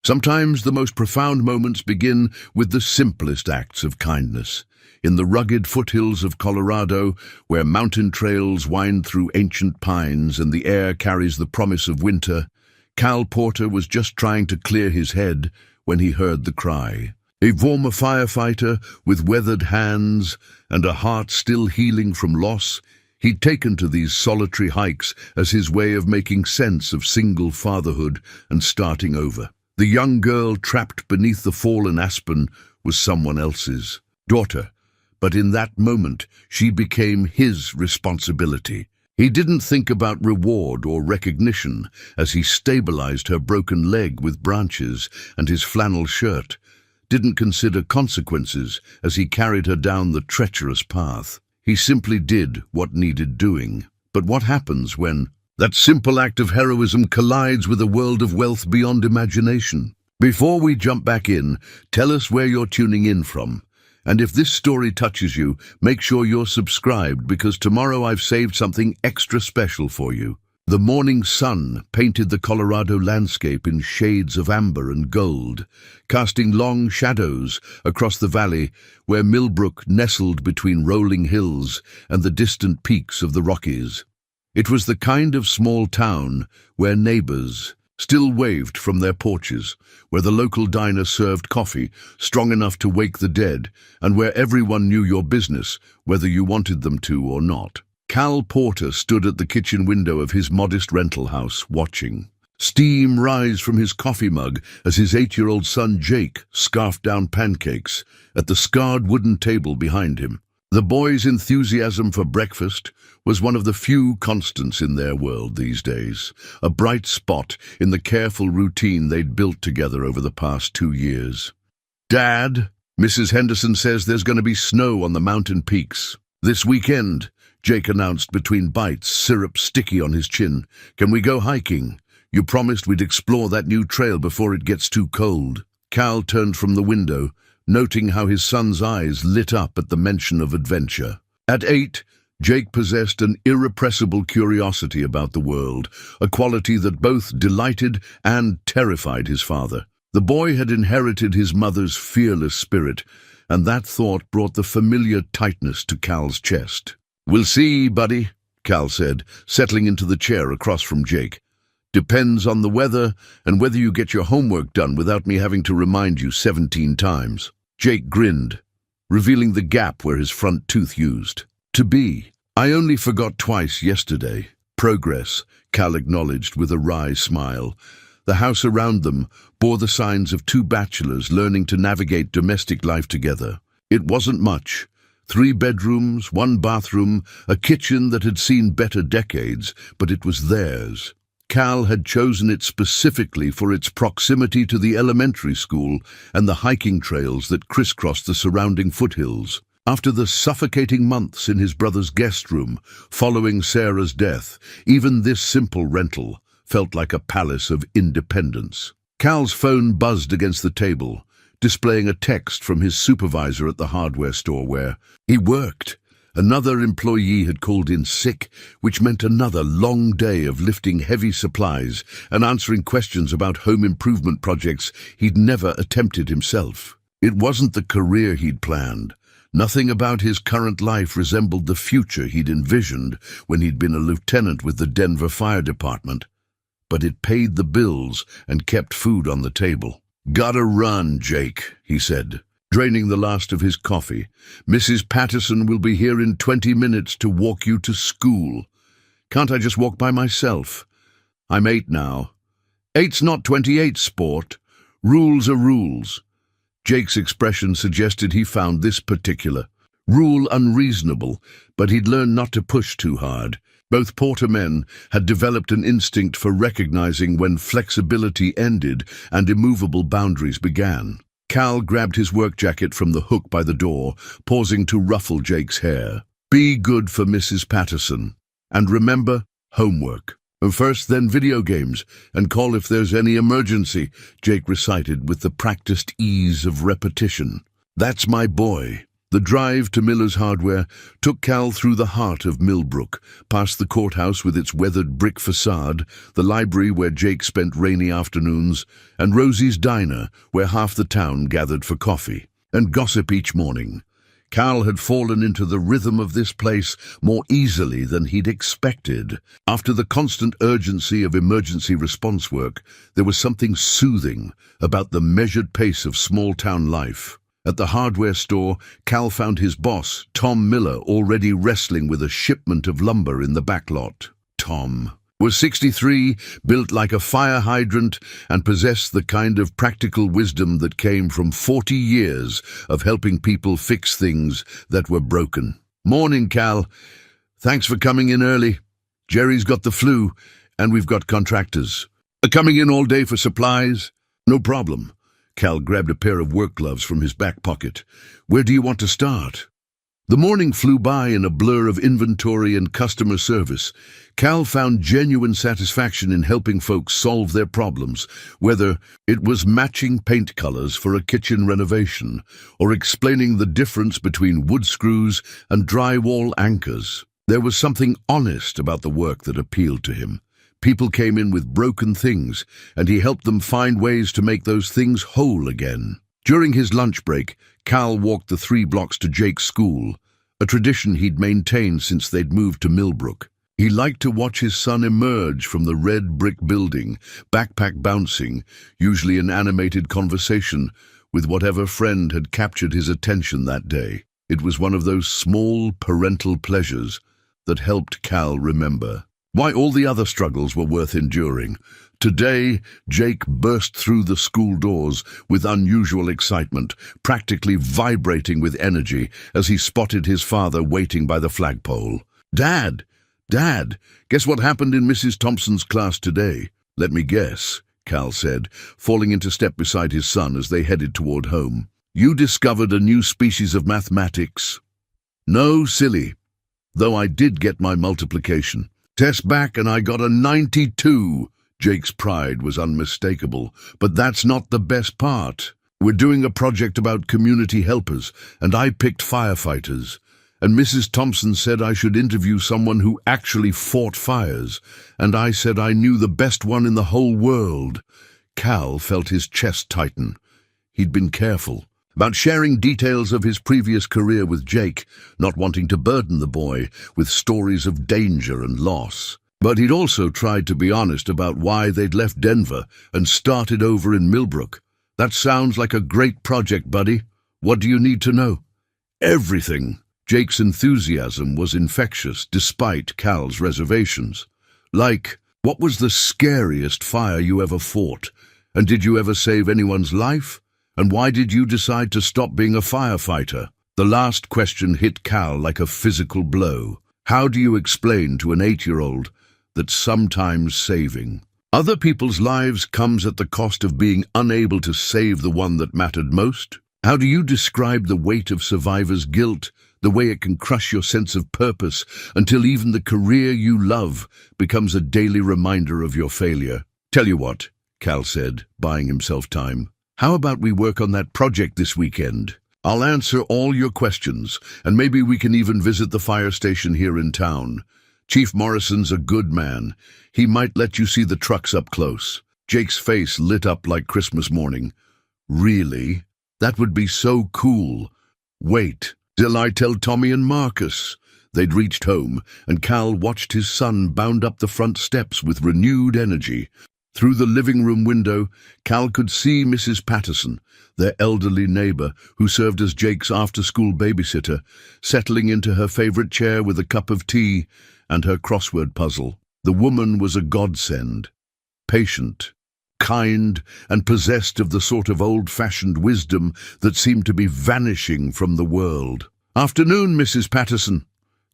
Sometimes the most profound moments begin with the simplest acts of kindness. In the rugged foothills of Colorado, where mountain trails wind through ancient pines and the air carries the promise of winter, Cal Porter was just trying to clear his head when he heard the cry. A former firefighter with weathered hands and a heart still healing from loss, he'd taken to these solitary hikes as his way of making sense of single fatherhood and starting over. The young girl trapped beneath the fallen aspen was someone else's daughter, but in that moment she became his responsibility. He didn't think about reward or recognition as he stabilized her broken leg with branches and his flannel shirt, didn't consider consequences as he carried her down the treacherous path. He simply did what needed doing. But what happens when that simple act of heroism collides with a world of wealth beyond imagination? Before we jump back in, tell us where you're tuning in from. And if this story touches you, make sure you're subscribed, because tomorrow I've saved something extra special for you. The morning sun painted the Colorado landscape in shades of amber and gold, casting long shadows across the valley where Millbrook nestled between rolling hills and the distant peaks of the Rockies. It was the kind of small town where neighbors still waved from their porches, where the local diner served coffee strong enough to wake the dead, and where everyone knew your business, whether you wanted them to or not. Cal Porter stood at the kitchen window of his modest rental house, watching steam rise from his coffee mug as his 8-year-old son Jake scarfed down pancakes at the scarred wooden table behind him. The boy's enthusiasm for breakfast was one of the few constants in their world these days, a bright spot in the careful routine they'd built together over the past 2 years. "Dad, Mrs. Henderson says there's going to be snow on the mountain peaks this weekend," Jake announced between bites, syrup sticky on his chin. "Can we go hiking? You promised we'd explore that new trail before it gets too cold." Cal turned from the window, noting how his son's eyes lit up at the mention of adventure. At 8, Jake possessed an irrepressible curiosity about the world, a quality that both delighted and terrified his father. The boy had inherited his mother's fearless spirit, and that thought brought the familiar tightness to Cal's chest. "We'll see, buddy," Cal said, settling into the chair across from Jake. "Depends on the weather and whether you get your homework done without me having to remind you 17 times. Jake grinned, revealing the gap where his front tooth used. "To be. I only forgot twice yesterday." "Progress," Cal acknowledged with a wry smile. The house around them bore the signs of 2 bachelors learning to navigate domestic life together. It wasn't much. 3 bedrooms, 1 bathroom, a kitchen that had seen better decades, but it was theirs. Cal had chosen it specifically for its proximity to the elementary school and the hiking trails that crisscrossed the surrounding foothills. After the suffocating months in his brother's guest room following Sarah's death, even this simple rental felt like a palace of independence. Cal's phone buzzed against the table, displaying a text from his supervisor at the hardware store where he worked. Another employee had called in sick, which meant another long day of lifting heavy supplies and answering questions about home improvement projects he'd never attempted himself. It wasn't the career he'd planned. Nothing about his current life resembled the future he'd envisioned when he'd been a lieutenant with the Denver Fire Department. But it paid the bills and kept food on the table. "Gotta run, Jake," he said, draining the last of his coffee. "Mrs. Patterson will be here in 20 minutes to walk you to school. Can't I just walk by myself? I'm 8 now." "8's not 28, sport. Rules are rules." Jake's expression suggested he found this particular rule unreasonable, but he'd learned not to push too hard. Both Porter men had developed an instinct for recognizing when flexibility ended and immovable boundaries began. Cal grabbed his work jacket from the hook by the door, pausing to ruffle Jake's hair. "Be good for Mrs. Patterson. And remember, homework. And first, then video games, and call if there's any emergency," Jake recited with the practiced ease of repetition. "That's my boy." The drive to Miller's Hardware took Cal through the heart of Millbrook, past the courthouse with its weathered brick facade, the library where Jake spent rainy afternoons, and Rosie's Diner, where half the town gathered for coffee and gossip each morning. Cal had fallen into the rhythm of this place more easily than he'd expected. After the constant urgency of emergency response work, there was something soothing about the measured pace of small-town life. At the hardware store, Cal found his boss, Tom Miller, already wrestling with a shipment of lumber in the back lot. Tom was 63, built like a fire hydrant, and possessed the kind of practical wisdom that came from 40 years of helping people fix things that were broken. "Morning, Cal. Thanks for coming in early. Jerry's got the flu, and we've got contractors. Coming in all day for supplies? No problem." Cal grabbed a pair of work gloves from his back pocket. "Where do you want to start?" The morning flew by in a blur of inventory and customer service. Cal found genuine satisfaction in helping folks solve their problems, whether it was matching paint colors for a kitchen renovation or explaining the difference between wood screws and drywall anchors. There was something honest about the work that appealed to him. People came in with broken things, and he helped them find ways to make those things whole again. During his lunch break, Cal walked the 3 blocks to Jake's school, a tradition he'd maintained since they'd moved to Millbrook. He liked to watch his son emerge from the red brick building, backpack bouncing, usually in animated conversation, with whatever friend had captured his attention that day. It was one of those small parental pleasures that helped Cal remember why all the other struggles were worth enduring. Today, Jake burst through the school doors with unusual excitement, practically vibrating with energy as he spotted his father waiting by the flagpole. "Dad! Dad! Guess what happened in Mrs. Thompson's class today?" "Let me guess," Cal said, falling into step beside his son as they headed toward home. "You discovered a new species of mathematics." "No, silly. Though I did get my multiplication test back and I got a 92. Jake's pride was unmistakable. "But that's not the best part. We're doing a project about community helpers, and I picked firefighters. And Mrs. Thompson said I should interview someone who actually fought fires, and I said I knew the best one in the whole world." Cal felt his chest tighten. He'd been careful about sharing details of his previous career with Jake, not wanting to burden the boy with stories of danger and loss. But he'd also tried to be honest about why they'd left Denver and started over in Millbrook. "That sounds like a great project, buddy. What do you need to know?" "Everything." Jake's enthusiasm was infectious, despite Cal's reservations. "Like, what was the scariest fire you ever fought? And did you ever save anyone's life? And why did you decide to stop being a firefighter?" The last question hit Cal like a physical blow. How do you explain to an 8-year-old that sometimes saving other people's lives comes at the cost of being unable to save the one that mattered most? How do you describe the weight of survivor's guilt, the way it can crush your sense of purpose until even the career you love becomes a daily reminder of your failure? "Tell you what," Cal said, buying himself time. "How about we work on that project this weekend? I'll answer all your questions, and maybe we can even visit the fire station here in town. Chief Morrison's a good man. He might let you see the trucks up close." Jake's face lit up like Christmas morning. "Really? That would be so cool. Wait till I tell Tommy and Marcus." They'd reached home, and Cal watched his son bound up the front steps with renewed energy. Through the living room window, Cal could see Mrs. Patterson, their elderly neighbor who served as Jake's after-school babysitter, settling into her favorite chair with a cup of tea and her crossword puzzle. The woman was a godsend, patient, kind, and possessed of the sort of old-fashioned wisdom that seemed to be vanishing from the world. "Afternoon, Mrs. Patterson,"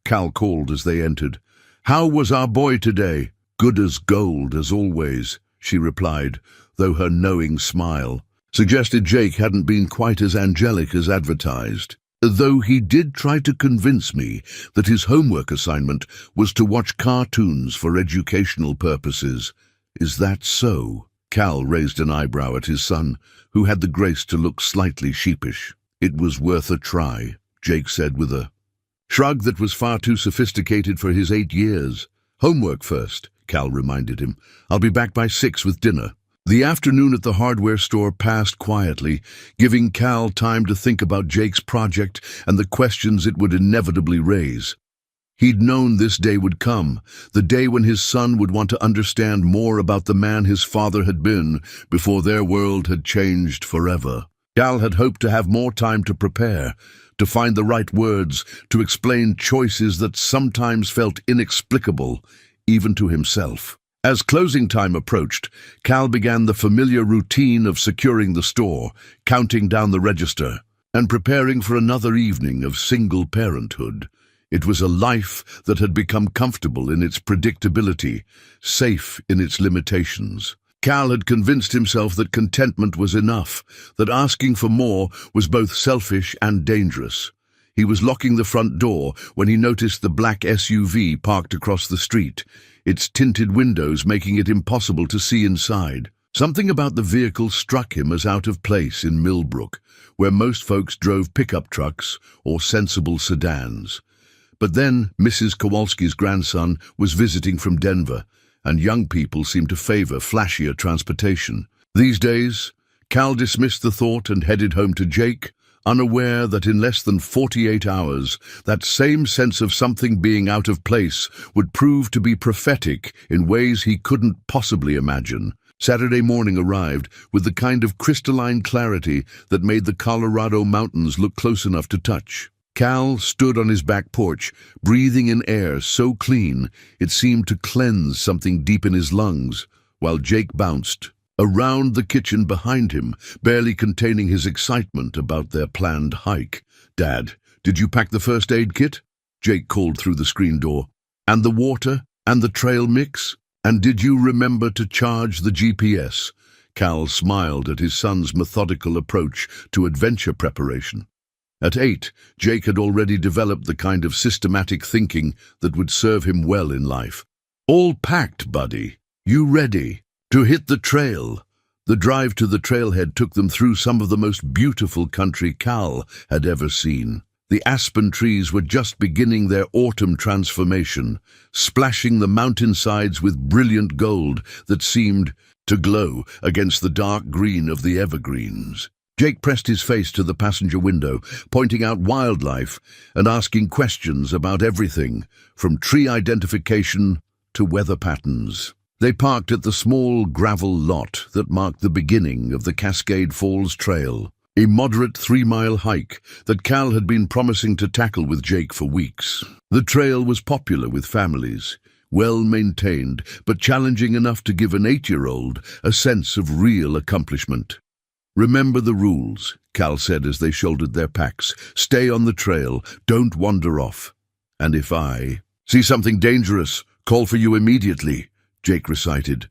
Cal called as they entered. "How was our boy today?" "Good as gold, as always," she replied, though her knowing smile suggested Jake hadn't been quite as angelic as advertised. "Though he did try to convince me that his homework assignment was to watch cartoons for educational purposes. Is that so?" Cal raised an eyebrow at his son, who had the grace to look slightly sheepish. "It was worth a try." Jake said with a shrug that was far too sophisticated for his 8 years. "Homework first," Cal reminded him. "I'll be back by 6 with dinner." The afternoon at the hardware store passed quietly, giving Cal time to think about Jake's project and the questions it would inevitably raise. He'd known this day would come, the day when his son would want to understand more about the man his father had been before their world had changed forever. Cal had hoped to have more time to prepare, to find the right words, to explain choices that sometimes felt inexplicable, even to himself. As closing time approached, Cal began the familiar routine of securing the store, counting down the register, and preparing for another evening of single parenthood. It was a life that had become comfortable in its predictability, safe in its limitations. Cal had convinced himself that contentment was enough, that asking for more was both selfish and dangerous. He was locking the front door when he noticed the black SUV parked across the street, its tinted windows making it impossible to see inside. Something about the vehicle struck him as out of place in Millbrook, where most folks drove pickup trucks or sensible sedans. But then Mrs. Kowalski's grandson was visiting from Denver, and young people seemed to favor flashier transportation. These days, Cal dismissed the thought and headed home to Jake, unaware that in less than 48 hours, that same sense of something being out of place would prove to be prophetic in ways he couldn't possibly imagine. Saturday morning arrived with the kind of crystalline clarity that made the Colorado mountains look close enough to touch. Cal stood on his back porch, breathing in air so clean it seemed to cleanse something deep in his lungs, while Jake bounced around the kitchen behind him, barely containing his excitement about their planned hike. "Dad, did you pack the first aid kit?" Jake called through the screen door. "And the water? And the trail mix? And did you remember to charge the GPS?" Cal smiled at his son's methodical approach to adventure preparation. At 8, Jake had already developed the kind of systematic thinking that would serve him well in life. "All packed, buddy. You ready to hit the trail?" The drive to the trailhead took them through some of the most beautiful country Cal had ever seen. The aspen trees were just beginning their autumn transformation, splashing the mountainsides with brilliant gold that seemed to glow against the dark green of the evergreens. Jake pressed his face to the passenger window, pointing out wildlife and asking questions about everything, from tree identification to weather patterns. They parked at the small gravel lot that marked the beginning of the Cascade Falls Trail, a moderate 3-mile hike that Cal had been promising to tackle with Jake for weeks. The trail was popular with families, well-maintained, but challenging enough to give an 8-year-old a sense of real accomplishment. "Remember the rules," Cal said as they shouldered their packs. "Stay on the trail, don't wander off. And if I see something dangerous, call for you immediately," Jake recited.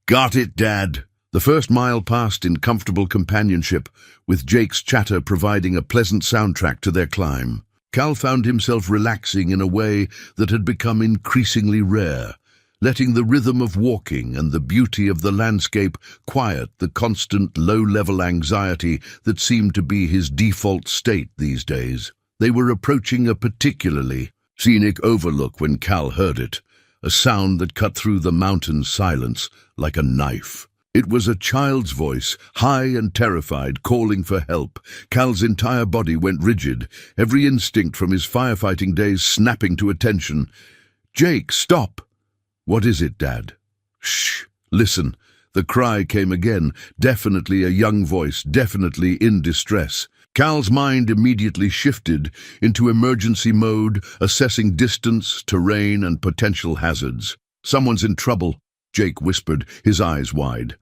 "Got it, Dad." The first mile passed in comfortable companionship, with Jake's chatter providing a pleasant soundtrack to their climb. Cal found himself relaxing in a way that had become increasingly rare, letting the rhythm of walking and the beauty of the landscape quiet the constant low-level anxiety that seemed to be his default state these days. They were approaching a particularly scenic overlook when Cal heard it, a sound that cut through the mountain's silence like a knife. It was a child's voice, high and terrified, calling for help. Cal's entire body went rigid, every instinct from his firefighting days snapping to attention. "Jake, stop!" "What is it, Dad?" "Shh, listen." The cry came again, definitely a young voice, definitely in distress. Cal's mind immediately shifted into emergency mode, assessing distance, terrain, and potential hazards. "Someone's in trouble," Jake whispered, his eyes wide.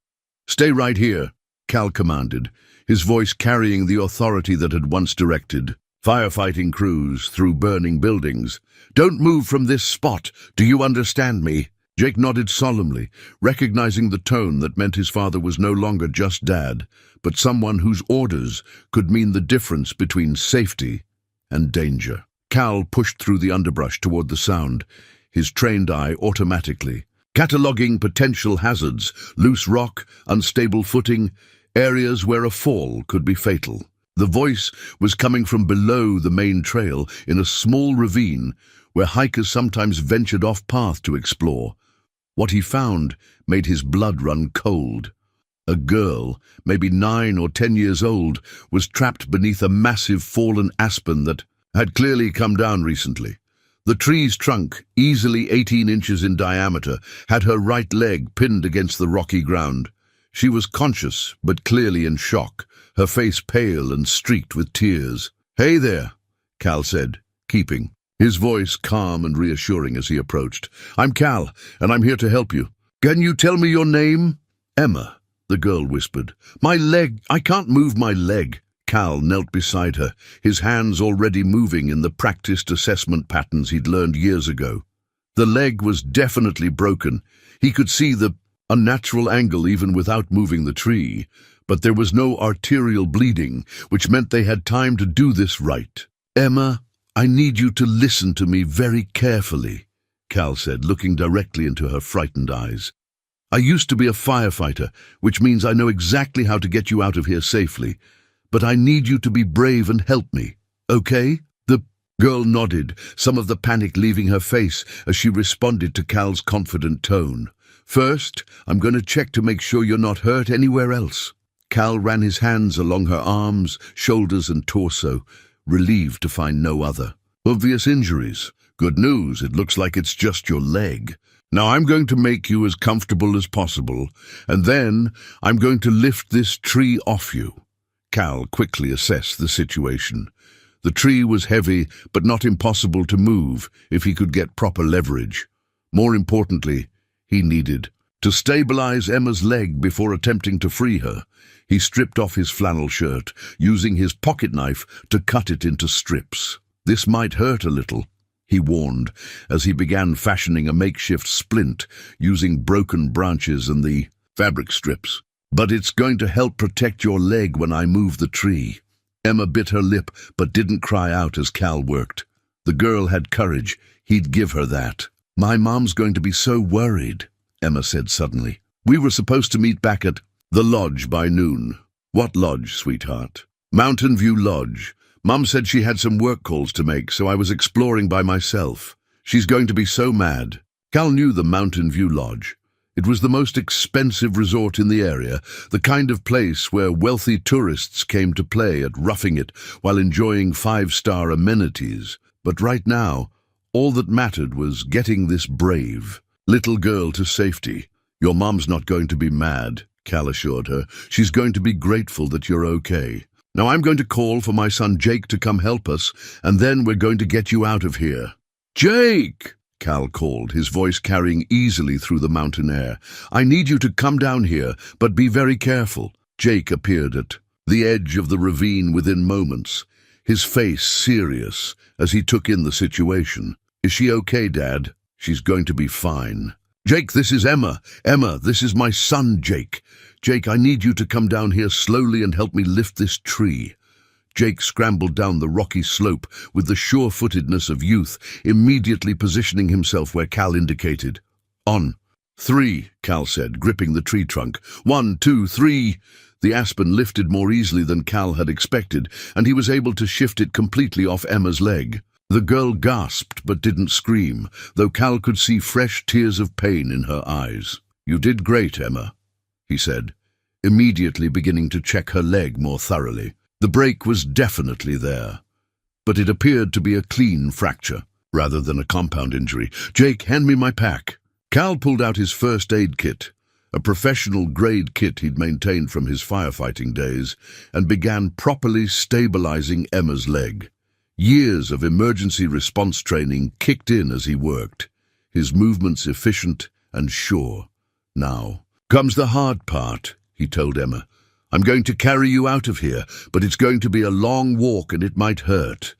"Stay right here," Cal commanded, his voice carrying the authority that had once directed firefighting crews through burning buildings. "Don't move from this spot. Do you understand me?" Jake nodded solemnly, recognizing the tone that meant his father was no longer just Dad, but someone whose orders could mean the difference between safety and danger. Cal pushed through the underbrush toward the sound, his trained eye automatically cataloging potential hazards, loose rock, unstable footing, areas where a fall could be fatal. The voice was coming from below the main trail in a small ravine where hikers sometimes ventured off-path to explore. What he found made his blood run cold. A girl, maybe 9 or 10 years old, was trapped beneath a massive fallen aspen that had clearly come down recently. The tree's trunk, easily 18 inches in diameter, had her right leg pinned against the rocky ground. She was conscious, but clearly in shock, her face pale and streaked with tears. "Hey there," Cal said, keeping his voice calm and reassuring as he approached. "I'm Cal, and I'm here to help you. Can you tell me your name?" "Emma," the girl whispered. "My leg, I can't move my leg." Cal knelt beside her, his hands already moving in the practiced assessment patterns he'd learned years ago. The leg was definitely broken. He could see the unnatural angle even without moving the tree, but there was no arterial bleeding, which meant they had time to do this right. "Emma, I need you to listen to me very carefully," Cal said, looking directly into her frightened eyes. "I used to be a firefighter, which means I know exactly how to get you out of here safely. But I need you to be brave and help me, okay?" The girl nodded, some of the panic leaving her face as she responded to Cal's confident tone. "First, I'm going to check to make sure you're not hurt anywhere else." Cal ran his hands along her arms, shoulders and torso, relieved to find no other obvious injuries. "Good news, it looks like it's just your leg. Now I'm going to make you as comfortable as possible, and then I'm going to lift this tree off you." Cal quickly assessed the situation. The tree was heavy, but not impossible to move if he could get proper leverage. More importantly, he needed to stabilize Emma's leg before attempting to free her. He stripped off his flannel shirt, using his pocket knife to cut it into strips. "This might hurt a little," he warned, as he began fashioning a makeshift splint using broken branches and the fabric strips. "But it's going to help protect your leg when I move the tree." Emma bit her lip but didn't cry out as Cal worked. The girl had courage. He'd give her that. "My mom's going to be so worried," Emma said suddenly. "We were supposed to meet back at the lodge by noon." "What lodge, sweetheart?" "Mountain View Lodge. Mom said she had some work calls to make, so I was exploring by myself. She's going to be so mad." Cal knew the Mountain View Lodge. It was the most expensive resort in the area, the kind of place where wealthy tourists came to play at roughing it while enjoying 5-star amenities. But right now, all that mattered was getting this brave little girl to safety. "Your mom's not going to be mad," Cal assured her. "She's going to be grateful that you're okay. Now I'm going to call for my son Jake to come help us, and then we're going to get you out of here." "Jake!" Cal called, his voice carrying easily through the mountain air. "I need you to come down here, but be very careful." Jake appeared at the edge of the ravine within moments, his face serious as he took in the situation. "Is she okay, Dad?" "She's going to be fine." "Jake, this is Emma. Emma, this is my son, Jake. Jake, I need you to come down here slowly and help me lift this tree." Jake scrambled down the rocky slope with the sure-footedness of youth, immediately positioning himself where Cal indicated. "On 3, Cal said, gripping the tree trunk. 1, 2, 3. The aspen lifted more easily than Cal had expected, and he was able to shift it completely off Emma's leg. The girl gasped but didn't scream, though Cal could see fresh tears of pain in her eyes. "You did great, Emma," he said, immediately beginning to check her leg more thoroughly. The break was definitely there, but it appeared to be a clean fracture, rather than a compound injury. "Jake, hand me my pack." Cal pulled out his first aid kit, a professional-grade kit he'd maintained from his firefighting days, and began properly stabilizing Emma's leg. Years of emergency response training kicked in as he worked, his movements efficient and sure. "Now comes the hard part," he told Emma. "I'm going to carry you out of here, but it's going to be a long walk and it might hurt.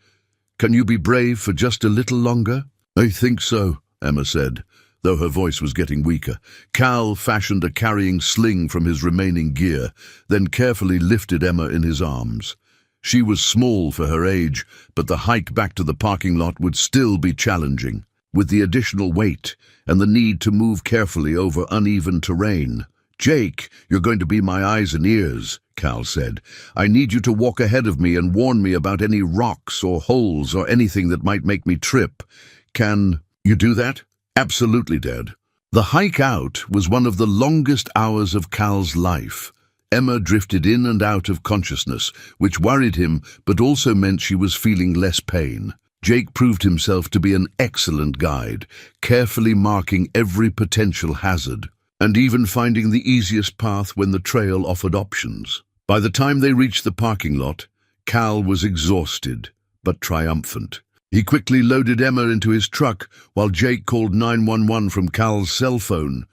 Can you be brave for just a little longer?" "I think so," Emma said, though her voice was getting weaker. Cal fashioned a carrying sling from his remaining gear, then carefully lifted Emma in his arms. She was small for her age, but the hike back to the parking lot would still be challenging. With the additional weight and the need to move carefully over uneven terrain, "Jake, you're going to be my eyes and ears," Cal said. "I need you to walk ahead of me and warn me about any rocks or holes or anything that might make me trip. Can you do that?" "Absolutely, Dad." The hike out was one of the longest hours of Cal's life. Emma drifted in and out of consciousness, which worried him but also meant she was feeling less pain. Jake proved himself to be an excellent guide, carefully marking every potential hazard, and even finding the easiest path when the trail offered options. By the time they reached the parking lot, Cal was exhausted, but triumphant. He quickly loaded Emma into his truck while Jake called 911 from Cal's cell phone,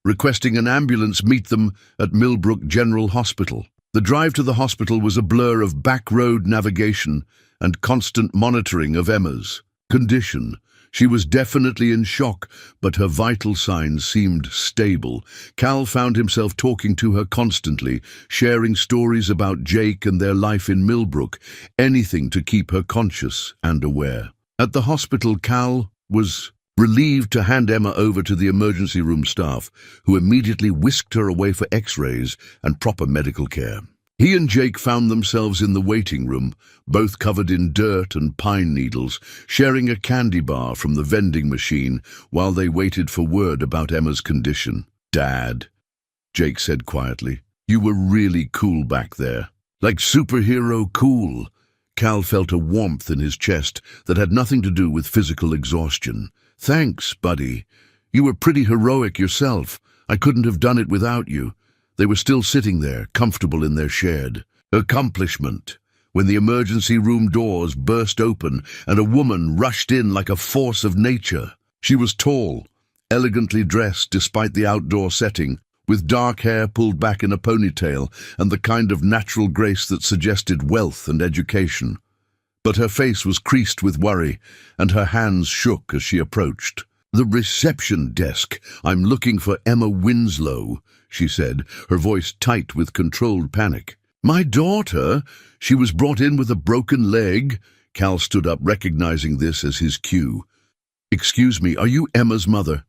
requesting an ambulance meet them at Millbrook General Hospital. The drive to the hospital was a blur of back-road navigation and constant monitoring of Emma's condition. She was definitely in shock, but her vital signs seemed stable. Cal found himself talking to her constantly, sharing stories about Jake and their life in Millbrook, anything to keep her conscious and aware. At the hospital, Cal was relieved to hand Emma over to the emergency room staff, who immediately whisked her away for x-rays and proper medical care. He and Jake found themselves in the waiting room, both covered in dirt and pine needles, sharing a candy bar from the vending machine while they waited for word about Emma's condition. "Dad," Jake said quietly, "you were really cool back there. Like superhero cool." Cal felt a warmth in his chest that had nothing to do with physical exhaustion. "Thanks, buddy. You were pretty heroic yourself. I couldn't have done it without you." They were still sitting there, comfortable in their shared accomplishment, when the emergency room doors burst open and a woman rushed in like a force of nature. She was tall, elegantly dressed despite the outdoor setting, with dark hair pulled back in a ponytail and the kind of natural grace that suggested wealth and education. But her face was creased with worry, and her hands shook as she approached. "The reception desk. I'm looking for Emma Winslow," she said, her voice tight with controlled panic. "My daughter? She was brought in with a broken leg." Cal stood up, recognizing this as his cue. "Excuse me, are you Emma's mother?"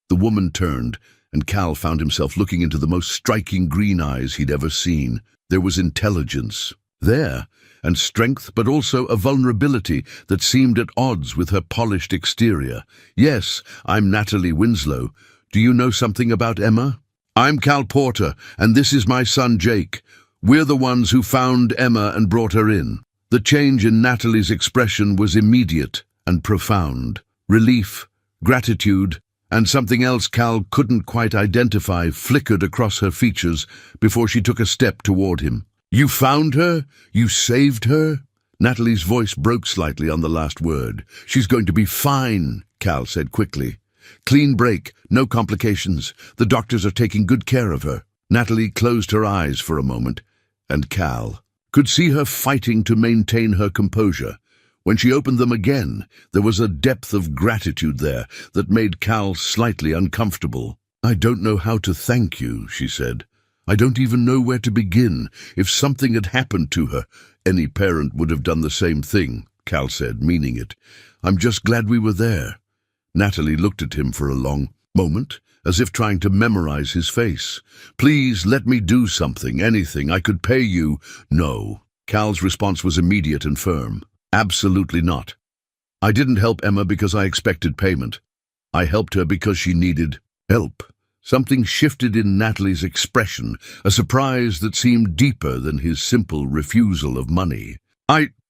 The woman turned, and Cal found himself looking into the most striking green eyes he'd ever seen. There was intelligence there, and strength, but also a vulnerability that seemed at odds with her polished exterior. "Yes, I'm Natalie Winslow. Do you know something about Emma?" "I'm Cal Porter, and this is my son Jake. We're the ones who found Emma and brought her in." The change in Natalie's expression was immediate and profound. Relief, gratitude, and something else Cal couldn't quite identify flickered across her features before she took a step toward him. "You found her? You saved her?" Natalie's voice broke slightly on the last word. "She's going to be fine," Cal said quickly. "Clean break, no complications. The doctors are taking good care of her." Natalie closed her eyes for a moment, and Cal could see her fighting to maintain her composure. When she opened them again, there was a depth of gratitude there that made Cal slightly uncomfortable. "I don't know how to thank you," she said. "I don't even know where to begin. If something had happened to her, any parent would have done the same thing," Cal said, meaning it. "I'm just glad we were there." Natalie looked at him for a long moment, as if trying to memorize his face. "Please, let me do something, anything. I could pay you." "No." Cal's response was immediate and firm. "Absolutely not. I didn't help Emma because I expected payment. I helped her because she needed help." Something shifted in Natalie's expression, a surprise that seemed deeper than his simple refusal of money.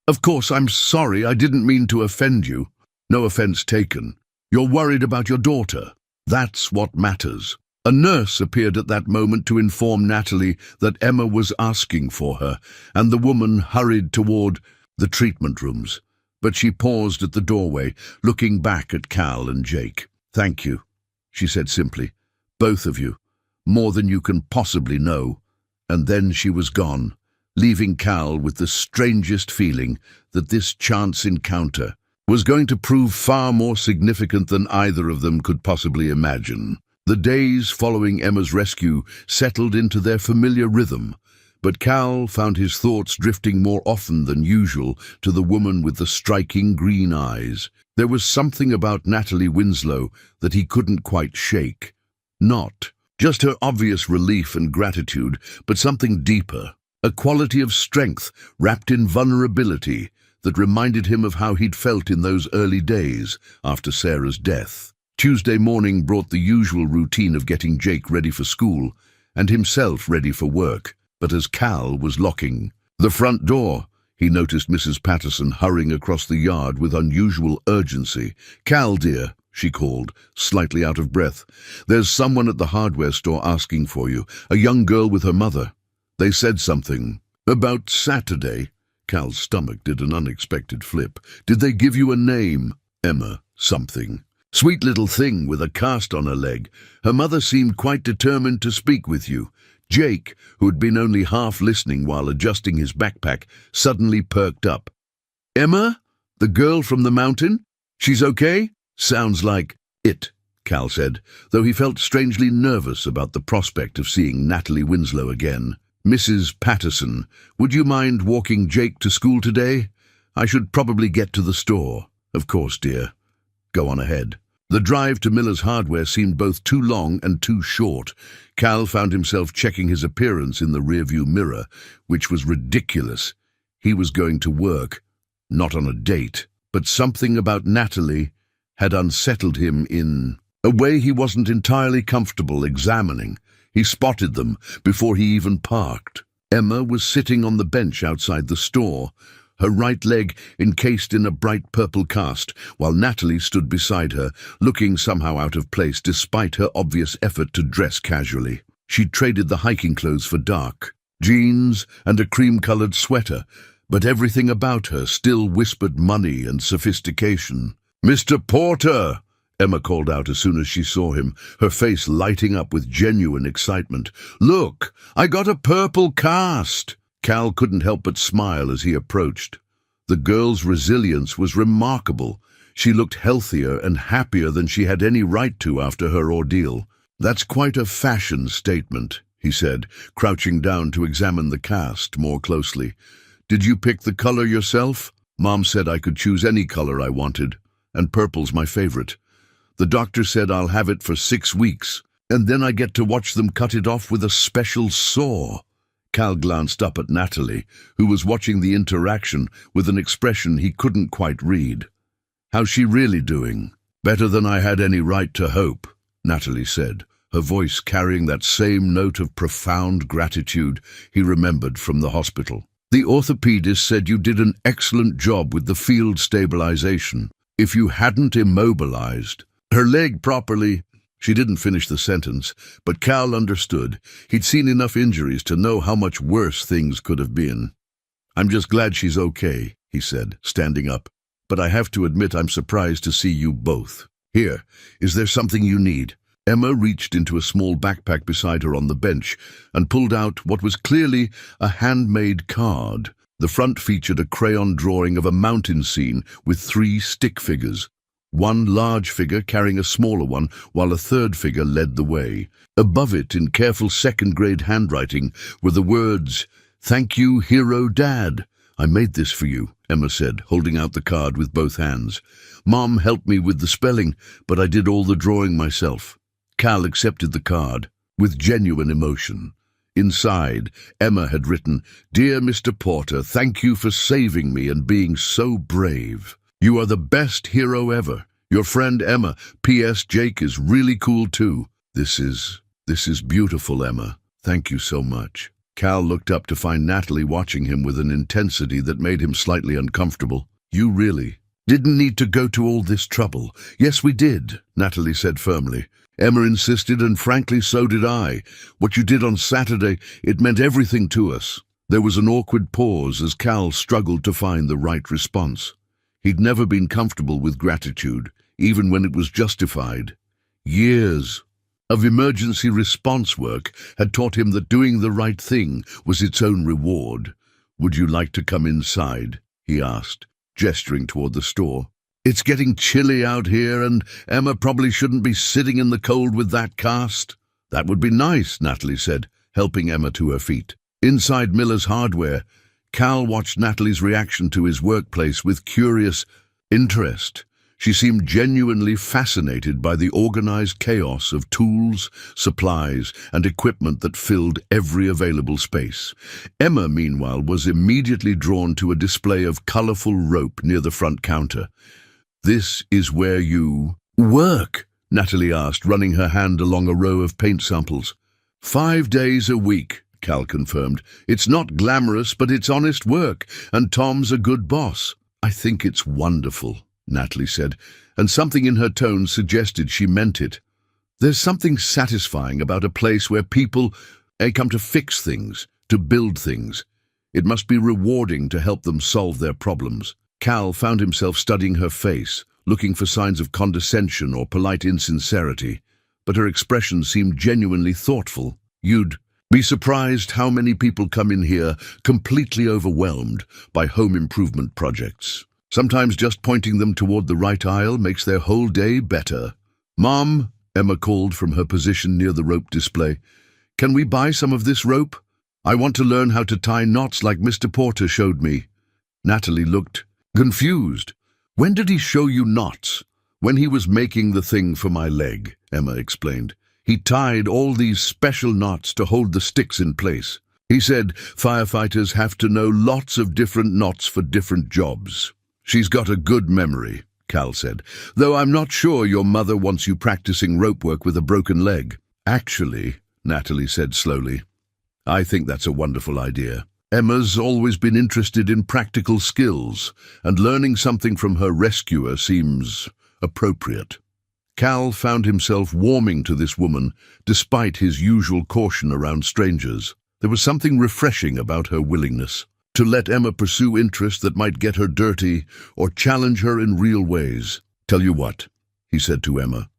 Of course, I'm sorry. I didn't mean to offend you." "No offense taken. You're worried about your daughter. That's what matters." A nurse appeared at that moment to inform Natalie that Emma was asking for her, and the woman hurried toward the treatment rooms. But she paused at the doorway, looking back at Cal and Jake. "Thank you," she said simply. "Both of you. More than you can possibly know." And then she was gone, leaving Cal with the strangest feeling that this chance encounter was going to prove far more significant than either of them could possibly imagine. The days following Emma's rescue settled into their familiar rhythm, but Cal found his thoughts drifting more often than usual to the woman with the striking green eyes. There was something about Natalie Winslow that he couldn't quite shake. Not Just her obvious relief and gratitude, but something deeper. A quality of strength wrapped in vulnerability that reminded him of how he'd felt in those early days after Sarah's death. Tuesday morning brought the usual routine of getting Jake ready for school and himself ready for work. But as Cal was locking the front door, he noticed Mrs. Patterson hurrying across the yard with unusual urgency. "Cal, dear," she called, slightly out of breath. "There's someone at the hardware store asking for you, a young girl with her mother. They said something about Saturday." Cal's stomach did an unexpected flip. "Did they give you a name?" "Emma something. Sweet little thing with a cast on her leg. Her mother seemed quite determined to speak with you." Jake, who had been only half listening while adjusting his backpack, suddenly perked up. "Emma? The girl from the mountain? She's okay?" "Sounds like it," Cal said, though he felt strangely nervous about the prospect of seeing Natalie Winslow again. "Mrs. Patterson, would you mind walking Jake to school today? I should probably get to the store." "Of course, dear. Go on ahead." The drive to Miller's Hardware seemed both too long and too short. Cal found himself checking his appearance in the rearview mirror, which was ridiculous. He was going to work, not on a date. But something about Natalie had unsettled him in a way he wasn't entirely comfortable examining. He spotted them before he even parked. Emma was sitting on the bench outside the store, her right leg encased in a bright purple cast, while Natalie stood beside her, looking somehow out of place despite her obvious effort to dress casually. She'd traded the hiking clothes for dark jeans and a cream-colored sweater, but everything about her still whispered money and sophistication. "Mr. Porter!" Emma called out as soon as she saw him, her face lighting up with genuine excitement. "Look, I got a purple cast!" Cal couldn't help but smile as he approached. The girl's resilience was remarkable. She looked healthier and happier than she had any right to after her ordeal. "That's quite a fashion statement," he said, crouching down to examine the cast more closely. "Did you pick the color yourself?" "Mom said I could choose any color I wanted, and purple's my favorite. The doctor said I'll have it for 6 weeks, and then I get to watch them cut it off with a special saw." Cal glanced up at Natalie, who was watching the interaction with an expression he couldn't quite read. "How's she really doing?" "Better than I had any right to hope," Natalie said, her voice carrying that same note of profound gratitude he remembered from the hospital. "The orthopedist said you did an excellent job with the field stabilization. If you hadn't immobilized her leg properly—" She didn't finish the sentence, but Cal understood. He'd seen enough injuries to know how much worse things could have been. "I'm just glad she's okay," he said, standing up. "But I have to admit I'm surprised to see you both. Here, is there something you need?" Emma reached into a small backpack beside her on the bench and pulled out what was clearly a handmade card. The front featured a crayon drawing of a mountain scene with 3 stick figures. One large figure carrying a smaller one, while a third figure led the way. Above it, in careful second-grade handwriting, were the words, "Thank you, Hero Dad." "I made this for you," Emma said, holding out the card with both hands. "Mom helped me with the spelling, but I did all the drawing myself." Cal accepted the card with genuine emotion. Inside, Emma had written, "Dear Mr. Porter, thank you for saving me and being so brave. You are the best hero ever. Your friend Emma. P.S. Jake is really cool too." This is beautiful, Emma. Thank you so much." Cal looked up to find Natalie watching him with an intensity that made him slightly uncomfortable. "You really didn't need to go to all this trouble." "Yes, we did," Natalie said firmly. "Emma insisted, and frankly, so did I. What you did on Saturday, it meant everything to us." There was an awkward pause as Cal struggled to find the right response. He'd never been comfortable with gratitude, even when it was justified. Years of emergency response work had taught him that doing the right thing was its own reward. "Would you like to come inside?" he asked, gesturing toward the store. "It's getting chilly out here, and Emma probably shouldn't be sitting in the cold with that cast." "That would be nice," Natalie said, helping Emma to her feet. Inside Miller's Hardware, Cal watched Natalie's reaction to his workplace with curious interest. She seemed genuinely fascinated by the organized chaos of tools, supplies, and equipment that filled every available space. Emma, meanwhile, was immediately drawn to a display of colorful rope near the front counter. "This is where you work?" Natalie asked, running her hand along a row of paint samples. 5 days a week, Cal confirmed. "It's not glamorous, but it's honest work, and Tom's a good boss." "I think it's wonderful," Natalie said, and something in her tone suggested she meant it. "There's something satisfying about a place where people come to fix things, to build things. It must be rewarding to help them solve their problems." Cal found himself studying her face, looking for signs of condescension or polite insincerity, but her expression seemed genuinely thoughtful. "You'd be surprised how many people come in here completely overwhelmed by home improvement projects. Sometimes just pointing them toward the right aisle makes their whole day better." "Mom," Emma called from her position near the rope display, "can we buy some of this rope? I want to learn how to tie knots like Mr. Porter showed me." Natalie looked confused. "When did he show you knots?" "When he was making the thing for my leg," Emma explained. "He tied all these special knots to hold the sticks in place. He said firefighters have to know lots of different knots for different jobs." "She's got a good memory," Cal said, "though I'm not sure your mother wants you practicing rope work with a broken leg." "Actually," Natalie said slowly, "I think that's a wonderful idea. Emma's always been interested in practical skills, and learning something from her rescuer seems appropriate." Cal found himself warming to this woman, despite his usual caution around strangers. There was something refreshing about her willingness to let Emma pursue interests that might get her dirty or challenge her in real ways. "Tell you what," he said to Emma,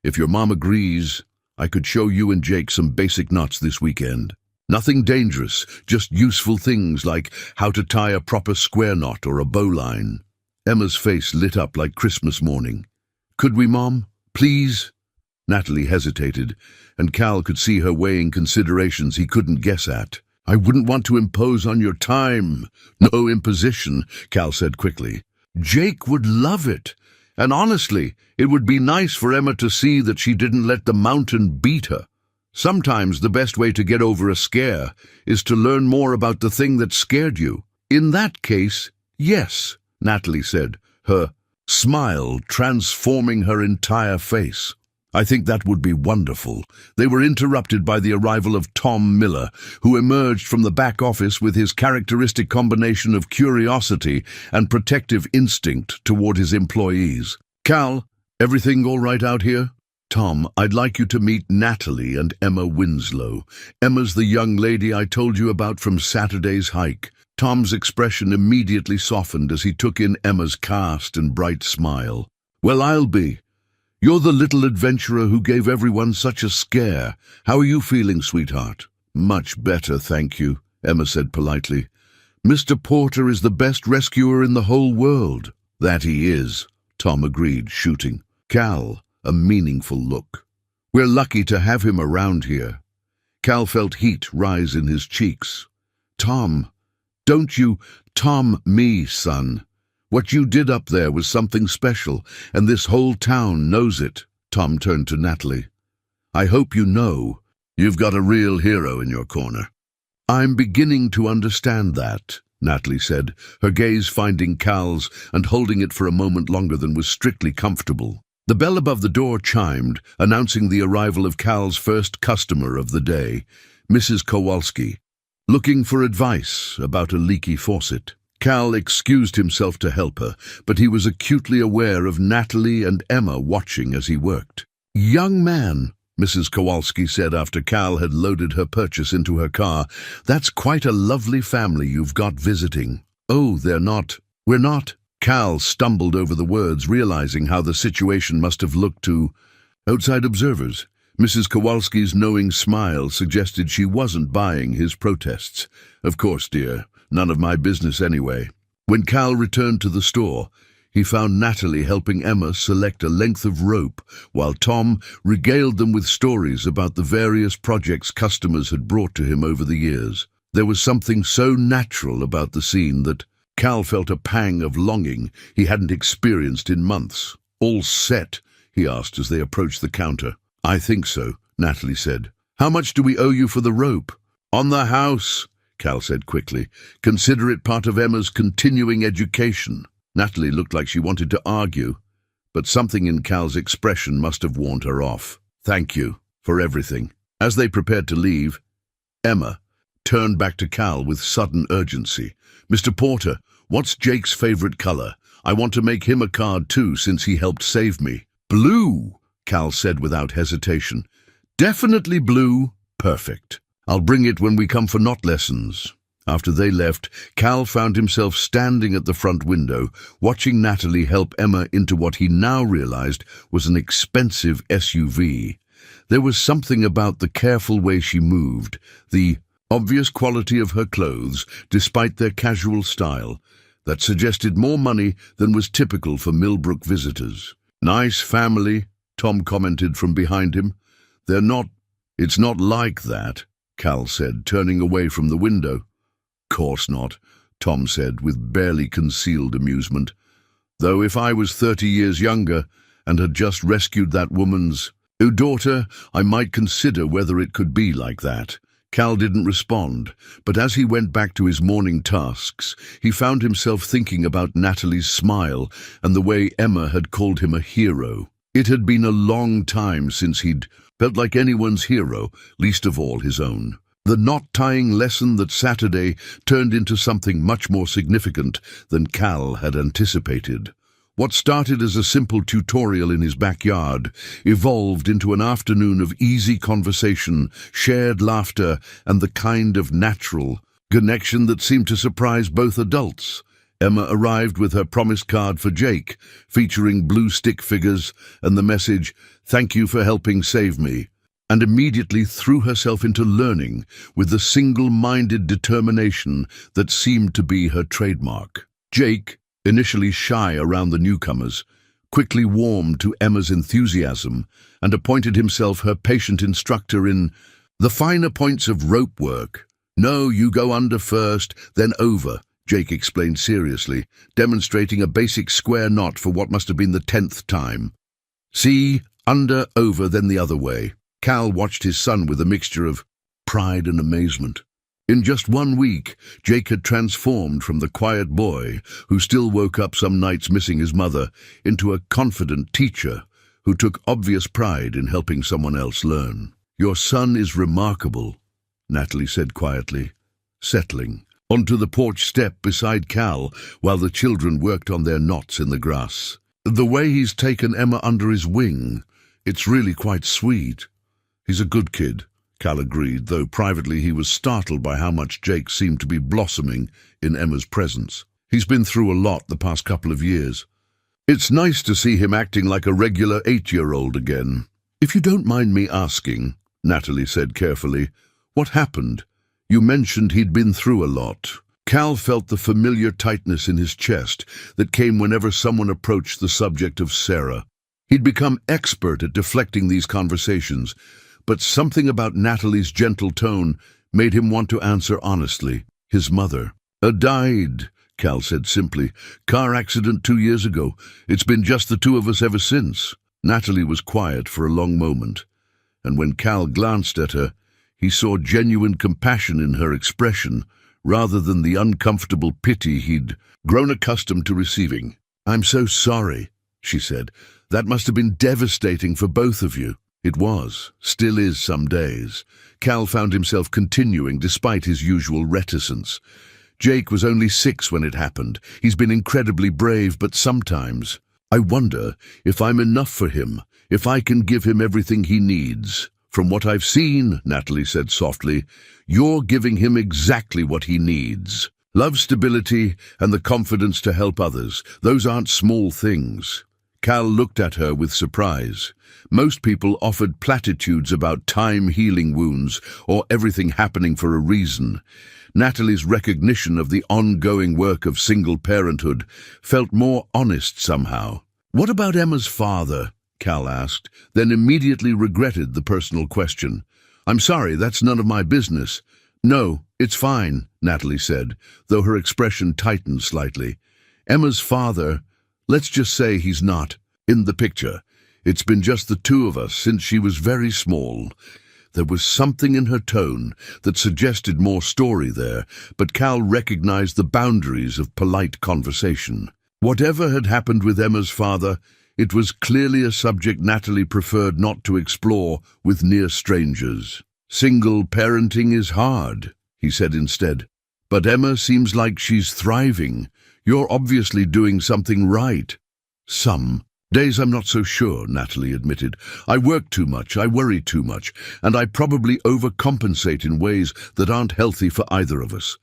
"if your mom agrees, I could show you and Jake some basic knots this weekend. Nothing dangerous, just useful things like how to tie a proper square knot or a bowline." Emma's face lit up like Christmas morning. "Could we, Mom? Please?" Natalie hesitated, and Cal could see her weighing considerations he couldn't guess at. "I wouldn't want to impose on your time." "No imposition," Cal said quickly. "Jake would love it. And honestly, it would be nice for Emma to see that she didn't let the mountain beat her. Sometimes the best way to get over a scare is to learn more about the thing that scared you." "In that case, yes," Natalie said, her smile transforming her entire face. "I think that would be wonderful." They were interrupted by the arrival of Tom Miller, who emerged from the back office with his characteristic combination of curiosity and protective instinct toward his employees. "Cal, everything all right out here?" "Tom, I'd like you to meet Natalie and Emma Winslow. Emma's the young lady I told you about from Saturday's hike." Tom's expression immediately softened as he took in Emma's cast and bright smile. "Well, I'll be. You're the little adventurer who gave everyone such a scare. How are you feeling, sweetheart?" "Much better, thank you," Emma said politely. "Mr. Porter is the best rescuer in the whole world." "That he is," Tom agreed, shooting Cal a meaningful look. "We're lucky to have him around here." Cal felt heat rise in his cheeks. "Tom, don't you— Tom, me, son. What you did up there was something special, and this whole town knows it." Tom turned to Natalie. "I hope you know you've got a real hero in your corner." "I'm beginning to understand that," Natalie said, her gaze finding Cal's and holding it for a moment longer than was strictly comfortable. The bell above the door chimed, announcing the arrival of Cal's first customer of the day, Mrs. Kowalski, looking for advice about a leaky faucet. Cal excused himself to help her, but he was acutely aware of Natalie and Emma watching as he worked. "Young man," Mrs. Kowalski said after Cal had loaded her purchase into her car, "that's quite a lovely family you've got visiting." "Oh, we're not." Cal stumbled over the words, realizing how the situation must have looked to outside observers. Mrs. Kowalski's knowing smile suggested she wasn't buying his protests. "Of course, dear. None of my business anyway." When Cal returned to the store, he found Natalie helping Emma select a length of rope, while Tom regaled them with stories about the various projects customers had brought to him over the years. There was something so natural about the scene that Cal felt a pang of longing he hadn't experienced in months. All set? He asked as they approached the counter. I think so, Natalie said. How much do we owe you for the rope? On the house, Cal said quickly. Consider it part of Emma's continuing education. Natalie looked like she wanted to argue, but something in Cal's expression must have warned her off. Thank you for everything. As they prepared to leave, Emma turned back to Cal with sudden urgency. Mr. Porter, what's Jake's favorite color? I want to make him a card too, since he helped save me. Blue, Cal said without hesitation. Definitely blue. Perfect. I'll bring it when we come for knot lessons. After they left, Cal found himself standing at the front window, watching Natalie help Emma into what he now realized was an expensive SUV. There was something about the careful way she moved, the obvious quality of her clothes, despite their casual style, that suggested more money than was typical for Millbrook visitors. Nice family, Tom commented from behind him. It's not like that, Cal said, turning away from the window. Course not, Tom said with barely concealed amusement. Though if I was 30 years younger and had just rescued that woman's daughter, I might consider whether it could be like that. Cal didn't respond, but as he went back to his morning tasks, he found himself thinking about Natalie's smile and the way Emma had called him a hero. It had been a long time since he'd felt like anyone's hero, least of all his own. The knot-tying lesson that Saturday turned into something much more significant than Cal had anticipated. What started as a simple tutorial in his backyard evolved into an afternoon of easy conversation, shared laughter, and the kind of natural connection that seemed to surprise both adults. Emma arrived with her promise card for Jake, featuring blue stick figures and the message, "Thank you for helping save me," and immediately threw herself into learning with the single-minded determination that seemed to be her trademark. Jake, initially shy around the newcomers, quickly warmed to Emma's enthusiasm and appointed himself her patient instructor in the finer points of rope work. "No, you go under first, then over," Jake explained seriously, demonstrating a basic square knot for what must have been the 10th time. "See, under, over, then the other way." Cal watched his son with a mixture of pride and amazement. In just 1 week, Jake had transformed from the quiet boy who still woke up some nights missing his mother into a confident teacher who took obvious pride in helping someone else learn. "Your son is remarkable," Natalie said quietly, settling onto the porch step beside Cal while the children worked on their knots in the grass. "The way he's taken Emma under his wing, it's really quite sweet." "He's a good kid," Cal agreed, though privately he was startled by how much Jake seemed to be blossoming in Emma's presence. "He's been through a lot the past couple of years. It's nice to see him acting like a regular 8-year-old again." "If you don't mind me asking," Natalie said carefully, "what happened? You mentioned he'd been through a lot." Cal felt the familiar tightness in his chest that came whenever someone approached the subject of Sarah. He'd become expert at deflecting these conversations, but something about Natalie's gentle tone made him want to answer honestly. "His mother died," Cal said simply. "Car accident 2 years ago. It's been just the two of us ever since." Natalie was quiet for a long moment, and when Cal glanced at her, he saw genuine compassion in her expression, rather than the uncomfortable pity he'd grown accustomed to receiving. "I'm so sorry," she said. "That must have been devastating for both of you." It was, still is some days. Cal found himself continuing despite his usual reticence. "Jake was only 6 when it happened. He's been incredibly brave, but sometimes I wonder if I'm enough for him, if I can give him everything he needs." "From what I've seen," Natalie said softly, "you're giving him exactly what he needs. Love, stability, and the confidence to help others. Those aren't small things." Cal looked at her with surprise. Most people offered platitudes about time healing wounds or everything happening for a reason. Natalie's recognition of the ongoing work of single parenthood felt more honest somehow. "What about Emma's father?" Cal asked, then immediately regretted the personal question. "I'm sorry, that's none of my business." "No, it's fine," Natalie said, though her expression tightened slightly. "Emma's father, let's just say he's not in the picture. It's been just the two of us since she was very small." There was something in her tone that suggested more story there, but Cal recognized the boundaries of polite conversation. Whatever had happened with Emma's father, it was clearly a subject Natalie preferred not to explore with near strangers. "Single parenting is hard," he said instead. "But Emma seems like she's thriving. You're obviously doing something right." "Some days I'm not so sure," Natalie admitted. "I work too much, I worry too much, and I probably overcompensate in ways that aren't healthy for either of us.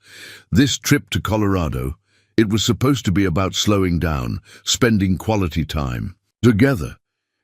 This trip to Colorado, it was supposed to be about slowing down, spending quality time together,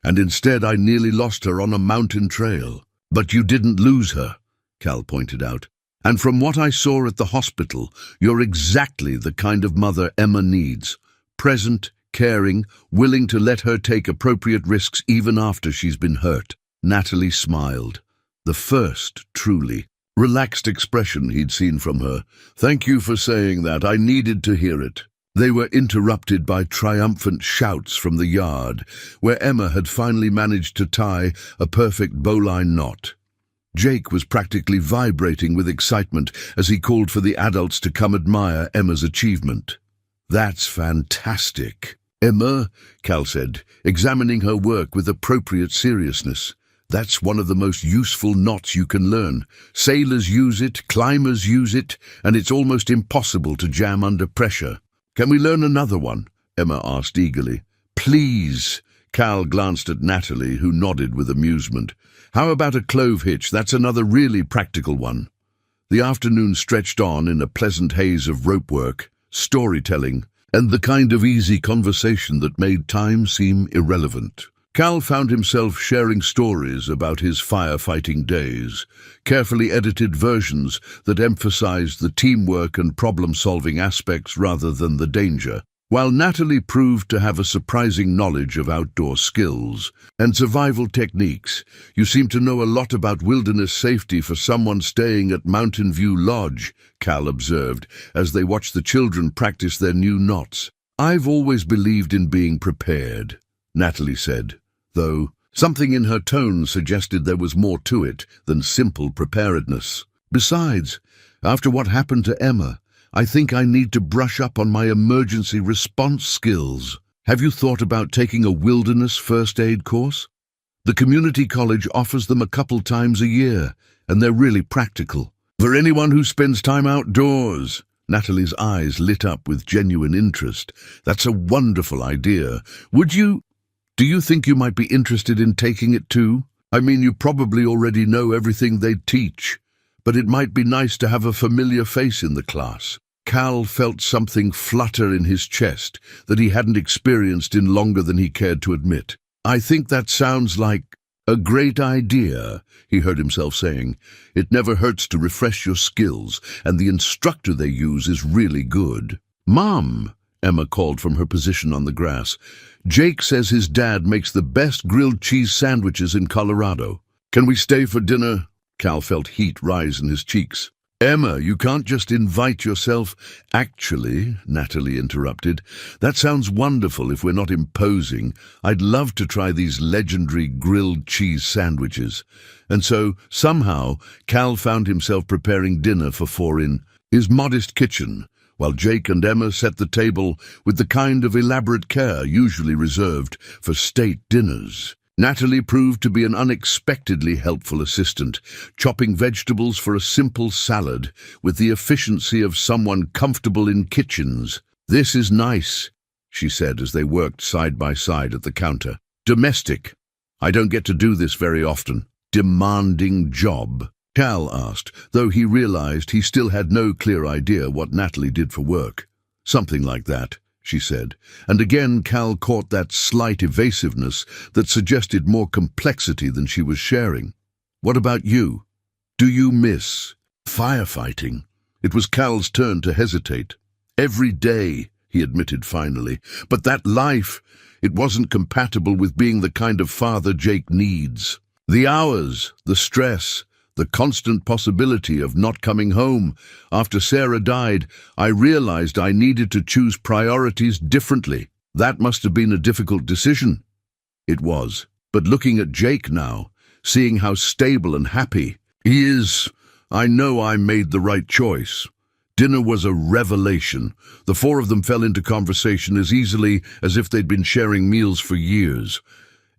and instead I nearly lost her on a mountain trail." "But you didn't lose her," Cal pointed out. "And from what I saw at the hospital, you're exactly the kind of mother Emma needs. Present, caring, willing to let her take appropriate risks even after she's been hurt." Natalie smiled. The first, truly, relaxed expression he'd seen from her. "Thank you for saying that. I needed to hear it." They were interrupted by triumphant shouts from the yard, where Emma had finally managed to tie a perfect bowline knot. Jake was practically vibrating with excitement as he called for the adults to come admire Emma's achievement. "That's fantastic." "Emma," Cal said, examining her work with appropriate seriousness, "that's one of the most useful knots you can learn. Sailors use it, climbers use it, and it's almost impossible to jam under pressure." "Can we learn another one?" Emma asked eagerly. "Please." Cal glanced at Natalie, who nodded with amusement. "How about a clove hitch? That's another really practical one." The afternoon stretched on in a pleasant haze of rope work, storytelling, and the kind of easy conversation that made time seem irrelevant. Cal found himself sharing stories about his firefighting days, carefully edited versions that emphasized the teamwork and problem-solving aspects rather than the danger, while Natalie proved to have a surprising knowledge of outdoor skills and survival techniques. "You seem to know a lot about wilderness safety for someone staying at Mountain View Lodge," Cal observed, as they watched the children practice their new knots. "I've always believed in being prepared," Natalie said, though something in her tone suggested there was more to it than simple preparedness. "Besides, after what happened to Emma, I think I need to brush up on my emergency response skills. Have you thought about taking a wilderness first aid course? The community college offers them a couple times a year, and they're really practical. For anyone who spends time outdoors." Natalie's eyes lit up with genuine interest. "That's a wonderful idea. Do you think you might be interested in taking it too? I mean, you probably already know everything they teach, but it might be nice to have a familiar face in the class." Cal felt something flutter in his chest that he hadn't experienced in longer than he cared to admit. "I think that sounds like a great idea," he heard himself saying. "It never hurts to refresh your skills, and the instructor they use is really good." "Mom," Emma called from her position on the grass, "Jake says his dad makes the best grilled cheese sandwiches in Colorado. Can we stay for dinner?" Cal felt heat rise in his cheeks. "Emma, you can't just invite yourself." "Actually," Natalie interrupted, "that sounds wonderful if we're not imposing. I'd love to try these legendary grilled cheese sandwiches." And so, somehow, Cal found himself preparing dinner for four in his modest kitchen, while Jake and Emma set the table with the kind of elaborate care usually reserved for state dinners. Natalie proved to be an unexpectedly helpful assistant, chopping vegetables for a simple salad with the efficiency of someone comfortable in kitchens. "This is nice," she said as they worked side by side at the counter. "Domestic. I don't get to do this very often." "Demanding job?" Cal asked, though he realized he still had no clear idea what Natalie did for work. "Something like that," she said, and again Cal caught that slight evasiveness that suggested more complexity than she was sharing. "What about you? Do you miss firefighting?" It was Cal's turn to hesitate. "Every day," he admitted finally, "but that life, it wasn't compatible with being the kind of father Jake needs. The hours, the stress, the constant possibility of not coming home. After Sarah died, I realized I needed to choose priorities differently." "That must have been a difficult decision," It was. But looking at Jake now, seeing how stable and happy he is, I know I made the right choice. Dinner was a revelation. The four of them fell into conversation as easily as if they'd been sharing meals for years.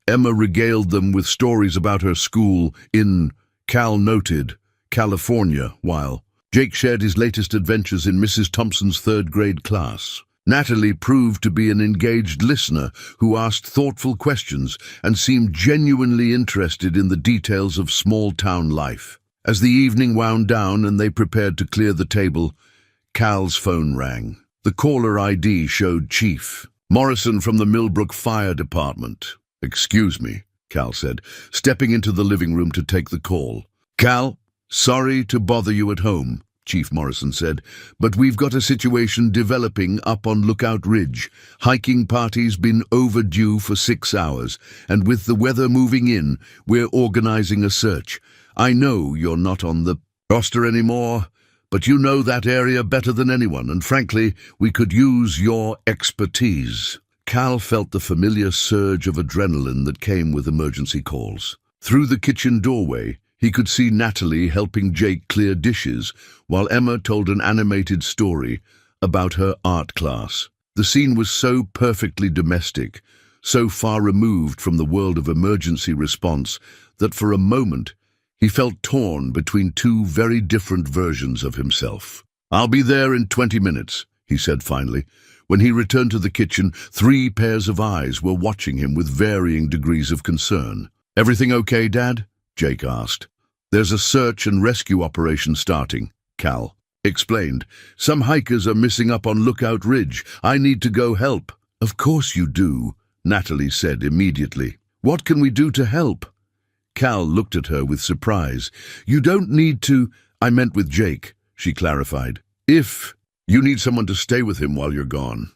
Emma regaled them with stories about her school in, Cal noted, California, while Jake shared his latest adventures in Mrs. Thompson's third-grade class. Natalie proved to be an engaged listener who asked thoughtful questions and seemed genuinely interested in the details of small-town life. As the evening wound down and they prepared to clear the table, Cal's phone rang. The caller ID showed Chief Morrison from the Millbrook Fire Department. "Excuse me," Cal said, stepping into the living room to take the call. "Cal, sorry to bother you at home," Chief Morrison said, "but we've got a situation developing up on Lookout Ridge. Hiking party's been overdue for 6 hours, and with the weather moving in, we're organizing a search. I know you're not on the roster anymore, but you know that area better than anyone, and frankly, we could use your expertise." Cal felt the familiar surge of adrenaline that came with emergency calls. Through the kitchen doorway, he could see Natalie helping Jake clear dishes, while Emma told an animated story about her art class. The scene was so perfectly domestic, so far removed from the world of emergency response, that for a moment he felt torn between two very different versions of himself. "I'll be there in 20 minutes, he said finally. When he returned to the kitchen, 3 pairs of eyes were watching him with varying degrees of concern. "Everything okay, Dad?" Jake asked. "There's a search and rescue operation starting," Cal explained. "Some hikers are missing up on Lookout Ridge. I need to go help." "Of course you do," Natalie said immediately. "What can we do to help?" Cal looked at her with surprise. "You don't need to—" "I meant with Jake," she clarified. "If you need someone to stay with him while you're gone."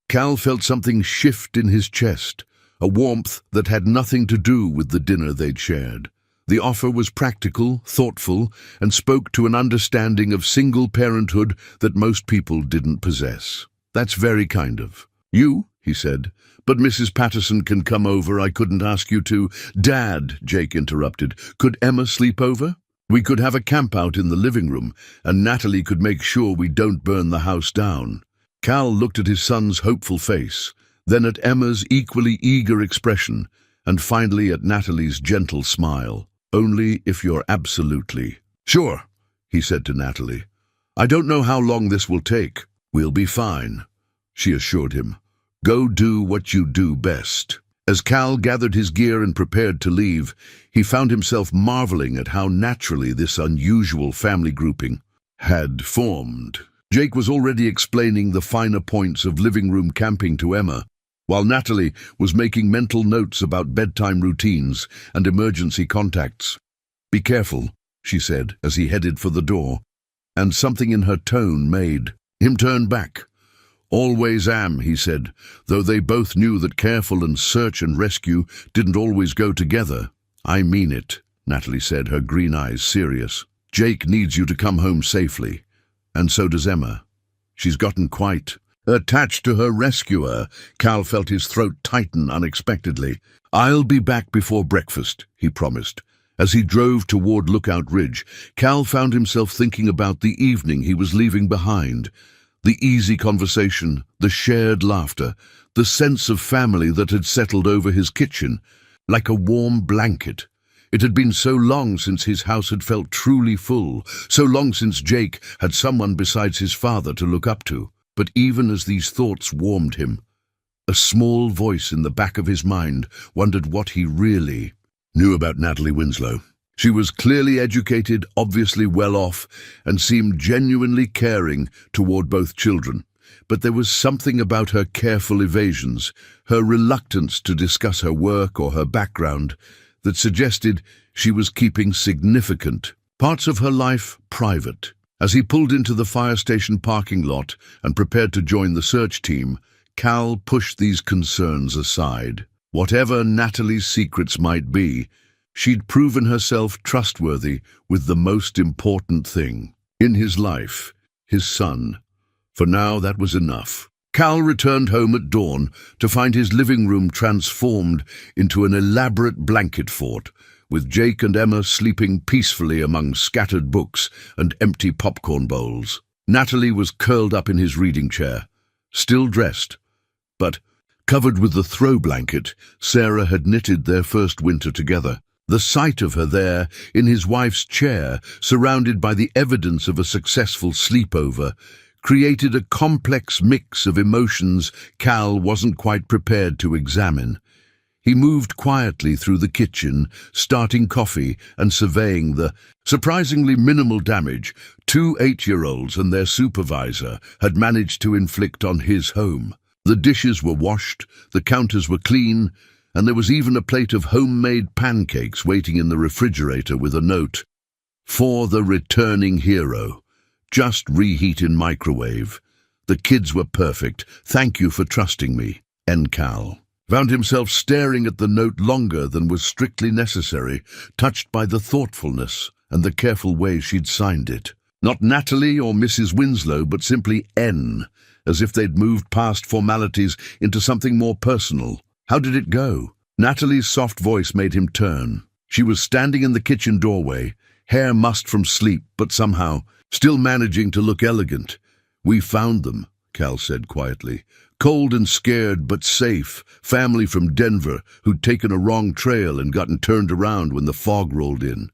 Cal felt something shift in his chest, a warmth that had nothing to do with the dinner they'd shared. The offer was practical, thoughtful, and spoke to an understanding of single parenthood that most people didn't possess. "That's very kind of you," he said. "But Mrs. Patterson can come over. I couldn't ask you to—" "Dad," Jake interrupted, "could Emma sleep over? We could have a camp-out in the living room, and Natalie could make sure we don't burn the house down." Cal looked at his son's hopeful face, then at Emma's equally eager expression, and finally at Natalie's gentle smile. "Only if you're absolutely—" "Sure," he said to Natalie. "I don't know how long this will take." "We'll be fine," she assured him. "Go do what you do best." As Cal gathered his gear and prepared to leave, he found himself marveling at how naturally this unusual family grouping had formed. Jake was already explaining the finer points of living room camping to Emma, while Natalie was making mental notes about bedtime routines and emergency contacts. "Be careful," she said as he headed for the door, and something in her tone made him turn back. "Always am," he said, though they both knew that careful and search and rescue didn't always go together. "I mean it," Natalie said, her green eyes serious. "Jake needs you to come home safely, and so does Emma. She's gotten quite attached to her rescuer." Cal felt his throat tighten unexpectedly. "I'll be back before breakfast," he promised. As he drove toward Lookout Ridge, Cal found himself thinking about the evening he was leaving behind. The easy conversation, the shared laughter, the sense of family that had settled over his kitchen, like a warm blanket. It had been so long since his house had felt truly full, so long since Jake had someone besides his father to look up to. But even as these thoughts warmed him, a small voice in the back of his mind wondered what he really knew about Natalie Winslow. She was clearly educated, obviously well off, and seemed genuinely caring toward both children. But there was something about her careful evasions, her reluctance to discuss her work or her background, that suggested she was keeping significant parts of her life private. As he pulled into the fire station parking lot and prepared to join the search team, Cal pushed these concerns aside. Whatever Natalie's secrets might be, she'd proven herself trustworthy with the most important thing in his life, his son. For now, that was enough. Cal returned home at dawn to find his living room transformed into an elaborate blanket fort, with Jake and Emma sleeping peacefully among scattered books and empty popcorn bowls. Natalie was curled up in his reading chair, still dressed, but covered with the throw blanket Sarah had knitted their first winter together. The sight of her there, in his wife's chair, surrounded by the evidence of a successful sleepover, created a complex mix of emotions Cal wasn't quite prepared to examine. He moved quietly through the kitchen, starting coffee and surveying the surprisingly minimal damage 2 8-year-olds and their supervisor had managed to inflict on his home. The dishes were washed, the counters were clean, and there was even a plate of homemade pancakes waiting in the refrigerator with a note, "For the returning hero. Just reheat in microwave. The kids were perfect. Thank you for trusting me." N. Cal found himself staring at the note longer than was strictly necessary, touched by the thoughtfulness and the careful way she'd signed it. Not Natalie or Mrs. Winslow, but simply N, as if they'd moved past formalities into something more personal. How did it go? Natalie's soft voice made him turn. She was standing in the kitchen doorway, hair mussed from sleep, but somehow still managing to look elegant. "We found them," Cal said quietly. "Cold and scared, but safe. Family from Denver who'd taken a wrong trail and gotten turned around when the fog rolled in."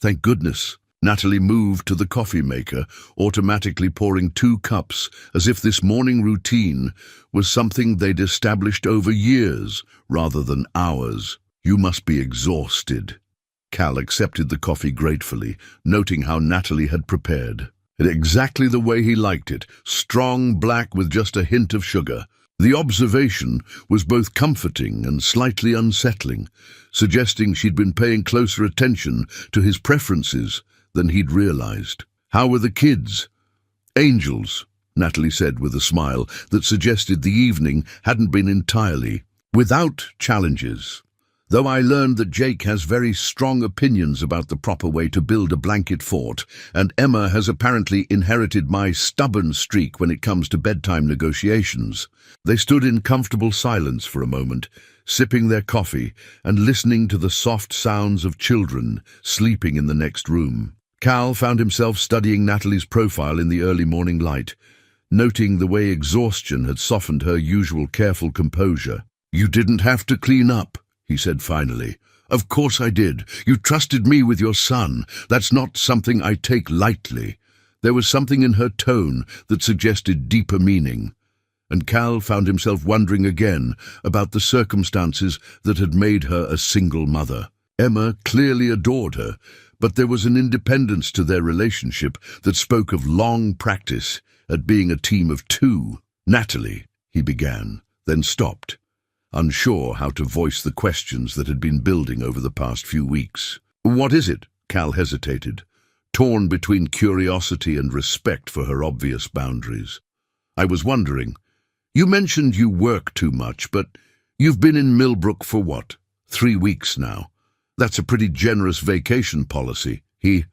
"Thank goodness." Natalie moved to the coffee maker, automatically pouring 2 cups, as if this morning routine was something they'd established over years rather than hours. "You must be exhausted." Cal accepted the coffee gratefully, noting how Natalie had prepared it exactly the way he liked it, strong black with just a hint of sugar. The observation was both comforting and slightly unsettling, suggesting she'd been paying closer attention to his preferences than he'd realized. "How were the kids?" "Angels," Natalie said with a smile that suggested the evening hadn't been entirely without challenges. "Though I learned that Jake has very strong opinions about the proper way to build a blanket fort, and Emma has apparently inherited my stubborn streak when it comes to bedtime negotiations." They stood in comfortable silence for a moment, sipping their coffee and listening to the soft sounds of children sleeping in the next room. Cal found himself studying Natalie's profile in the early morning light, noting the way exhaustion had softened her usual careful composure. "You didn't have to clean up," he said finally. "Of course I did. You trusted me with your son. That's not something I take lightly." There was something in her tone that suggested deeper meaning, and Cal found himself wondering again about the circumstances that had made her a single mother. Emma clearly adored her, but there was an independence to their relationship that spoke of long practice at being a team of 2. "Natalie," he began, then stopped, unsure how to voice the questions that had been building over the past few weeks. "What is it?" Cal hesitated, torn between curiosity and respect for her obvious boundaries. "I was wondering, you mentioned you work too much, but you've been in Millbrook for what, 3 weeks now? That's a pretty generous vacation policy." He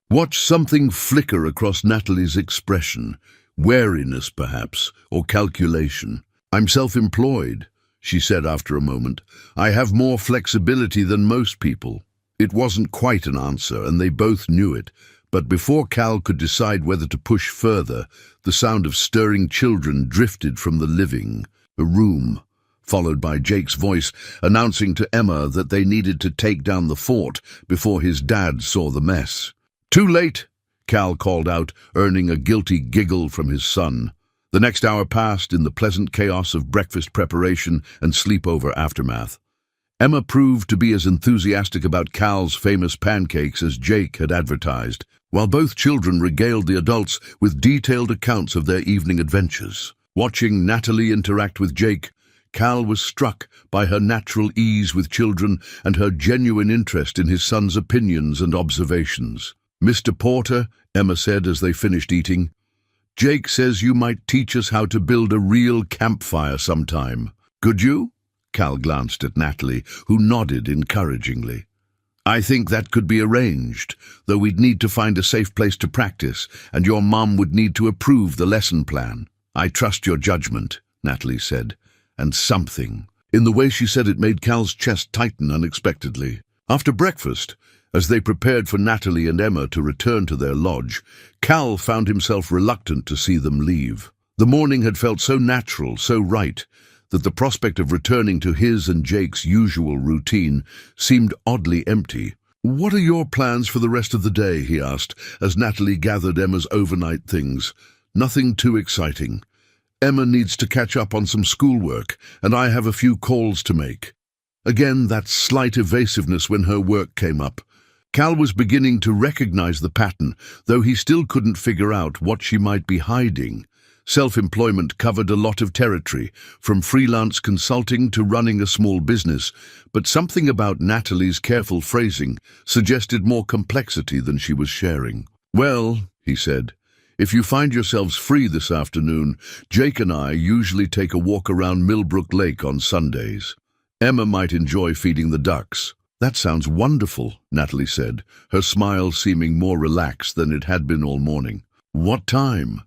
watched something flicker across Natalie's expression, wariness perhaps, or calculation. "I'm self-employed," she said after a moment. "I have more flexibility than most people." It wasn't quite an answer, and they both knew it, but before Cal could decide whether to push further, the sound of stirring children drifted from the living room, followed by Jake's voice announcing to Emma that they needed to take down the fort before his dad saw the mess. "Too late," Cal called out, earning a guilty giggle from his son. The next hour passed in the pleasant chaos of breakfast preparation and sleepover aftermath. Emma proved to be as enthusiastic about Cal's famous pancakes as Jake had advertised, while both children regaled the adults with detailed accounts of their evening adventures. Watching Natalie interact with Jake, Cal was struck by her natural ease with children and her genuine interest in his son's opinions and observations. "Mr. Porter," Emma said as they finished eating, "Jake says you might teach us how to build a real campfire sometime. Could you?" Cal glanced at Natalie, who nodded encouragingly. "I think that could be arranged, though we'd need to find a safe place to practice, and your mom would need to approve the lesson plan. I trust your judgment." Natalie said. And something. In the way she said it made Cal's chest tighten unexpectedly. After breakfast, as they prepared for Natalie and Emma to return to their lodge, Cal found himself reluctant to see them leave. The morning had felt so natural, so right, that the prospect of returning to his and Jake's usual routine seemed oddly empty. "What are your plans for the rest of the day?" he asked, as Natalie gathered Emma's overnight things. "Nothing too exciting. Emma needs to catch up on some schoolwork, and I have a few calls to make." Again, that slight evasiveness when her work came up. Cal was beginning to recognize the pattern, though he still couldn't figure out what she might be hiding. Self-employment covered a lot of territory, from freelance consulting to running a small business, but something about Natalie's careful phrasing suggested more complexity than she was sharing. "Well," he said, "if you find yourselves free this afternoon, Jake and I usually take a walk around Millbrook Lake on Sundays. Emma might enjoy feeding the ducks." "That sounds wonderful," Natalie said, her smile seeming more relaxed than it had been all morning. "What time?"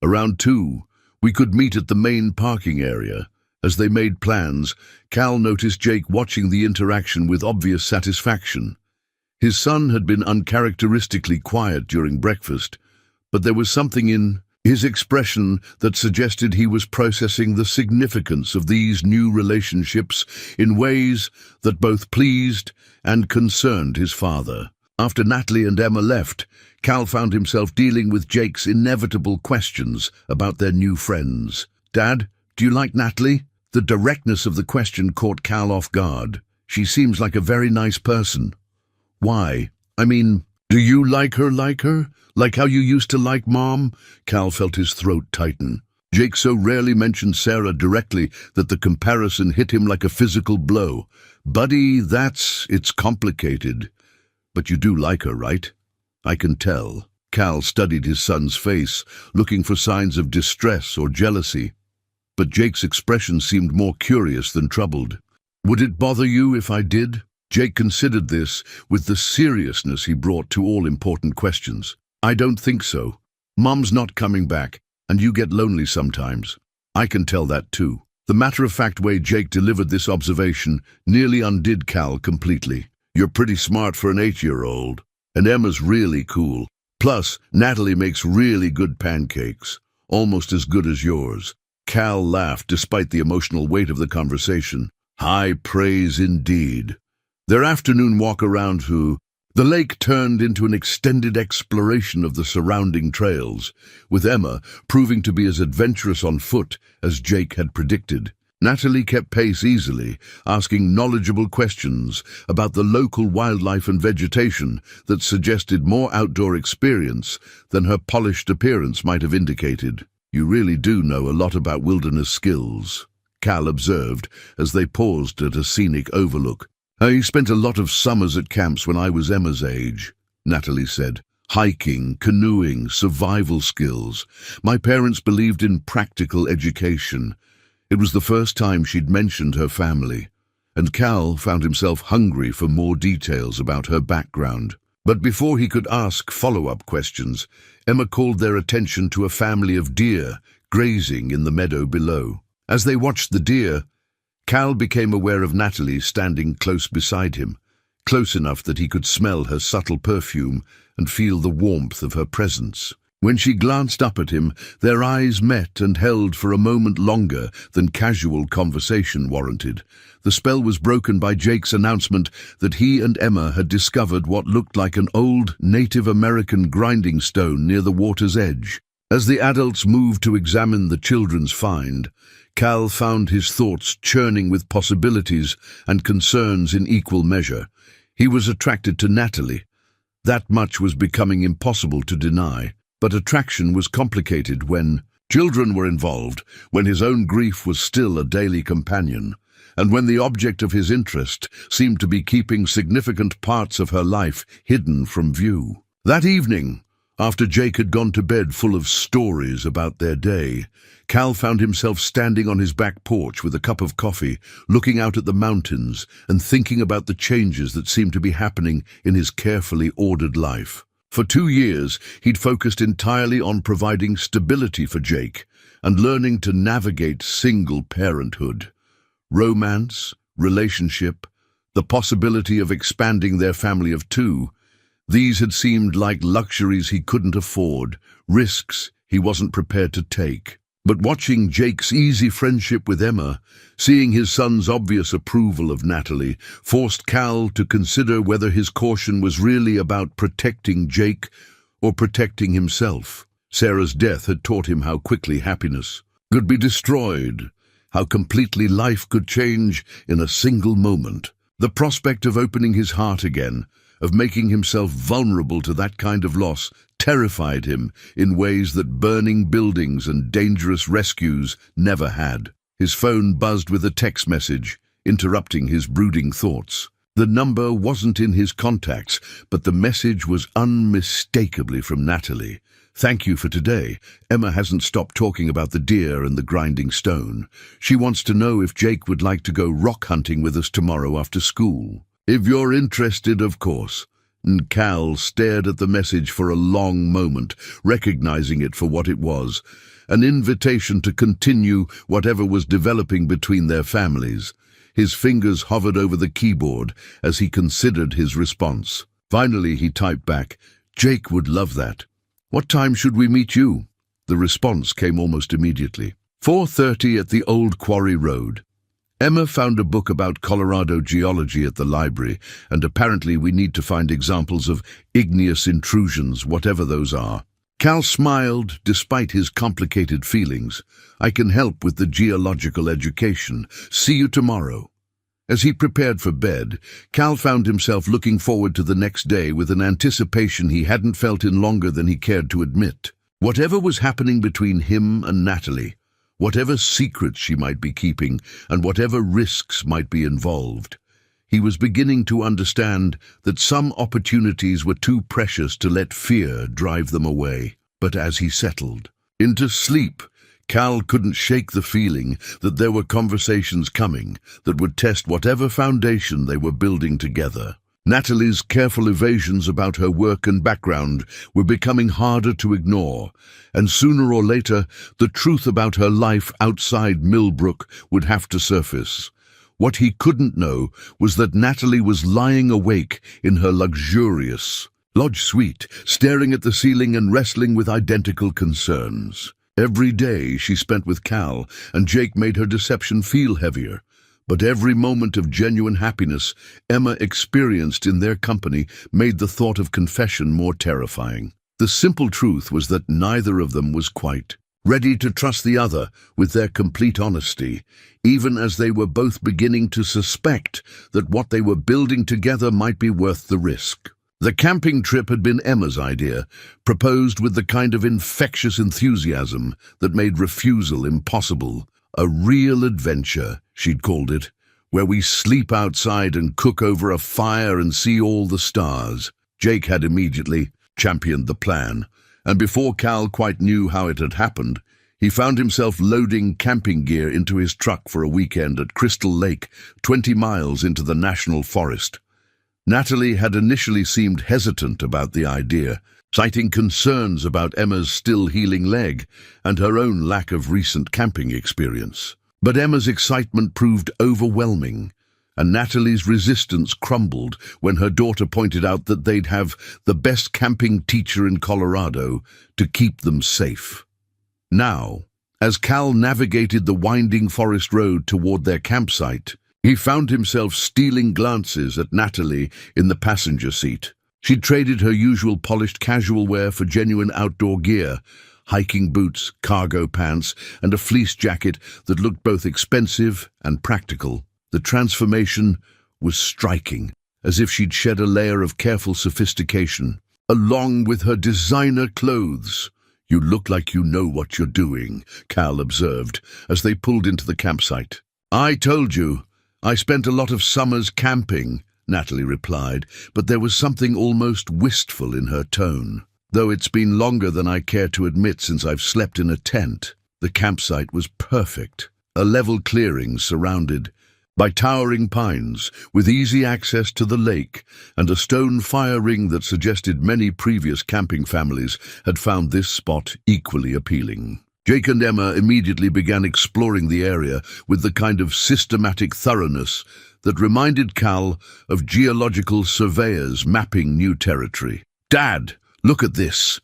"Around 2. We could meet at the main parking area." As they made plans, Cal noticed Jake watching the interaction with obvious satisfaction. His son had been uncharacteristically quiet during breakfast, but there was something in his expression that suggested he was processing the significance of these new relationships in ways that both pleased and concerned his father. After Natalie and Emma left, Cal found himself dealing with Jake's inevitable questions about their new friends. "Dad, do you like Natalie?" The directness of the question caught Cal off guard. "She seems like a very nice person." "Why? I mean, do you like her? Like how you used to like Mom?" Cal felt his throat tighten. Jake so rarely mentioned Sarah directly that the comparison hit him like a physical blow. "Buddy, it's complicated. But you do like her, right?" "I can tell." Cal studied his son's face, looking for signs of distress or jealousy. But Jake's expression seemed more curious than troubled. "Would it bother you if I did?" Jake considered this with the seriousness he brought to all important questions. "I don't think so. Mom's not coming back, and you get lonely sometimes." "I can tell that too." The matter-of-fact way Jake delivered this observation nearly undid Cal completely. "You're pretty smart for an 8-year-old. And Emma's really cool. Plus, Natalie makes really good pancakes, almost as good as yours." Cal laughed despite the emotional weight of the conversation. High praise indeed. Their afternoon walk around the lake turned into an extended exploration of the surrounding trails, with Emma proving to be as adventurous on foot as Jake had predicted. Natalie kept pace easily, asking knowledgeable questions about the local wildlife and vegetation that suggested more outdoor experience than her polished appearance might have indicated. "You really do know a lot about wilderness skills," Cal observed as they paused at a scenic overlook. "I spent a lot of summers at camps when I was Emma's age," Natalie said. "Hiking, canoeing, survival skills. My parents believed in practical education." It was the first time she'd mentioned her family, and Cal found himself hungry for more details about her background. But before he could ask follow-up questions, Emma called their attention to a family of deer grazing in the meadow below. As they watched the deer, Cal became aware of Natalie standing close beside him, close enough that he could smell her subtle perfume and feel the warmth of her presence. When she glanced up at him, their eyes met and held for a moment longer than casual conversation warranted. The spell was broken by Jake's announcement that he and Emma had discovered what looked like an old Native American grinding stone near the water's edge. As the adults moved to examine the children's find, Cal found his thoughts churning with possibilities and concerns in equal measure. He was attracted to Natalie. That much was becoming impossible to deny. But attraction was complicated when children were involved, when his own grief was still a daily companion, and when the object of his interest seemed to be keeping significant parts of her life hidden from view. That evening, after Jake had gone to bed full of stories about their day, Cal found himself standing on his back porch with a cup of coffee, looking out at the mountains and thinking about the changes that seemed to be happening in his carefully ordered life. For 2 years, he'd focused entirely on providing stability for Jake, and learning to navigate single parenthood. Romance, relationship, the possibility of expanding their family of two, these had seemed like luxuries he couldn't afford, risks he wasn't prepared to take. But watching Jake's easy friendship with Emma, seeing his son's obvious approval of Natalie, forced Cal to consider whether his caution was really about protecting Jake or protecting himself. Sarah's death had taught him how quickly happiness could be destroyed, how completely life could change in a single moment. The prospect of opening his heart again, of making himself vulnerable to that kind of loss, terrified him in ways that burning buildings and dangerous rescues never had. His phone buzzed with a text message, interrupting his brooding thoughts. The number wasn't in his contacts, but the message was unmistakably from Natalie. "Thank you for today. Emma hasn't stopped talking about the deer and the grinding stone. She wants to know if Jake would like to go rock hunting with us tomorrow after school. If you're interested, of course." And Cal stared at the message for a long moment, recognizing it for what it was, an invitation to continue whatever was developing between their families. His fingers hovered over the keyboard as he considered his response. Finally, he typed back, "Jake would love that. What time should we meet you?" The response came almost immediately. 4:30 at the Old Quarry Road. Emma found a book about Colorado geology at the library, and apparently we need to find examples of igneous intrusions, whatever those are. Cal smiled, despite his complicated feelings. "I can help with the geological education. See you tomorrow." As he prepared for bed, Cal found himself looking forward to the next day with an anticipation he hadn't felt in longer than he cared to admit. Whatever was happening between him and Natalie, whatever secrets she might be keeping, and whatever risks might be involved, he was beginning to understand that some opportunities were too precious to let fear drive them away. But as he settled into sleep, Cal couldn't shake the feeling that there were conversations coming that would test whatever foundation they were building together. Natalie's careful evasions about her work and background were becoming harder to ignore, and sooner or later, the truth about her life outside Millbrook would have to surface. What he couldn't know was that Natalie was lying awake in her luxurious lodge suite, staring at the ceiling and wrestling with identical concerns. Every day she spent with Cal, and Jake made her deception feel heavier. But every moment of genuine happiness Emma experienced in their company made the thought of confession more terrifying. The simple truth was that neither of them was quite ready to trust the other with their complete honesty, even as they were both beginning to suspect that what they were building together might be worth the risk. The camping trip had been Emma's idea, proposed with the kind of infectious enthusiasm that made refusal impossible. "A real adventure," she'd called it, "where we sleep outside and cook over a fire and see all the stars." Jake had immediately championed the plan, and before Cal quite knew how it had happened, he found himself loading camping gear into his truck for a weekend at Crystal Lake, 20 miles into the national forest. Natalie had initially seemed hesitant about the idea, citing concerns about Emma's still healing leg and her own lack of recent camping experience. But Emma's excitement proved overwhelming, and Natalie's resistance crumbled when her daughter pointed out that they'd have the best camping teacher in Colorado to keep them safe. Now, as Cal navigated the winding forest road toward their campsite, he found himself stealing glances at Natalie in the passenger seat. She'd traded her usual polished casual wear for genuine outdoor gear, hiking boots, cargo pants, and a fleece jacket that looked both expensive and practical. The transformation was striking, as if she'd shed a layer of careful sophistication. Along with her designer clothes, "You look like you know what you're doing," Cal observed, as they pulled into the campsite. "I told you, I spent a lot of summers camping," Natalie replied, but there was something almost wistful in her tone. "Though it's been longer than I care to admit since I've slept in a tent." The campsite was perfect, a level clearing surrounded by towering pines, with easy access to the lake and a stone fire ring that suggested many previous camping families had found this spot equally appealing. Jake and Emma immediately began exploring the area with the kind of systematic thoroughness that reminded Cal of geological surveyors mapping new territory. "Dad, look at this,"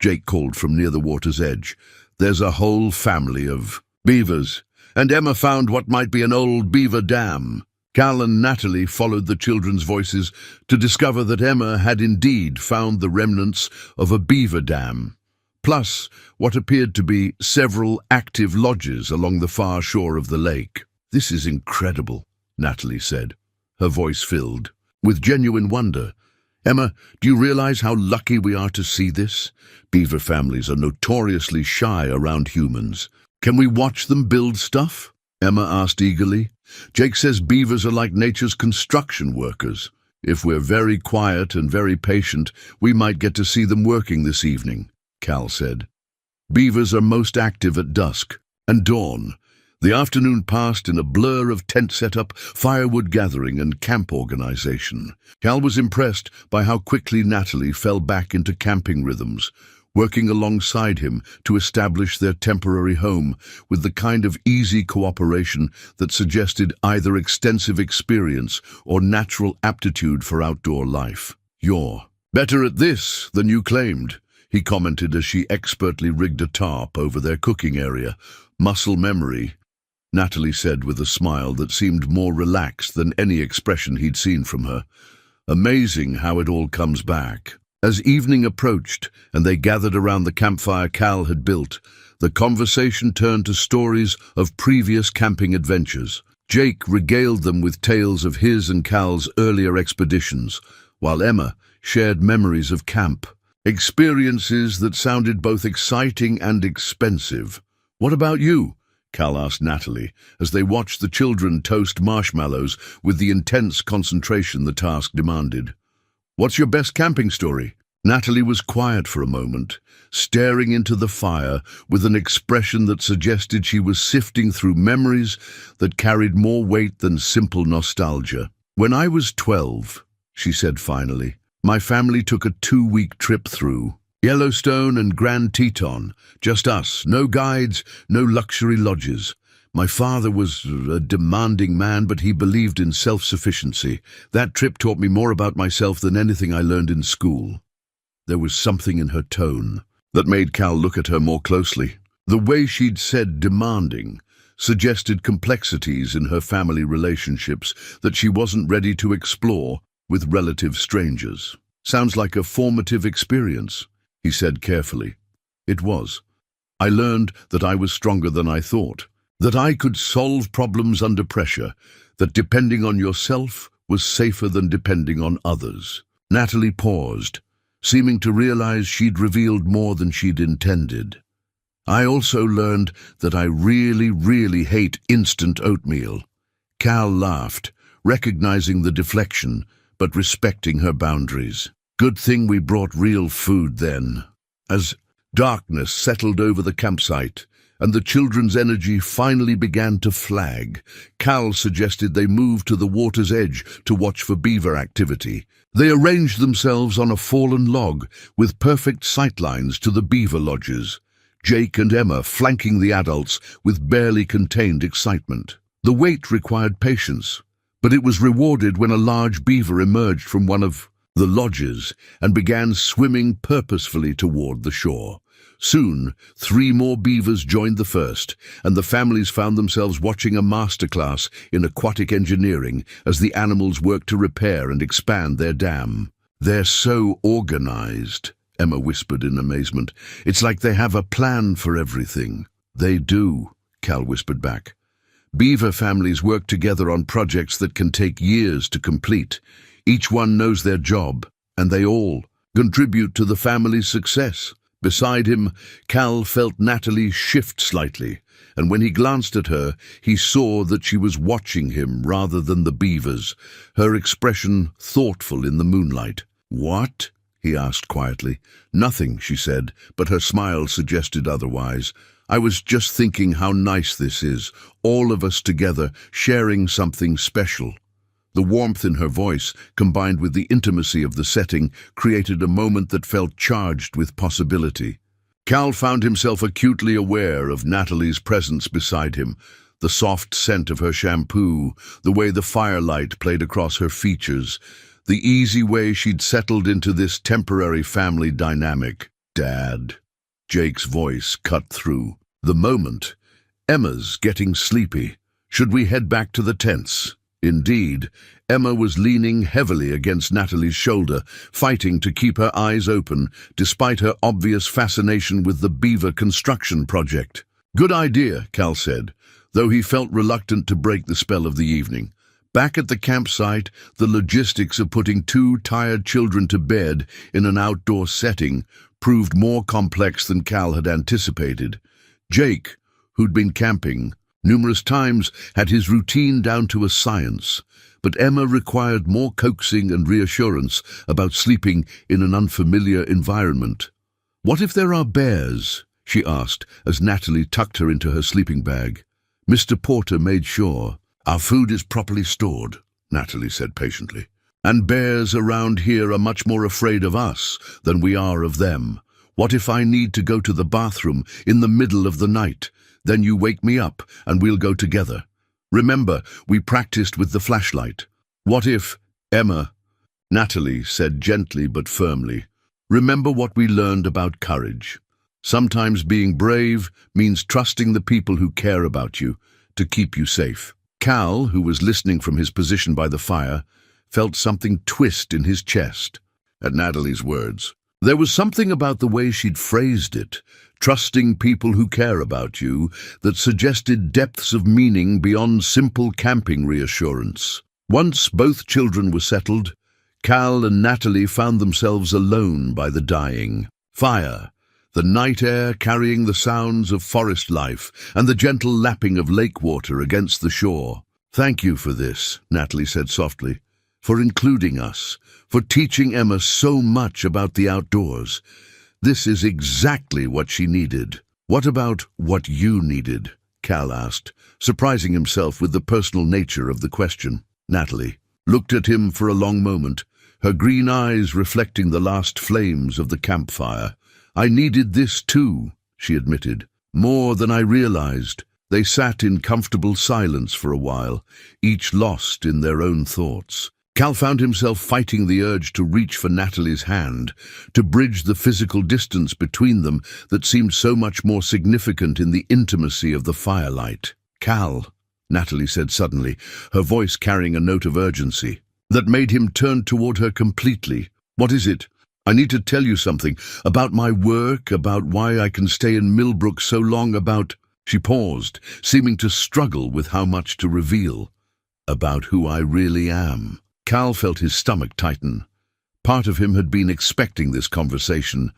Jake called from near the water's edge. "There's a whole family of beavers." And Emma found what might be an old beaver dam. Cal and Natalie followed the children's voices to discover that Emma had indeed found the remnants of a beaver dam, plus what appeared to be several active lodges along the far shore of the lake. "This is incredible," Natalie said, her voice filled with genuine wonder. "Emma, do you realize how lucky we are to see this? Beaver families are notoriously shy around humans. Can we watch them build stuff?" Emma asked eagerly. "Jake says beavers are like nature's construction workers. If we're very quiet and very patient, we might get to see them working this evening," Cal said. Beavers are most active at dusk and dawn. The afternoon passed in a blur of tent setup, firewood gathering, and camp organization. Cal was impressed by how quickly Natalie fell back into camping rhythms, working alongside him to establish their temporary home with the kind of easy cooperation that suggested either extensive experience or natural aptitude for outdoor life. "You're better at this than you claimed," he commented as she expertly rigged a tarp over their cooking area. "Muscle memory," Natalie said with a smile that seemed more relaxed than any expression he'd seen from her. "Amazing how it all comes back." As evening approached and they gathered around the campfire Cal had built, the conversation turned to stories of previous camping adventures. Jake regaled them with tales of his and Cal's earlier expeditions, while Emma shared memories of camp, experiences that sounded both exciting and expensive. "What about you?" Cal asked Natalie, as they watched the children toast marshmallows with the intense concentration the task demanded. "What's your best camping story?" Natalie was quiet for a moment, staring into the fire with an expression that suggested she was sifting through memories that carried more weight than simple nostalgia. "When I was 12, she said finally, "my family took a 2-week trip through Yellowstone and Grand Teton, just us, no guides, no luxury lodges. My father was a demanding man, but he believed in self-sufficiency. That trip taught me more about myself than anything I learned in school." There was something in her tone that made Cal look at her more closely. The way she'd said demanding suggested complexities in her family relationships that she wasn't ready to explore with relative strangers. "Sounds like a formative experience," he said carefully. "It was. I learned that I was stronger than I thought, that I could solve problems under pressure, that depending on yourself was safer than depending on others." Natalie paused, seeming to realize she'd revealed more than she'd intended. "I also learned that I really hate instant oatmeal." Cal laughed, recognizing the deflection, but respecting her boundaries. "Good thing we brought real food then." As darkness settled over the campsite, and the children's energy finally began to flag, Cal suggested they move to the water's edge to watch for beaver activity. They arranged themselves on a fallen log with perfect sightlines to the beaver lodges, Jake and Emma flanking the adults with barely contained excitement. The wait required patience, but it was rewarded when a large beaver emerged from one of the lodges and began swimming purposefully toward the shore. Soon, 3 more beavers joined the first, and the families found themselves watching a masterclass in aquatic engineering as the animals worked to repair and expand their dam. "They're so organized," Emma whispered in amazement. "It's like they have a plan for everything." "They do," Cal whispered back. "Beaver families work together on projects that can take years to complete. Each one knows their job, and they all contribute to the family's success." Beside him, Cal felt Natalie shift slightly, and when he glanced at her, he saw that she was watching him rather than the beavers, her expression thoughtful in the moonlight. "What?" he asked quietly. "Nothing," she said, but her smile suggested otherwise. "I was just thinking how nice this is, all of us together, sharing something special." The warmth in her voice, combined with the intimacy of the setting, created a moment that felt charged with possibility. Cal found himself acutely aware of Natalie's presence beside him, the soft scent of her shampoo, the way the firelight played across her features, the easy way she'd settled into this temporary family dynamic. "Dad," Jake's voice cut through. "The moment. Emma's getting sleepy. Should we head back to the tents?" Indeed, Emma was leaning heavily against Natalie's shoulder, fighting to keep her eyes open, despite her obvious fascination with the Beaver construction project. "Good idea," Cal said, though he felt reluctant to break the spell of the evening. Back at the campsite, the logistics of putting two tired children to bed in an outdoor setting proved more complex than Cal had anticipated. Jake, who'd been camping numerous times, had his routine down to a science, but Emma required more coaxing and reassurance about sleeping in an unfamiliar environment. "What if there are bears?" she asked as Natalie tucked her into her sleeping bag. Mr. Porter made sure. "Our food is properly stored," Natalie said patiently. "And bears around here are much more afraid of us than we are of them. What if I need to go to the bathroom in the middle of the night? Then you wake me up and we'll go together. Remember, we practiced with the flashlight." "What if—" "Emma," Natalie said gently but firmly, "remember what we learned about courage. Sometimes being brave means trusting the people who care about you to keep you safe." Cal, who was listening from his position by the fire, felt something twist in his chest at Natalie's words. There was something about the way she'd phrased it, trusting people who care about you, that suggested depths of meaning beyond simple camping reassurance. Once both children were settled, Cal and Natalie found themselves alone by the dying fire, the night air carrying the sounds of forest life and the gentle lapping of lake water against the shore. "Thank you for this," Natalie said softly, "for including us, for teaching Emma so much about the outdoors. This is exactly what she needed." "What about what you needed?" Cal asked, surprising himself with the personal nature of the question. Natalie looked at him for a long moment, her green eyes reflecting the last flames of the campfire. "I needed this too," she admitted, "more than I realized." They sat in comfortable silence for a while, each lost in their own thoughts. Cal found himself fighting the urge to reach for Natalie's hand, to bridge the physical distance between them that seemed so much more significant in the intimacy of the firelight. "Cal," Natalie said suddenly, her voice carrying a note of urgency that made him turn toward her completely. "What is it?" "I need to tell you something, about my work, about why I can stay in Millbrook so long, about—" She paused, seeming to struggle with how much to reveal. "About who I really am." Cal felt his stomach tighten. Part of him had been expecting this conversation,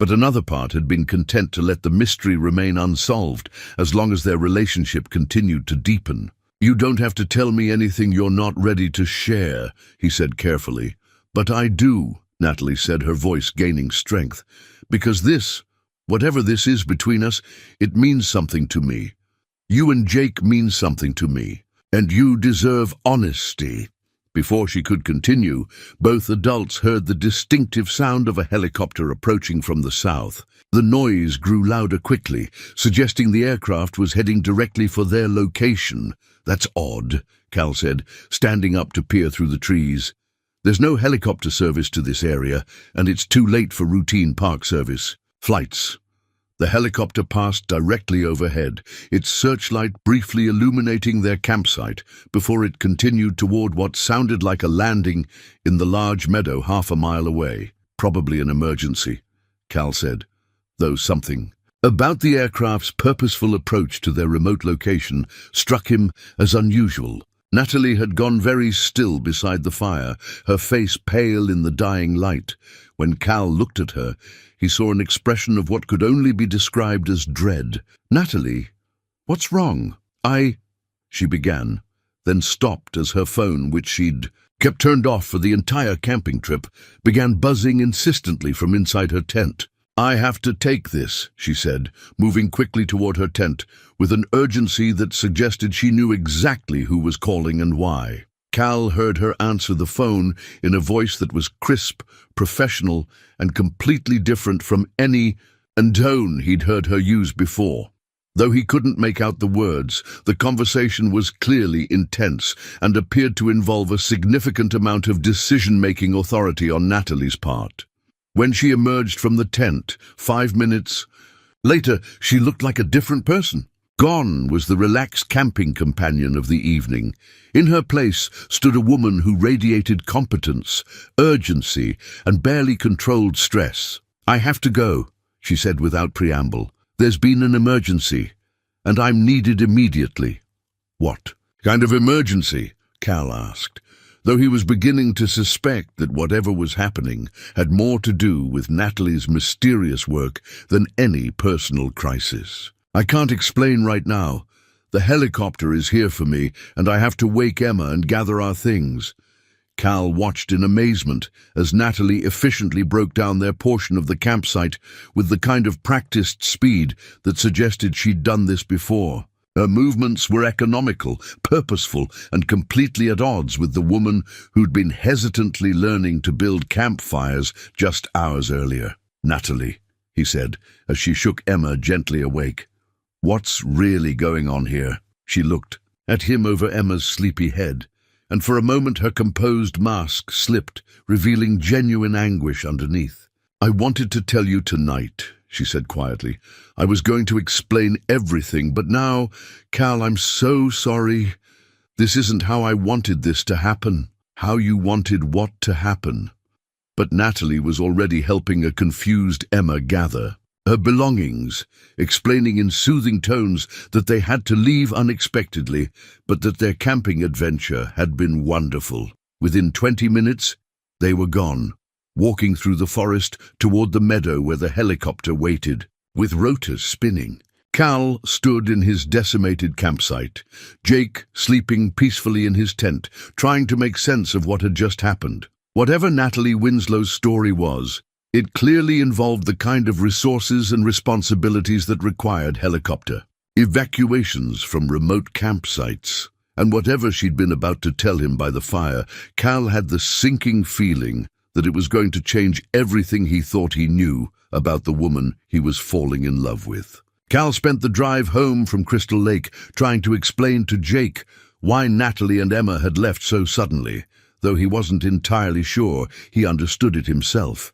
but another part had been content to let the mystery remain unsolved as long as their relationship continued to deepen. "You don't have to tell me anything you're not ready to share," he said carefully. "But I do," Natalie said, her voice gaining strength, "because this, whatever this is between us, it means something to me. You and Jake mean something to me, and you deserve honesty." Before she could continue, both adults heard the distinctive sound of a helicopter approaching from the south. The noise grew louder quickly, suggesting the aircraft was heading directly for their location. "That's odd," Cal said, standing up to peer through the trees. "There's no helicopter service to this area, and it's too late for routine park service. Flights." The helicopter passed directly overhead, its searchlight briefly illuminating their campsite before it continued toward what sounded like a landing in the large meadow half a mile away. "Probably an emergency," Cal said, though something about the aircraft's purposeful approach to their remote location struck him as unusual. Natalie had gone very still beside the fire, her face pale in the dying light. When Cal looked at her, he saw an expression of what could only be described as dread. "Natalie, what's wrong?" She began, then stopped as her phone, which she'd kept turned off for the entire camping trip, began buzzing insistently from inside her tent. "I have to take this," she said, moving quickly toward her tent, with an urgency that suggested she knew exactly who was calling and why. Cal heard her answer the phone in a voice that was crisp, professional, and completely different from any and tone he'd heard her use before. Though he couldn't make out the words, the conversation was clearly intense and appeared to involve a significant amount of decision-making authority on Natalie's part. When she emerged from the tent, 5 minutes later, she looked like a different person. Gone was the relaxed camping companion of the evening. In her place stood a woman who radiated competence, urgency, and barely controlled stress. "I have to go," she said without preamble. "There's been an emergency, and I'm needed immediately." "What kind of emergency?" Cal asked, though he was beginning to suspect that whatever was happening had more to do with Natalie's mysterious work than any personal crisis. "I can't explain right now. The helicopter is here for me, and I have to wake Emma and gather our things." Cal watched in amazement as Natalie efficiently broke down their portion of the campsite with the kind of practiced speed that suggested she'd done this before. Her movements were economical, purposeful, and completely at odds with the woman who'd been hesitantly learning to build campfires just hours earlier. "Natalie," he said, as she shook Emma gently awake. "What's really going on here?" She looked at him over Emma's sleepy head, and for a moment her composed mask slipped, revealing genuine anguish underneath. "I wanted to tell you tonight," she said quietly. "I was going to explain everything, but now, Cal, I'm so sorry. This isn't how I wanted this to happen." "How you wanted what to happen?" But Natalie was already helping a confused Emma gather her belongings, explaining in soothing tones that they had to leave unexpectedly, but that their camping adventure had been wonderful. Within 20 minutes, they were gone, walking through the forest toward the meadow where the helicopter waited, with rotors spinning. Cal stood in his decimated campsite, Jake sleeping peacefully in his tent, trying to make sense of what had just happened. Whatever Natalie Winslow's story was, it clearly involved the kind of resources and responsibilities that required helicopter, evacuations from remote campsites, and whatever she'd been about to tell him by the fire, Cal had the sinking feeling that it was going to change everything he thought he knew about the woman he was falling in love with. Cal spent the drive home from Crystal Lake trying to explain to Jake why Natalie and Emma had left so suddenly, though he wasn't entirely sure he understood it himself.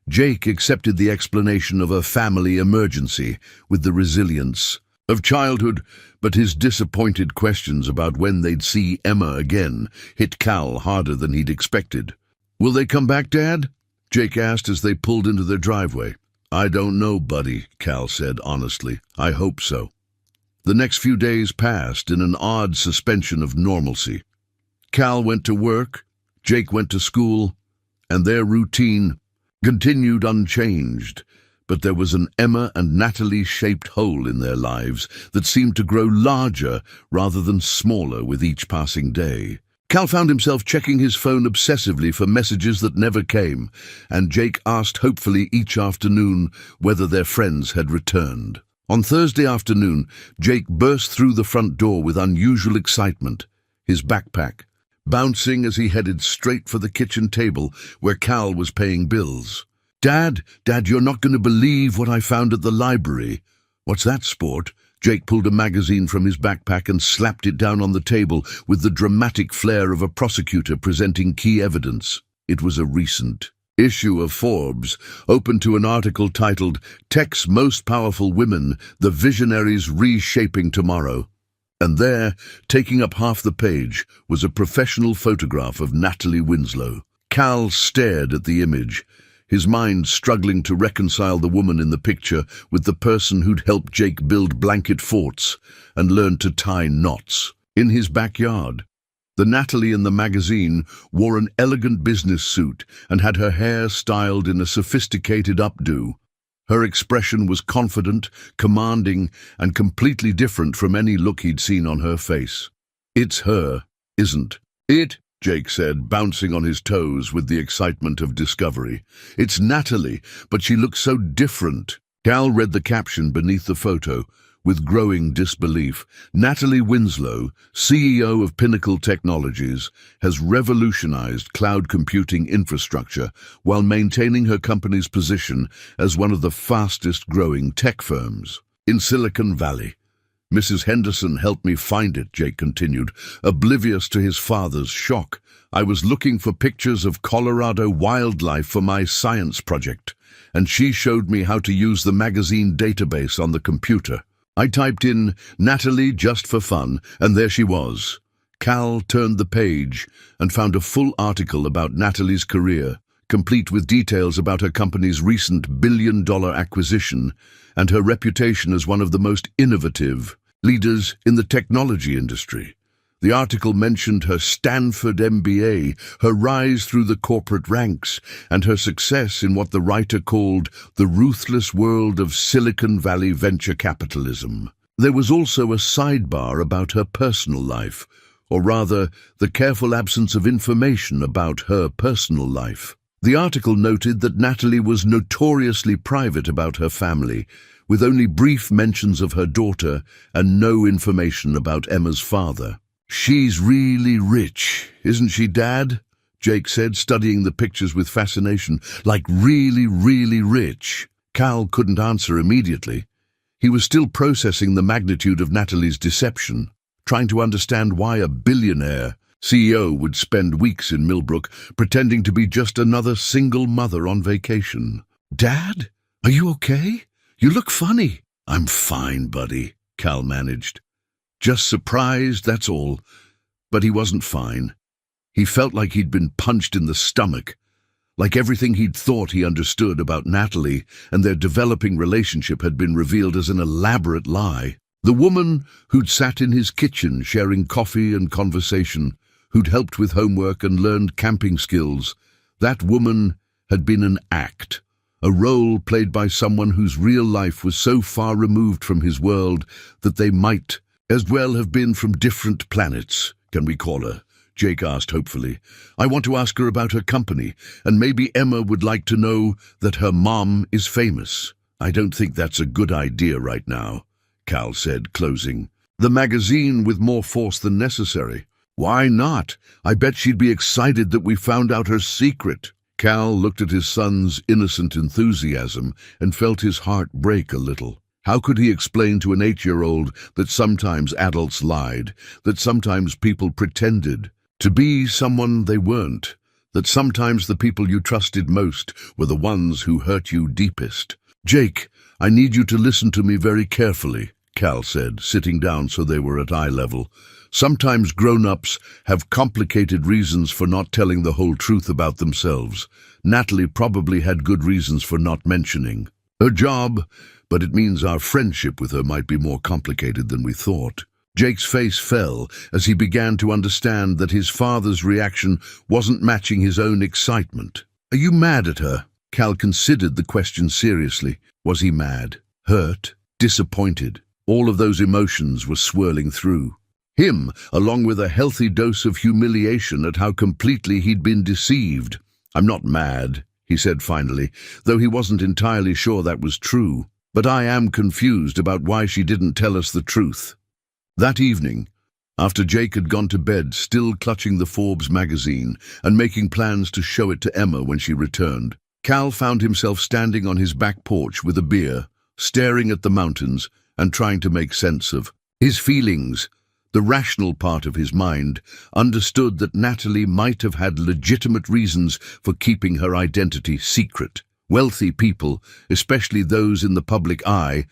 Jake accepted the explanation of a family emergency with the resilience of childhood, but his disappointed questions about when they'd see Emma again hit Cal harder than he'd expected. "Will they come back, Dad?" Jake asked as they pulled into their driveway. "I don't know, buddy," Cal said honestly. "I hope so." The next few days passed in an odd suspension of normalcy. Cal went to work, Jake went to school, and their routine continued unchanged, but there was an Emma and Natalie-shaped hole in their lives that seemed to grow larger rather than smaller with each passing day. Cal found himself checking his phone obsessively for messages that never came, and Jake asked hopefully each afternoon whether their friends had returned. On Thursday afternoon, Jake burst through the front door with unusual excitement, his backpack bouncing as he headed straight for the kitchen table where Cal was paying bills. Dad, you're not going to believe what I found at the library." "What's that, sport?" Jake pulled a magazine from his backpack and slapped it down on the table with the dramatic flair of a prosecutor presenting key evidence. It was a recent issue of Forbes, open to an article titled "Tech's Most Powerful Women, the Visionaries Reshaping Tomorrow." And there, taking up half the page, was a professional photograph of Natalie Winslow. Cal stared at the image, his mind struggling to reconcile the woman in the picture with the person who'd helped Jake build blanket forts and learn to tie knots in his backyard. The Natalie in the magazine wore an elegant business suit and had her hair styled in a sophisticated updo. Her expression was confident, commanding, and completely different from any look he'd seen on her face. "It's her, isn't it?" Jake said, bouncing on his toes with the excitement of discovery. "It's Natalie, but she looks so different." Cal read the caption beneath the photo, with growing disbelief. Natalie Winslow, CEO of Pinnacle Technologies, has revolutionized cloud computing infrastructure while maintaining her company's position as one of the fastest-growing tech firms in Silicon Valley. Mrs. Henderson helped me find it, Jake continued, oblivious to his father's shock. I was looking for pictures of Colorado wildlife for my science project, and she showed me how to use the magazine database on the computer. I typed in Natalie just for fun, and there she was. Cal turned the page and found a full article about Natalie's career, complete with details about her company's recent billion-dollar acquisition and her reputation as one of the most innovative leaders in the technology industry. The article mentioned her Stanford MBA, her rise through the corporate ranks, and her success in what the writer called the ruthless world of Silicon Valley venture capitalism. There was also a sidebar about her personal life, or rather, the careful absence of information about her personal life. The article noted that Natalie was notoriously private about her family, with only brief mentions of her daughter and no information about Emma's father. "She's really rich, isn't she, Dad?" Jake said, studying the pictures with fascination. "Like really, really rich." Cal couldn't answer immediately. He was still processing the magnitude of Natalie's deception, trying to understand why a billionaire CEO would spend weeks in Millbrook pretending to be just another single mother on vacation. "Dad, are you okay? You look funny." "I'm fine, buddy," Cal managed. "Just surprised, that's all." But he wasn't fine. He felt like he'd been punched in the stomach, like everything he'd thought he understood about Natalie and their developing relationship had been revealed as an elaborate lie. The woman who'd sat in his kitchen sharing coffee and conversation, who'd helped with homework and learned camping skills, that woman had been an act, a role played by someone whose real life was so far removed from his world that they might as well have been from different planets. "Can we call her?" Jake asked hopefully. "I want to ask her about her company, and maybe Emma would like to know that her mom is famous." "I don't think that's a good idea right now," Cal said, closing the magazine with more force than necessary. "Why not? I bet she'd be excited that we found out her secret." Cal looked at his son's innocent enthusiasm and felt his heart break a little. How could he explain to an 8-year-old that sometimes adults lied, that sometimes people pretended to be someone they weren't, that sometimes the people you trusted most were the ones who hurt you deepest? "Jake, I need you to listen to me very carefully," Cal said, sitting down so they were at eye level. "Sometimes grown-ups have complicated reasons for not telling the whole truth about themselves. Natalie probably had good reasons for not mentioning her job, but it means our friendship with her might be more complicated than we thought." Jake's face fell as he began to understand that his father's reaction wasn't matching his own excitement. "Are you mad at her?" Cal considered the question seriously. Was he mad? Hurt? Disappointed? All of those emotions were swirling through him, along with a healthy dose of humiliation at how completely he'd been deceived. "I'm not mad," he said finally, though he wasn't entirely sure that was true. "But I am confused about why she didn't tell us the truth." That evening, after Jake had gone to bed, still clutching the Forbes magazine and making plans to show it to Emma when she returned, Cal found himself standing on his back porch with a beer, staring at the mountains and trying to make sense of his feelings. The rational part of his mind understood that Natalie might have had legitimate reasons for keeping her identity secret. Wealthy people, especially those in the public eye,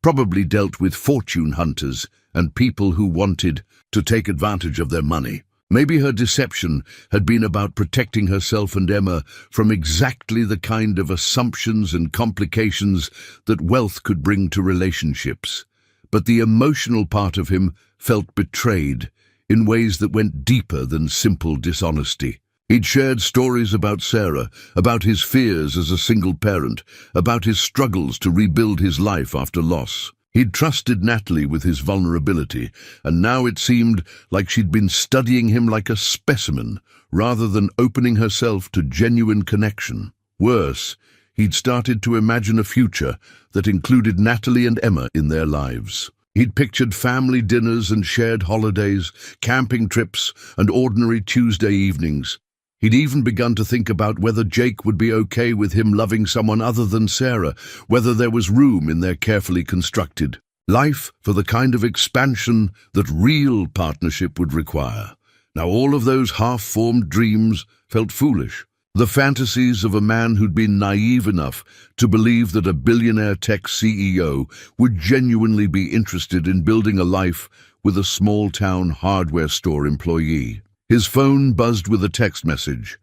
probably dealt with fortune hunters and people who wanted to take advantage of their money. Maybe her deception had been about protecting herself and Emma from exactly the kind of assumptions and complications that wealth could bring to relationships. But the emotional part of him felt betrayed in ways that went deeper than simple dishonesty. He'd shared stories about Sarah, about his fears as a single parent, about his struggles to rebuild his life after loss. He'd trusted Natalie with his vulnerability, and now it seemed like she'd been studying him like a specimen, rather than opening herself to genuine connection. Worse, he'd started to imagine a future that included Natalie and Emma in their lives. He'd pictured family dinners and shared holidays, camping trips and ordinary Tuesday evenings. He'd even begun to think about whether Jake would be okay with him loving someone other than Sarah, whether there was room in their carefully constructed life for the kind of expansion that real partnership would require. Now all of those half-formed dreams felt foolish. The fantasies of a man who'd been naive enough to believe that a billionaire tech CEO would genuinely be interested in building a life with a small-town hardware store employee. His phone buzzed with a text message,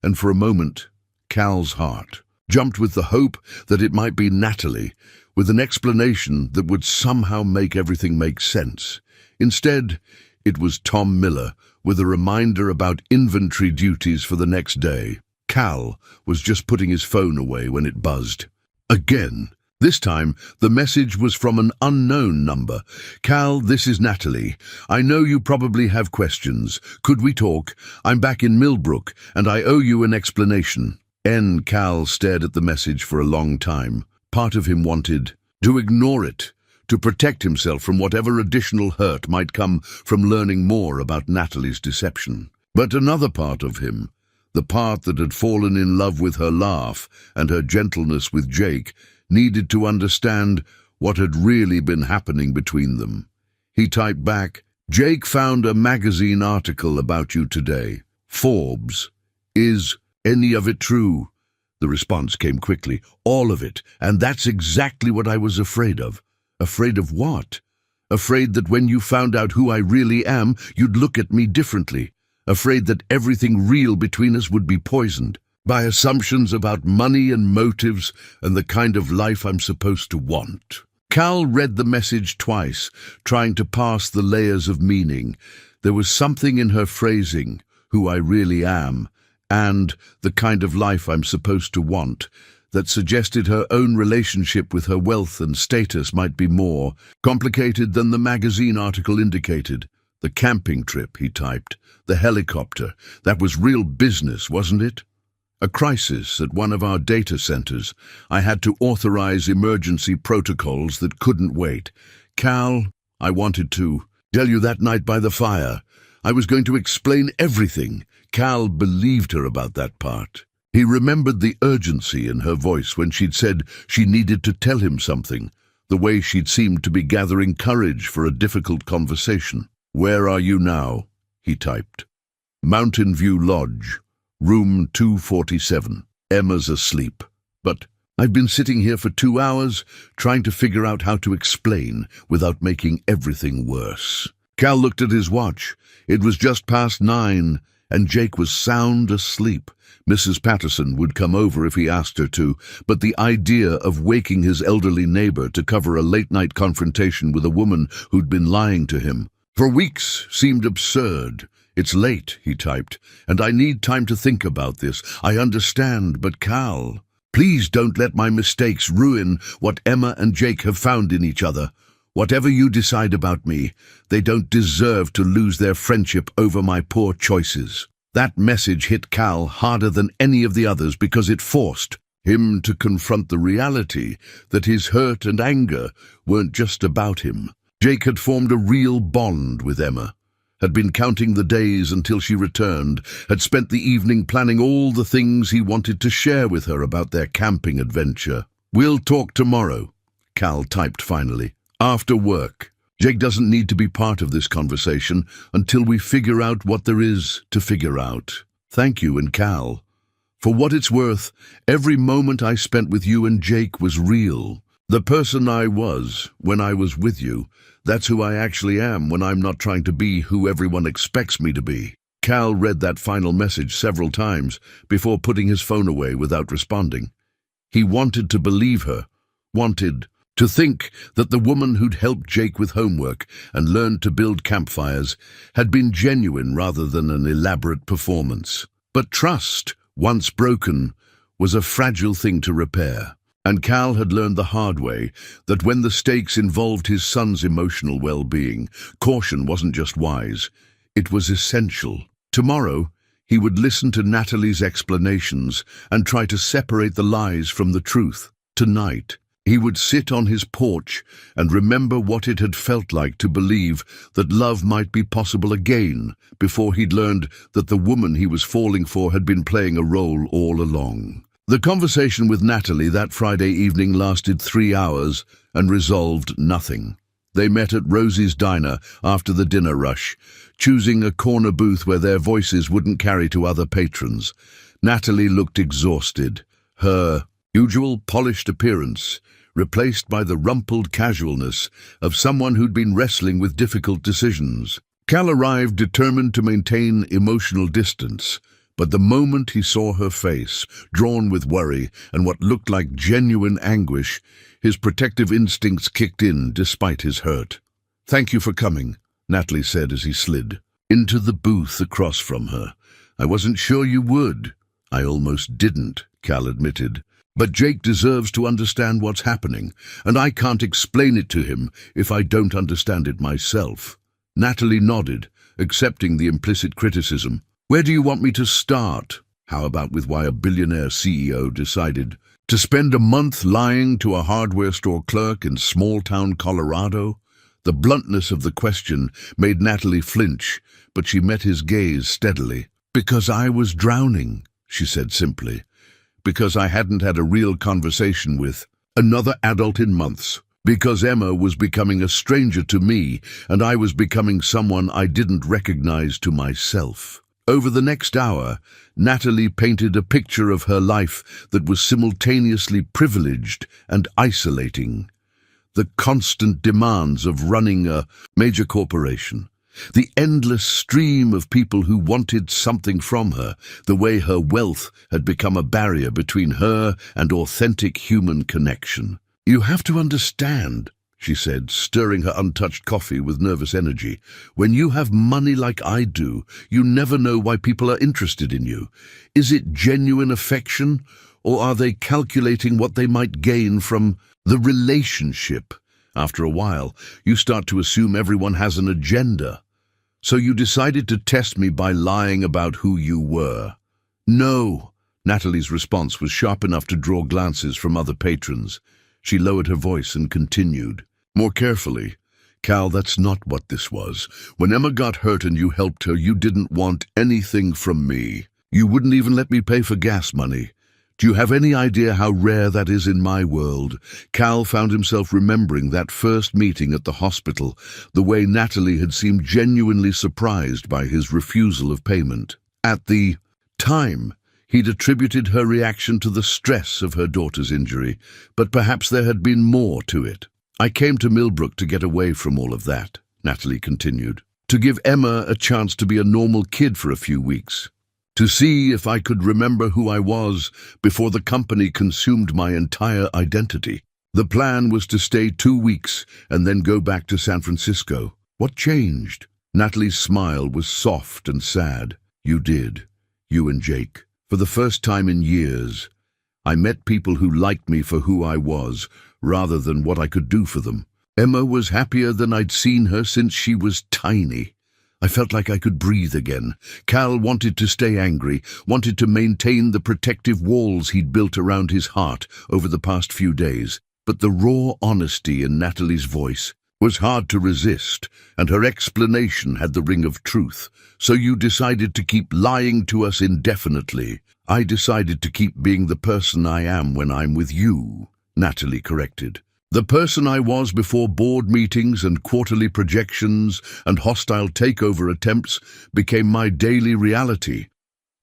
and for a moment, Cal's heart jumped with the hope that it might be Natalie, with an explanation that would somehow make everything make sense. Instead, it was Tom Miller, with a reminder about inventory duties for the next day. Cal was just putting his phone away when it buzzed. Again. This time, the message was from an unknown number. "Cal, this is Natalie. I know you probably have questions. Could we talk? I'm back in Millbrook, and I owe you an explanation." Cal stared at the message for a long time. Part of him wanted to ignore it, to protect himself from whatever additional hurt might come from learning more about Natalie's deception. But another part of him, the part that had fallen in love with her laugh and her gentleness with Jake, needed to understand what had really been happening between them. He typed back, "Jake found a magazine article about you today. Forbes. Is any of it true?" The response came quickly. "All of it, and that's exactly what I was afraid of." Afraid of what? Afraid that when you found out who I really am, you'd look at me differently. Afraid that everything real between us would be poisoned by assumptions about money and motives and the kind of life I'm supposed to want. Cal read the message twice, trying to pass the layers of meaning. There was something in her phrasing, "who I really am," and "the kind of life I'm supposed to want," that suggested her own relationship with her wealth and status might be more complicated than the magazine article indicated. "The camping trip," he typed. "The helicopter. That was real business, wasn't it?" "A crisis at one of our data centers. I had to authorize emergency protocols that couldn't wait. Cal, I wanted to tell you that night by the fire. I was going to explain everything." Cal believed her about that part. He remembered the urgency in her voice when she'd said she needed to tell him something, the way she'd seemed to be gathering courage for a difficult conversation. "Where are you now?" he typed. "Mountain View Lodge. Room 247. Emma's asleep. But I've been sitting here for 2 hours, trying to figure out how to explain without making everything worse." Cal looked at his watch. It was just past 9, and Jake was sound asleep. Mrs. Patterson would come over if he asked her to, but the idea of waking his elderly neighbor to cover a late-night confrontation with a woman who'd been lying to him for weeks seemed absurd. "It's late," he typed, "and I need time to think about this. I understand, but Cal, please don't let my mistakes ruin what Emma and Jake have found in each other. Whatever you decide about me, they don't deserve to lose their friendship over my poor choices." That message hit Cal harder than any of the others because it forced him to confront the reality that his hurt and anger weren't just about him. Jake had formed a real bond with Emma, had been counting the days until she returned, had spent the evening planning all the things he wanted to share with her about their camping adventure. "We'll talk tomorrow," Cal typed finally. "After work. Jake doesn't need to be part of this conversation until we figure out what there is to figure out. Thank you, and Cal. For what it's worth, every moment I spent with you and Jake was real. The person I was when I was with you, that's who I actually am when I'm not trying to be who everyone expects me to be." Cal read that final message several times before putting his phone away without responding. He wanted to believe her, wanted to think that the woman who'd helped Jake with homework and learned to build campfires had been genuine rather than an elaborate performance. But trust, once broken, was a fragile thing to repair. And Cal had learned the hard way that when the stakes involved his son's emotional well-being, caution wasn't just wise, it was essential. Tomorrow, he would listen to Natalie's explanations and try to separate the lies from the truth. Tonight, He would sit on his porch and remember what it had felt like to believe that love might be possible again before he'd learned that the woman he was falling for had been playing a role all along. The conversation with Natalie that Friday evening lasted 3 hours and resolved nothing. They met at Rosie's Diner after the dinner rush, choosing a corner booth where their voices wouldn't carry to other patrons. Natalie looked exhausted, her usual polished appearance replaced by the rumpled casualness of someone who'd been wrestling with difficult decisions. Cal arrived determined to maintain emotional distance, but the moment he saw her face, drawn with worry and what looked like genuine anguish, his protective instincts kicked in despite his hurt. "Thank you for coming," Natalie said as he slid into the booth across from her. "I wasn't sure you would." "I almost didn't," Cal admitted. "But Jake deserves to understand what's happening, and I can't explain it to him if I don't understand it myself." Natalie nodded, accepting the implicit criticism. "Where do you want me to start? How about with why a billionaire CEO decided to spend a month lying to a hardware store clerk in small-town Colorado?" The bluntness of the question made Natalie flinch, but she met his gaze steadily. "Because I was drowning," she said simply. "Because I hadn't had a real conversation with another adult in months. Because Emma was becoming a stranger to me, and I was becoming someone I didn't recognize to myself." Over the next hour, Natalie painted a picture of her life that was simultaneously privileged and isolating. The constant demands of running a major corporation, the endless stream of people who wanted something from her, the way her wealth had become a barrier between her and authentic human connection. "You have to understand," she said, stirring her untouched coffee with nervous energy. "When you have money like I do, you never know why people are interested in you. Is it genuine affection, or are they calculating what they might gain from the relationship? After a while, you start to assume everyone has an agenda. So you decided to test me by lying about who you were." "No." Natalie's response was sharp enough to draw glances from other patrons. She lowered her voice and continued, more carefully. "Cal, that's not what this was. When Emma got hurt and you helped her, you didn't want anything from me. You wouldn't even let me pay for gas money. Do you have any idea how rare that is in my world?" Cal found himself remembering that first meeting at the hospital, the way Natalie had seemed genuinely surprised by his refusal of payment. At the time, he'd attributed her reaction to the stress of her daughter's injury, but perhaps there had been more to it. "I came to Millbrook to get away from all of that," Natalie continued, "to give Emma a chance to be a normal kid for a few weeks. To see if I could remember who I was before the company consumed my entire identity. The plan was to stay 2 weeks and then go back to San Francisco. What changed?" Natalie's smile was soft and sad. "You did. You and Jake. For the first time in years, I met people who liked me for who I was, rather than what I could do for them. Emma was happier than I'd seen her since she was tiny. I felt like I could breathe again. Cal wanted to stay angry, wanted to maintain the protective walls he'd built around his heart over the past few days, but the raw honesty in Natalie's voice was hard to resist, and her explanation had the ring of truth. "So you decided to keep lying to us indefinitely." "I decided to keep being the person I am when I'm with you," Natalie corrected. "The person I was before board meetings and quarterly projections and hostile takeover attempts became my daily reality.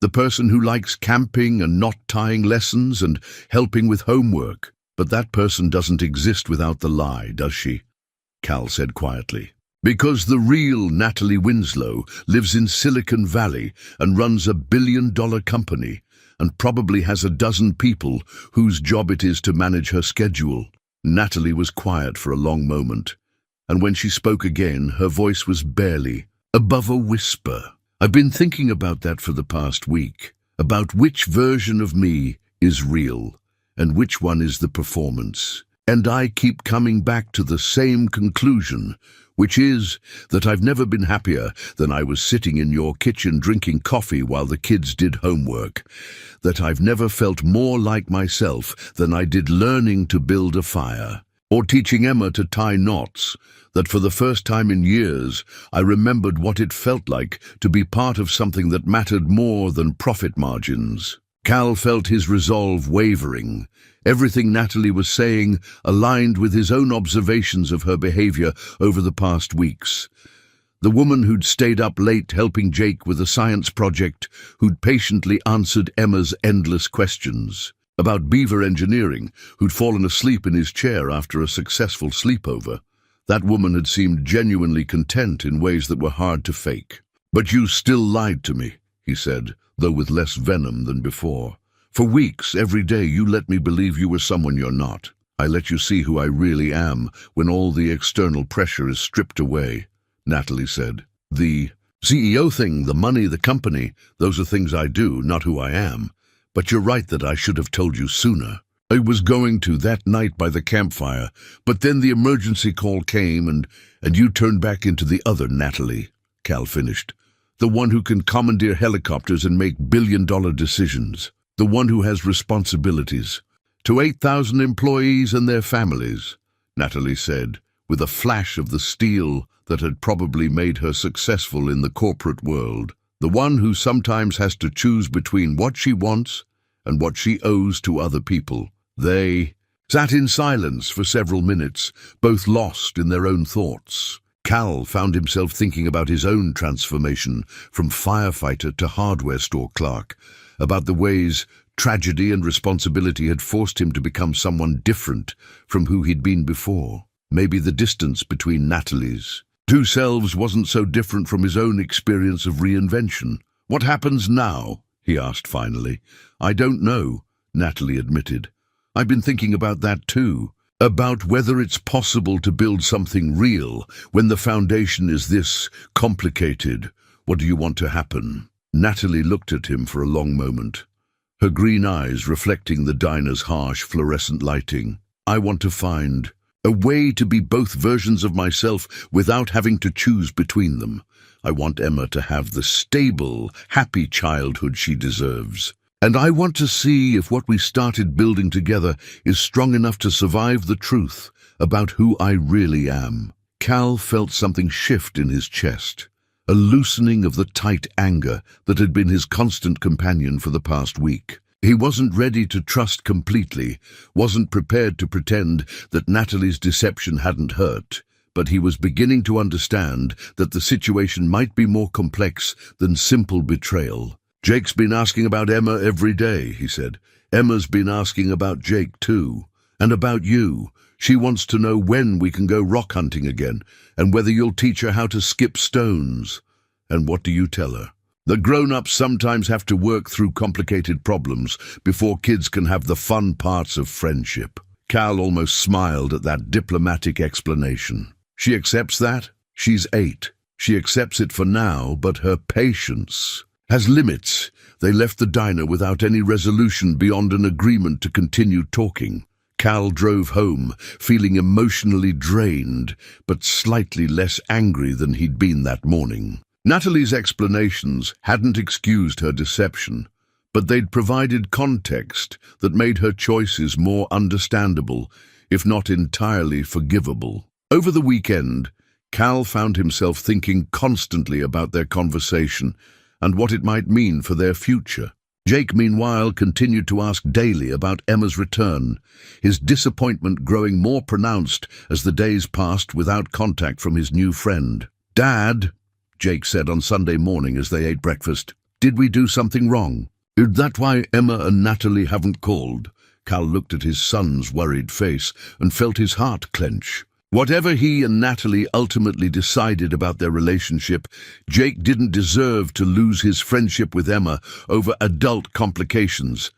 The person who likes camping and not tying lessons and helping with homework. But that person doesn't exist without the lie, does she?" Cal said quietly. "Because the real Natalie Winslow lives in Silicon Valley and runs a billion-dollar company and probably has a dozen people whose job it is to manage her schedule." Natalie was quiet for a long moment, and when she spoke again, her voice was barely above a whisper. "I've been thinking about that for the past week, about which version of me is real and which one is the performance. And I keep coming back to the same conclusion, which is that I've never been happier than I was sitting in your kitchen drinking coffee while the kids did homework, that I've never felt more like myself than I did learning to build a fire, or teaching Emma to tie knots, that for the first time in years I remembered what it felt like to be part of something that mattered more than profit margins. Cal felt his resolve wavering. Everything Natalie was saying aligned with his own observations of her behavior over the past weeks. The woman who'd stayed up late helping Jake with a science project, who'd patiently answered Emma's endless questions. About Beaver Engineering, who'd fallen asleep in his chair after a successful sleepover. That woman had seemed genuinely content in ways that were hard to fake. "But you still lied to me," he said, though with less venom than before. "For weeks, every day, you let me believe you were someone you're not. I let you see who I really am when all the external pressure is stripped away," Natalie said. "The CEO thing, the money, the company, those are things I do, not who I am. But you're right that I should have told you sooner. I was going to that night by the campfire, but then the emergency call came and you turned back into the other Natalie," Cal finished. "The one who can commandeer helicopters and make billion-dollar decisions. The one who has responsibilities. To 8,000 employees and their families," Natalie said, with a flash of the steel that had probably made her successful in the corporate world. "The one who sometimes has to choose between what she wants and what she owes to other people." They sat in silence for several minutes, both lost in their own thoughts. Cal found himself thinking about his own transformation from firefighter to hardware store clerk, about the ways tragedy and responsibility had forced him to become someone different from who he'd been before. Maybe the distance between Natalie's two selves wasn't so different from his own experience of reinvention. "What happens now?" he asked finally. "I don't know," Natalie admitted. "I've been thinking about that too. About whether it's possible to build something real when the foundation is this complicated. What do you want to happen?" Natalie looked at him for a long moment, her green eyes reflecting the diner's harsh fluorescent lighting. "I want to find a way to be both versions of myself without having to choose between them. I want Emma to have the stable, happy childhood she deserves. And I want to see if what we started building together is strong enough to survive the truth about who I really am." Cal felt something shift in his chest, a loosening of the tight anger that had been his constant companion for the past week. He wasn't ready to trust completely, wasn't prepared to pretend that Natalie's deception hadn't hurt, but he was beginning to understand that the situation might be more complex than simple betrayal. "Jake's been asking about Emma every day," he said. "Emma's been asking about Jake too. And about you. She wants to know when we can go rock hunting again, and whether you'll teach her how to skip stones." "And what do you tell her?" "The grown-ups sometimes have to work through complicated problems before kids can have the fun parts of friendship." Cal almost smiled at that diplomatic explanation. "She accepts that? She's 8. She accepts it for now, but her patience has limits." They left the diner without any resolution beyond an agreement to continue talking. Cal drove home, feeling emotionally drained, but slightly less angry than he'd been that morning. Natalie's explanations hadn't excused her deception, but they'd provided context that made her choices more understandable, if not entirely forgivable. Over the weekend, Cal found himself thinking constantly about their conversation and what it might mean for their future. Jake, meanwhile, continued to ask daily about Emma's return, his disappointment growing more pronounced as the days passed without contact from his new friend. "Dad," Jake said on Sunday morning as they ate breakfast, "did we do something wrong? Is that why Emma and Natalie haven't called?" Cal looked at his son's worried face and felt his heart clench. Whatever he and Natalie ultimately decided about their relationship, Jake didn't deserve to lose his friendship with Emma over adult complications.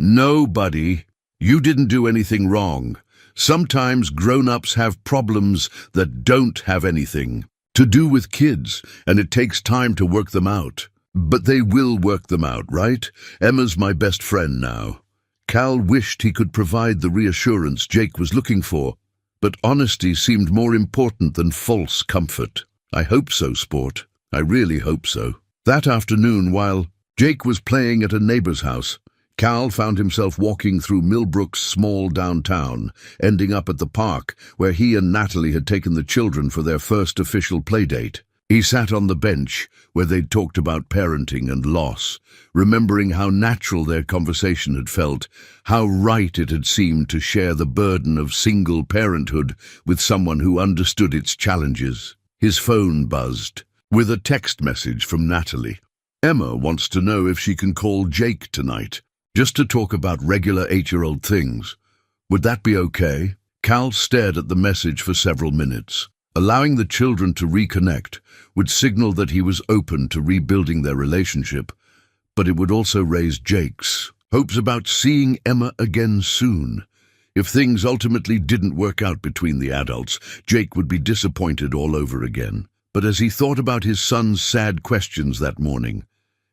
"No, buddy, you didn't do anything wrong. Sometimes grown-ups have problems that don't have anything to do with kids, and it takes time to work them out. But they will work them out, right? Emma's my best friend now." Cal wished he could provide the reassurance Jake was looking for, but honesty seemed more important than false comfort. "I hope so, Sport. I really hope so." That afternoon, while Jake was playing at a neighbor's house, Cal found himself walking through Millbrook's small downtown, ending up at the park where he and Natalie had taken the children for their first official playdate. He sat on the bench where they'd talked about parenting and loss, remembering how natural their conversation had felt, how right it had seemed to share the burden of single parenthood with someone who understood its challenges. His phone buzzed with a text message from Natalie. "Emma wants to know if she can call Jake tonight, just to talk about regular 8-year-old things. Would that be okay?" Cal stared at the message for several minutes. Allowing the children to reconnect would signal that he was open to rebuilding their relationship, but it would also raise Jake's hopes about seeing Emma again soon. If things ultimately didn't work out between the adults, Jake would be disappointed all over again. But as he thought about his son's sad questions that morning,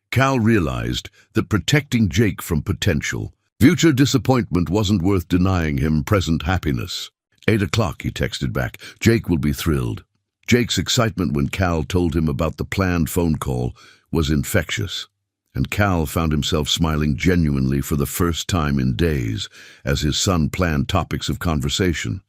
Cal realized that protecting Jake from potential future disappointment wasn't worth denying him present happiness. 8 o'clock, he texted back. "Jake will be thrilled." Jake's excitement when Cal told him about the planned phone call was infectious, and Cal found himself smiling genuinely for the first time in days as his son planned topics of conversation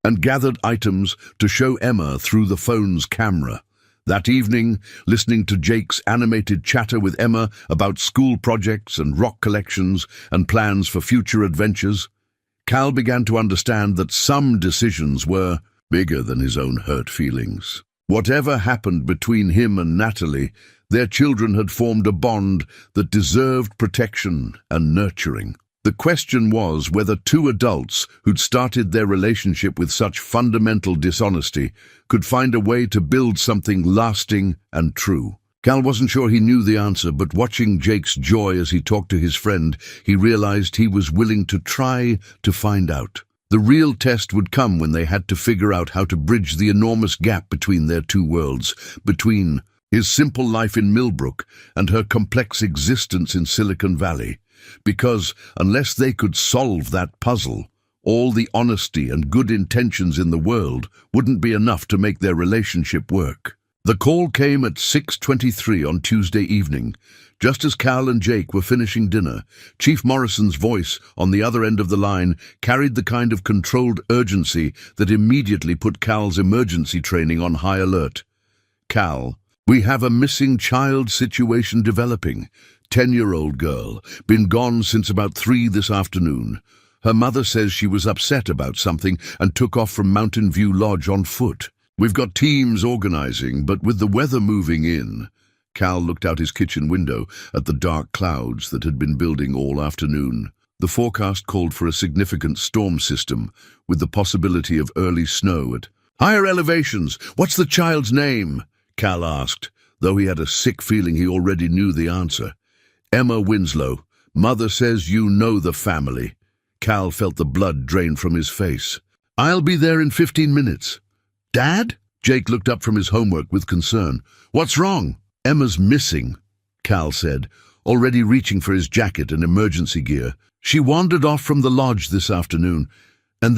and gathered items to show Emma through the phone's camera. That evening, listening to Jake's animated chatter with Emma about school projects and rock collections and plans for future adventures, Cal began to understand that some decisions were bigger than his own hurt feelings. Whatever happened between him and Natalie, their children had formed a bond that deserved protection and nurturing. The question was whether two adults who'd started their relationship with such fundamental dishonesty could find a way to build something lasting and true. Cal wasn't sure he knew the answer, but watching Jake's joy as he talked to his friend, he realized he was willing to try to find out. The real test would come when they had to figure out how to bridge the enormous gap between their two worlds, between his simple life in Millbrook and her complex existence in Silicon Valley. Because unless they could solve that puzzle, all the honesty and good intentions in the world wouldn't be enough to make their relationship work. The call came at 6:23 on Tuesday evening. Just as Cal and Jake were finishing dinner, Chief Morrison's voice on the other end of the line carried the kind of controlled urgency that immediately put Cal's emergency training on high alert. "Cal, we have a missing child situation developing. 10-year-old girl, been gone since about 3 this afternoon. Her mother says she was upset about something and took off from Mountain View Lodge on foot. We've got teams organizing, but with the weather moving in..." Cal looked out his kitchen window at the dark clouds that had been building all afternoon. The forecast called for a significant storm system, with the possibility of early snow at higher elevations. "What's the child's name?" Cal asked, though he had a sick feeling he already knew the answer. "Emma Winslow. Mother says you know the family." Cal felt the blood drain from his face. "I'll be there in 15 minutes. "Dad?" Jake looked up from his homework with concern. "What's wrong?" "Emma's missing," Cal said, already reaching for his jacket and emergency gear. "She wandered off from the lodge this afternoon, and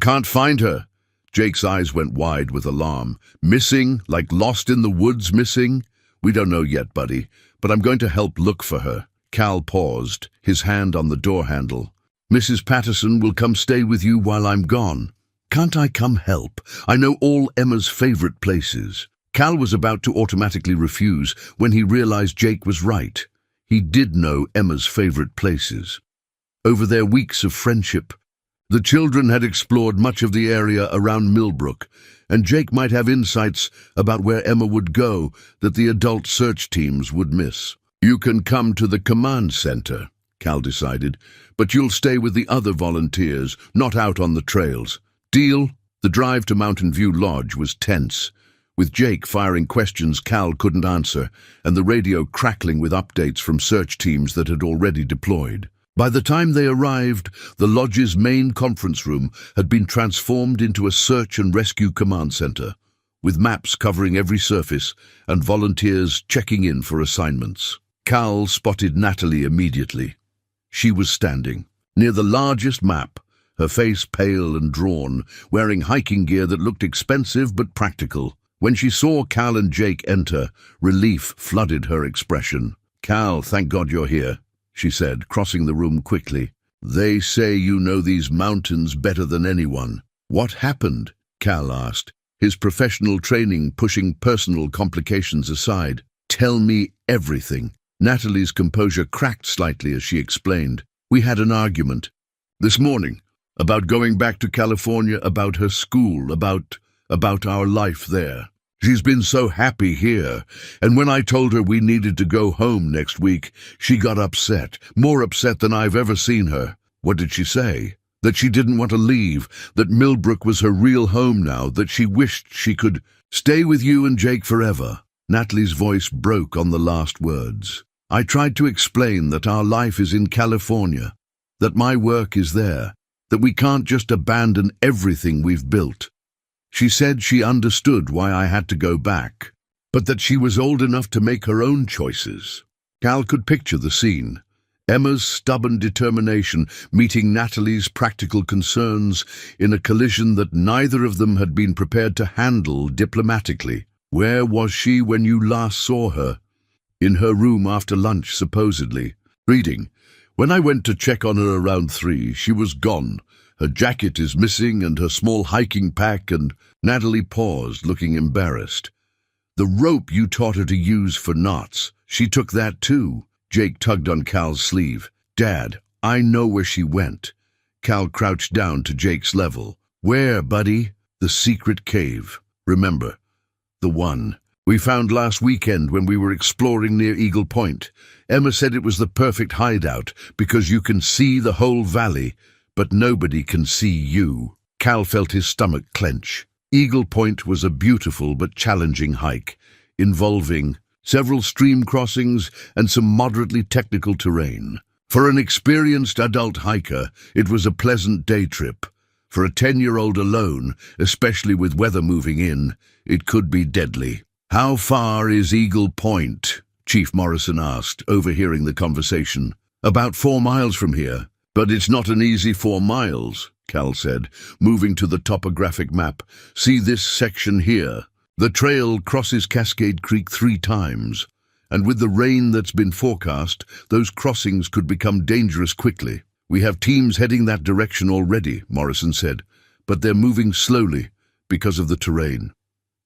can't find her." Jake's eyes went wide with alarm. "Missing? Like lost in the woods missing?" "We don't know yet, buddy, but I'm going to help look for her." Cal paused, his hand on the door handle. "Mrs. Patterson will come stay with you while I'm gone." "Can't I come help? I know all Emma's favorite places." Cal was about to automatically refuse when he realized Jake was right. He did know Emma's favorite places. Over their weeks of friendship, the children had explored much of the area around Millbrook, and Jake might have insights about where Emma would go that the adult search teams would miss. "You can come to the command center," Cal decided, "but you'll stay with the other volunteers, not out on the trails. Deal?" The drive to Mountain View Lodge was tense, with Jake firing questions Cal couldn't answer and the radio crackling with updates from search teams that had already deployed. By the time they arrived, the lodge's main conference room had been transformed into a search and rescue command center, with maps covering every surface and volunteers checking in for assignments. Cal spotted Natalie immediately. She was standing near the largest map, her face pale and drawn, wearing hiking gear that looked expensive but practical. When she saw Cal and Jake enter, relief flooded her expression. "Cal, thank God you're here," she said, crossing the room quickly. "They say you know these mountains better than anyone." "What happened?" Cal asked, his professional training pushing personal complications aside. "Tell me everything." Natalie's composure cracked slightly as she explained. "We had an argument this morning about going back to California, about her school, about our life there. She's been so happy here, and when I told her we needed to go home next week, she got upset, more upset than I've ever seen her." "What did she say?" "That she didn't want to leave, that Millbrook was her real home now, that she wished she could stay with you and Jake forever." Natalie's voice broke on the last words. "I tried to explain that our life is in California, that my work is there, that we can't just abandon everything we've built. She said she understood why I had to go back, but that she was old enough to make her own choices." Cal could picture the scene. Emma's stubborn determination meeting Natalie's practical concerns in a collision that neither of them had been prepared to handle diplomatically. "Where was she when you last saw her?" "In her room after lunch, supposedly. Reading. When I went to check on her around 3, she was gone. Her jacket is missing and her small hiking pack," and Natalie paused, looking embarrassed. "The rope you taught her to use for knots, she took that too." Jake tugged on Cal's sleeve. "Dad, I know where she went." Cal crouched down to Jake's level. "Where, buddy?" "The secret cave. Remember, the one we found last weekend when we were exploring near Eagle Point. Emma said it was the perfect hideout because you can see the whole valley, but nobody can see you." Cal felt his stomach clench. Eagle Point was a beautiful but challenging hike, involving several stream crossings and some moderately technical terrain. For an experienced adult hiker, it was a pleasant day trip. For a 10-year-old alone, especially with weather moving in, it could be deadly. "How far is Eagle Point?" Chief Morrison asked, overhearing the conversation. "About 4 miles from here." "But it's not an easy 4 miles, Cal said, moving to the topographic map. "See this section here? The trail crosses Cascade Creek 3 times, and with the rain that's been forecast, those crossings could become dangerous quickly." "We have teams heading that direction already," Morrison said, "but they're moving slowly because of the terrain."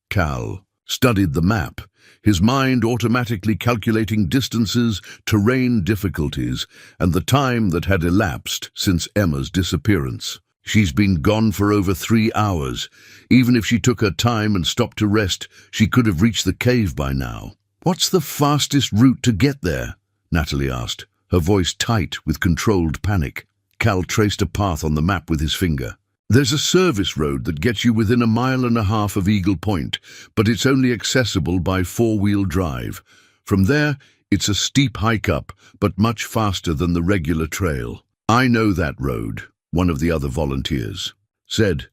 Cal studied the map, his mind automatically calculating distances, terrain difficulties, and the time that had elapsed since Emma's disappearance. She's been gone for over 3 hours. Even if she took her time and stopped to rest, she could have reached the cave by now. "What's the fastest route to get there?" Natalie asked, her voice tight with controlled panic. Cal traced a path on the map with his finger. "There's a service road that gets you within 1.5 miles of Eagle Point, but it's only accessible by 4-wheel drive. From there, it's a steep hike up, but much faster than the regular trail." "I know that road," one of the other volunteers said.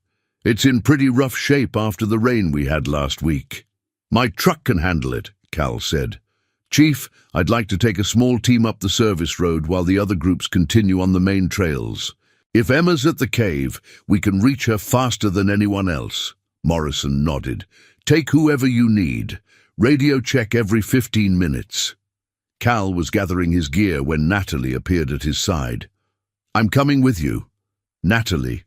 "It's in pretty rough shape after the rain we had last week." "My truck can handle it," Cal said. "Chief, I'd like to take a small team up the service road while the other groups continue on the main trails. If Emma's at the cave, we can reach her faster than anyone else." Morrison nodded. "Take whoever you need. Radio check every 15 minutes. Cal was gathering his gear when Natalie appeared at his side. "I'm coming with you." "Natalie,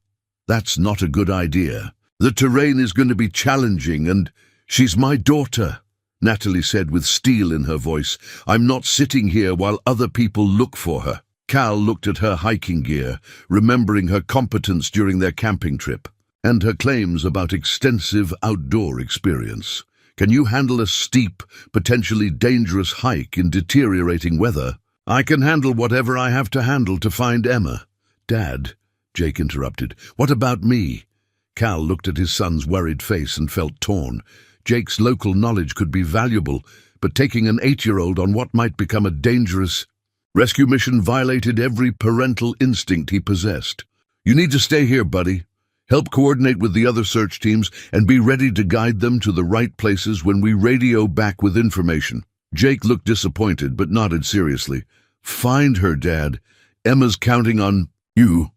that's not a good idea. The terrain is going to be challenging and she's my daughter," Natalie said with steel in her voice. "I'm not sitting here while other people look for her." Cal looked at her hiking gear, remembering her competence during their camping trip, and her claims about extensive outdoor experience. "Can you handle a steep, potentially dangerous hike in deteriorating weather?" "I can handle whatever I have to handle to find Emma." "Dad," Jake interrupted, "what about me?" Cal looked at his son's worried face and felt torn. Jake's local knowledge could be valuable, but taking an 8-year-old on what might become a dangerous rescue mission violated every parental instinct he possessed. "You need to stay here, buddy. Help coordinate with the other search teams and be ready to guide them to the right places when we radio back with information." Jake looked disappointed but nodded seriously. "Find her, Dad. Emma's counting on you."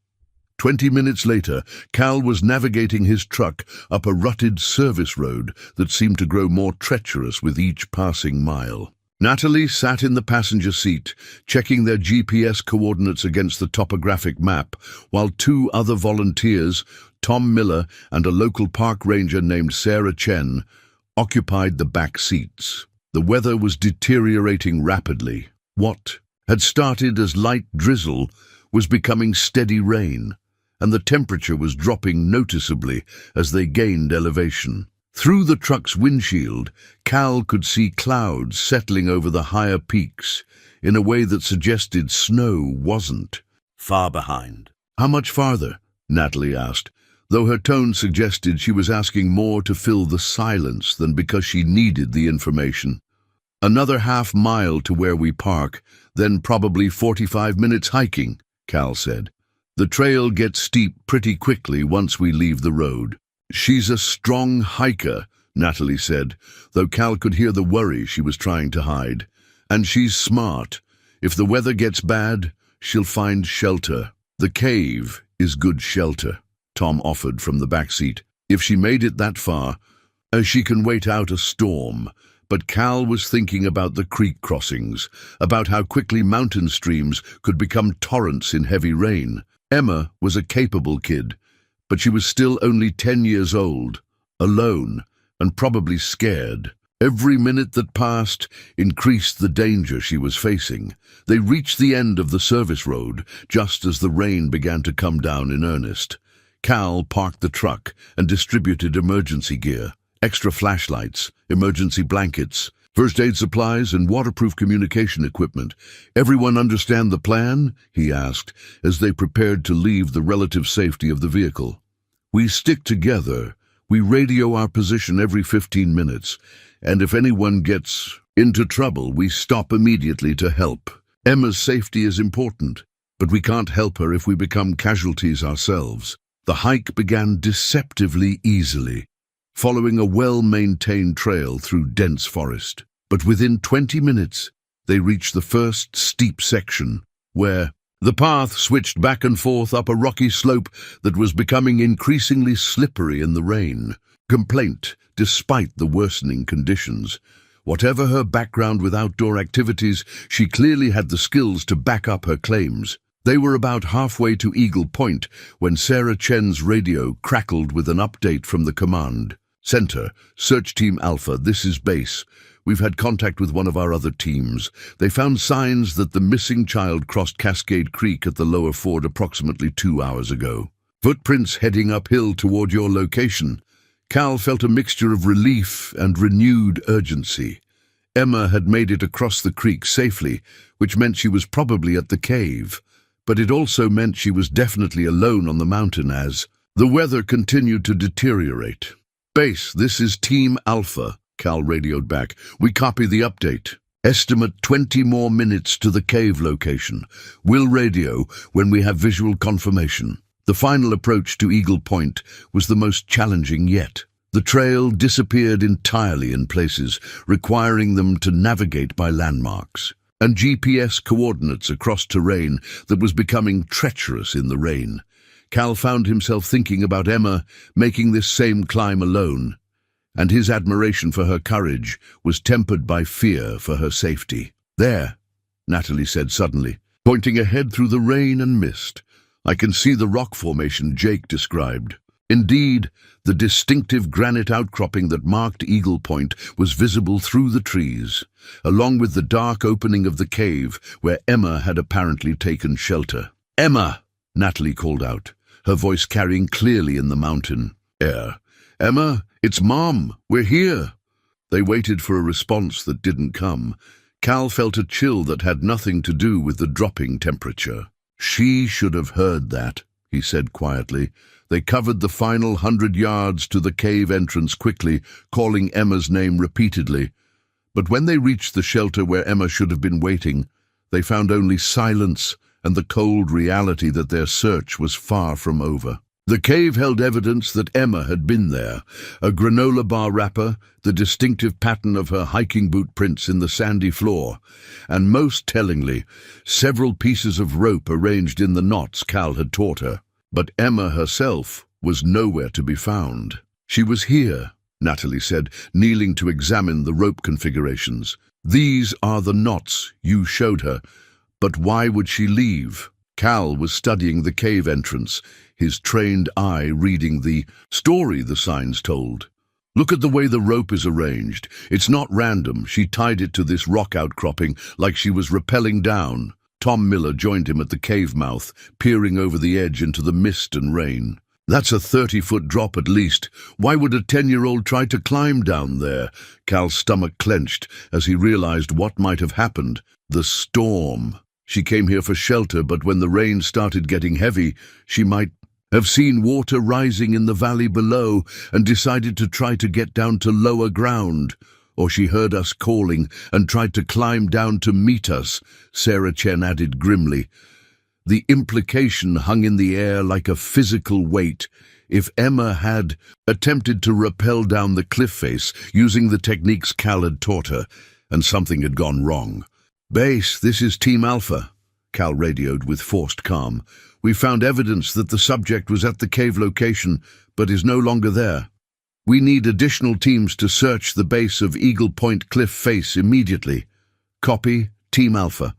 20 minutes later, Cal was navigating his truck up a rutted service road that seemed to grow more treacherous with each passing mile. Natalie sat in the passenger seat, checking their GPS coordinates against the topographic map, while two other volunteers, Tom Miller and a local park ranger named Sarah Chen, occupied the back seats. The weather was deteriorating rapidly. What had started as light drizzle was becoming steady rain, and the temperature was dropping noticeably as they gained elevation. Through the truck's windshield, Cal could see clouds settling over the higher peaks in a way that suggested snow wasn't far behind. "How much farther?" Natalie asked, though her tone suggested she was asking more to fill the silence than because she needed the information. "Another half-mile to where we park, then probably 45 minutes hiking," Cal said. "The trail gets steep pretty quickly once we leave the road." "She's a strong hiker," Natalie said, though Cal could hear the worry she was trying to hide. "And she's smart. If the weather gets bad, she'll find shelter." "The cave is good shelter," Tom offered from the back seat. "If she made it that far, she can wait out a storm." But Cal was thinking about the creek crossings, about how quickly mountain streams could become torrents in heavy rain. Emma was a capable kid, but she was still only 10 years old, alone, and probably scared. Every minute that passed increased the danger she was facing. They reached the end of the service road just as the rain began to come down in earnest. Cal parked the truck and distributed emergency gear, extra flashlights, emergency blankets, first aid supplies, and waterproof communication equipment. "Everyone understand the plan?" he asked as they prepared to leave the relative safety of the vehicle. "We stick together. We radio our position every 15 minutes, and if anyone gets into trouble, we stop immediately to help. Emma's safety is important, but we can't help her if we become casualties ourselves." The hike began deceptively easily, following a well-maintained trail through dense forest. But within 20 minutes, they reached the first steep section, where the path switched back and forth up a rocky slope that was becoming increasingly slippery in the rain. Complaint, despite the worsening conditions. Whatever her background with outdoor activities, she clearly had the skills to back up her claims. They were about halfway to Eagle Point when Sarah Chen's radio crackled with an update from the command. "Center, Search Team Alpha, this is base. We've had contact with one of our other teams. They found signs that the missing child crossed Cascade Creek at the lower ford approximately 2 hours ago. Footprints heading uphill toward your location." Cal felt a mixture of relief and renewed urgency. Emma had made it across the creek safely, which meant she was probably at the cave. But it also meant she was definitely alone on the mountain as the weather continued to deteriorate. "Base, this is Team Alpha," Cal radioed back. "We copy the update. Estimate 20 more minutes to the cave location. We'll radio when we have visual confirmation." The final approach to Eagle Point was the most challenging yet. The trail disappeared entirely in places, requiring them to navigate by landmarks and GPS coordinates across terrain that was becoming treacherous in the rain. Cal found himself thinking about Emma making this same climb alone, and his admiration for her courage was tempered by fear for her safety. "There," Natalie said suddenly, pointing ahead through the rain and mist. "I can see the rock formation Jake described." Indeed, the distinctive granite outcropping that marked Eagle Point was visible through the trees, along with the dark opening of the cave where Emma had apparently taken shelter. "Emma!" Natalie called out, her voice carrying clearly in the mountain air. "Emma, it's Mom! We're here!" They waited for a response that didn't come. Cal felt a chill that had nothing to do with the dropping temperature. "She should have heard that," he said quietly. They covered the final 100 yards to the cave entrance quickly, calling Emma's name repeatedly. But when they reached the shelter where Emma should have been waiting, they found only silence and the cold reality that their search was far from over. The cave held evidence that Emma had been there. A granola bar wrapper, the distinctive pattern of her hiking boot prints in the sandy floor, and most tellingly, several pieces of rope arranged in the knots Cal had taught her. But Emma herself was nowhere to be found. "She was here," Natalie said, kneeling to examine the rope configurations. "These are the knots you showed her. But why would she leave?" Cal was studying the cave entrance, his trained eye reading the story the signs told. "Look at the way the rope is arranged. It's not random. She tied it to this rock outcropping like she was rappelling down." Tom Miller joined him at the cave mouth, peering over the edge into the mist and rain. "That's a 30-foot drop at least. Why would a 10-year-old try to climb down there?" Cal's stomach clenched as he realized what might have happened. The storm. She came here for shelter, but when the rain started getting heavy, she might have seen water rising in the valley below and decided to try to get down to lower ground. Or she heard us calling and tried to climb down to meet us, Sarah Chen added grimly. The implication hung in the air like a physical weight. If Emma had attempted to rappel down the cliff face using the techniques Cal had taught her, and something had gone wrong. "Base, this is Team Alpha," Cal radioed with forced calm. "We found evidence that the subject was at the cave location, but is no longer there. We need additional teams to search the base of Eagle Point cliff face immediately. Copy, Team Alpha."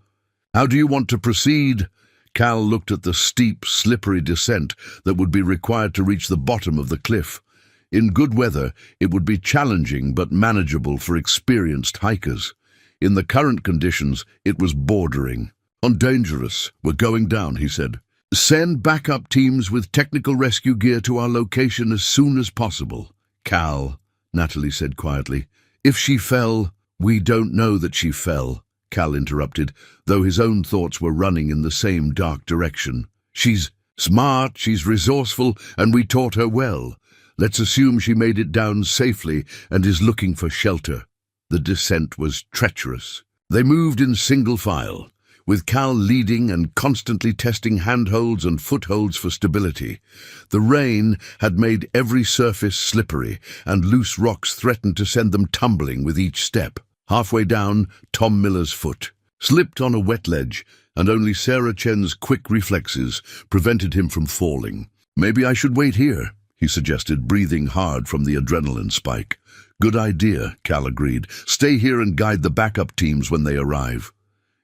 "How do you want to proceed?" Cal looked at the steep, slippery descent that would be required to reach the bottom of the cliff. In good weather, it would be challenging but manageable for experienced hikers. In the current conditions, it was bordering on dangerous. "We're going down," he said. "Send backup teams with technical rescue gear to our location as soon as possible." "Cal," Natalie said quietly. "If she fell—" "We don't know that she fell," Cal interrupted, though his own thoughts were running in the same dark direction. "She's smart, she's resourceful, and we taught her well. Let's assume she made it down safely and is looking for shelter." The descent was treacherous. They moved in single file, with Cal leading and constantly testing handholds and footholds for stability. The rain had made every surface slippery, and loose rocks threatened to send them tumbling with each step. Halfway down, Tom Miller's foot slipped on a wet ledge, and only Sarah Chen's quick reflexes prevented him from falling. "Maybe I should wait here," he suggested, breathing hard from the adrenaline spike. "Good idea," Cal agreed. "Stay here and guide the backup teams when they arrive."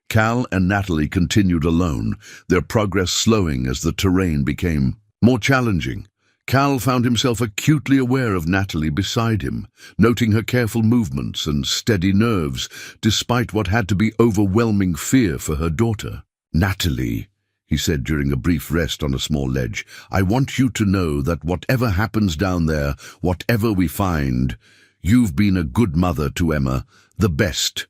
Cal and Natalie continued alone, their progress slowing as the terrain became more challenging. Cal found himself acutely aware of Natalie beside him, noting her careful movements and steady nerves, despite what had to be overwhelming fear for her daughter. "Natalie," he said during a brief rest on a small ledge, "I want you to know that whatever happens down there, whatever we find, you've been a good mother to Emma, the best."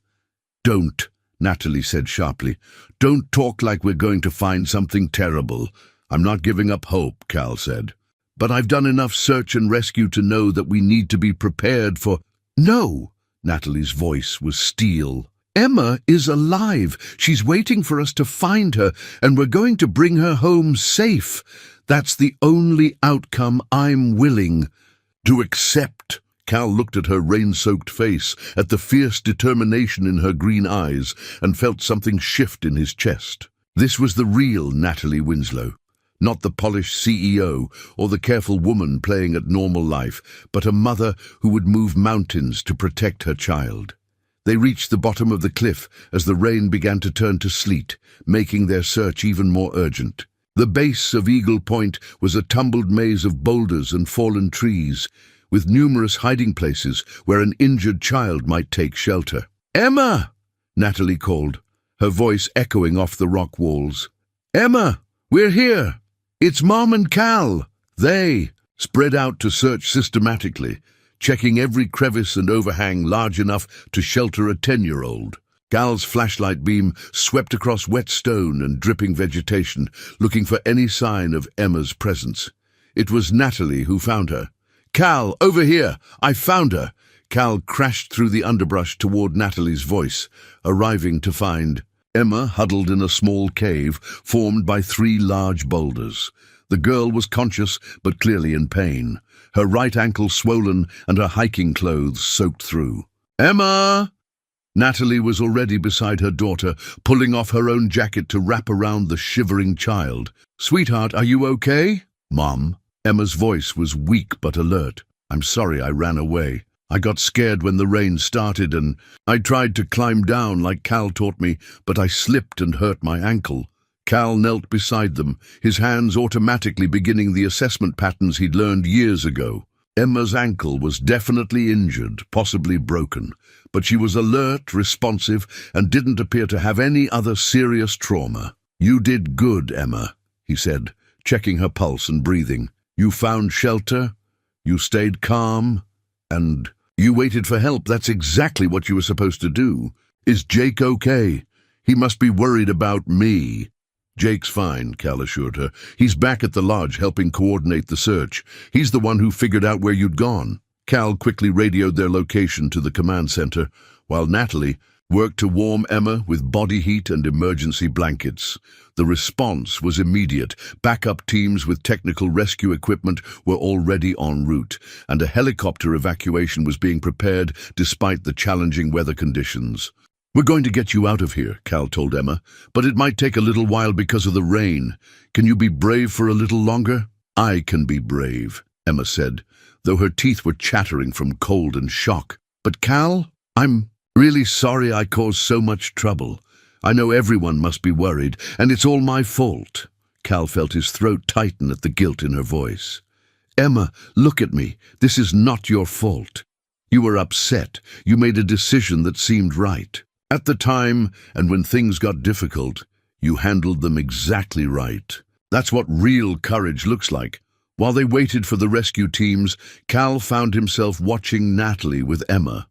"Don't," Natalie said sharply. "Don't talk like we're going to find something terrible." "I'm not giving up hope," Cal said. "But I've done enough search and rescue to know that we need to be prepared for—" "No!" Natalie's voice was steel. "Emma is alive. She's waiting for us to find her, and we're going to bring her home safe. That's the only outcome I'm willing to accept." Cal looked at her rain-soaked face, at the fierce determination in her green eyes, and felt something shift in his chest. This was the real Natalie Winslow. Not the polished CEO or the careful woman playing at normal life, but a mother who would move mountains to protect her child. They reached the bottom of the cliff as the rain began to turn to sleet, making their search even more urgent. The base of Eagle Point was a tumbled maze of boulders and fallen trees, with numerous hiding places where an injured child might take shelter. "Emma!" Natalie called, her voice echoing off the rock walls. "Emma, we're here! It's Mom and Cal!" They spread out to search systematically, checking every crevice and overhang large enough to shelter a 10-year-old. Cal's flashlight beam swept across wet stone and dripping vegetation, looking for any sign of Emma's presence. It was Natalie who found her. "Cal, over here! I found her!" Cal crashed through the underbrush toward Natalie's voice, arriving to find Emma huddled in a small cave formed by 3 large boulders. The girl was conscious, but clearly in pain. Her right ankle swollen and her hiking clothes soaked through. "Emma!" Natalie was already beside her daughter, pulling off her own jacket to wrap around the shivering child. "Sweetheart, are you okay?" "Mom." Emma's voice was weak but alert. "I'm sorry I ran away. I got scared when the rain started and I tried to climb down like Cal taught me, but I slipped and hurt my ankle." Cal knelt beside them, his hands automatically beginning the assessment patterns he'd learned years ago. Emma's ankle was definitely injured, possibly broken, but she was alert, responsive, and didn't appear to have any other serious trauma. "You did good, Emma," he said, checking her pulse and breathing. "You found shelter, you stayed calm, and you waited for help. That's exactly what you were supposed to do. Is Jake okay? He must be worried about me." "Jake's fine," Cal assured her. "He's back at the lodge helping coordinate the search. He's the one who figured out where you'd gone." Cal quickly radioed their location to the command center, while Natalie worked to warm Emma with body heat and emergency blankets. The response was immediate. Backup teams with technical rescue equipment were already en route, and a helicopter evacuation was being prepared despite the challenging weather conditions. "We're going to get you out of here," Cal told Emma, "but it might take a little while because of the rain. Can you be brave for a little longer?" "I can be brave," Emma said, though her teeth were chattering from cold and shock. "But Cal, I'm really sorry I caused so much trouble. I know everyone must be worried, and it's all my fault." Cal felt his throat tighten at the guilt in her voice. "Emma, look at me. This is not your fault. You were upset. You made a decision that seemed right. At the time, and when things got difficult, you handled them exactly right. That's what real courage looks like." While they waited for the rescue teams, Cal found himself watching Natalie with Emma.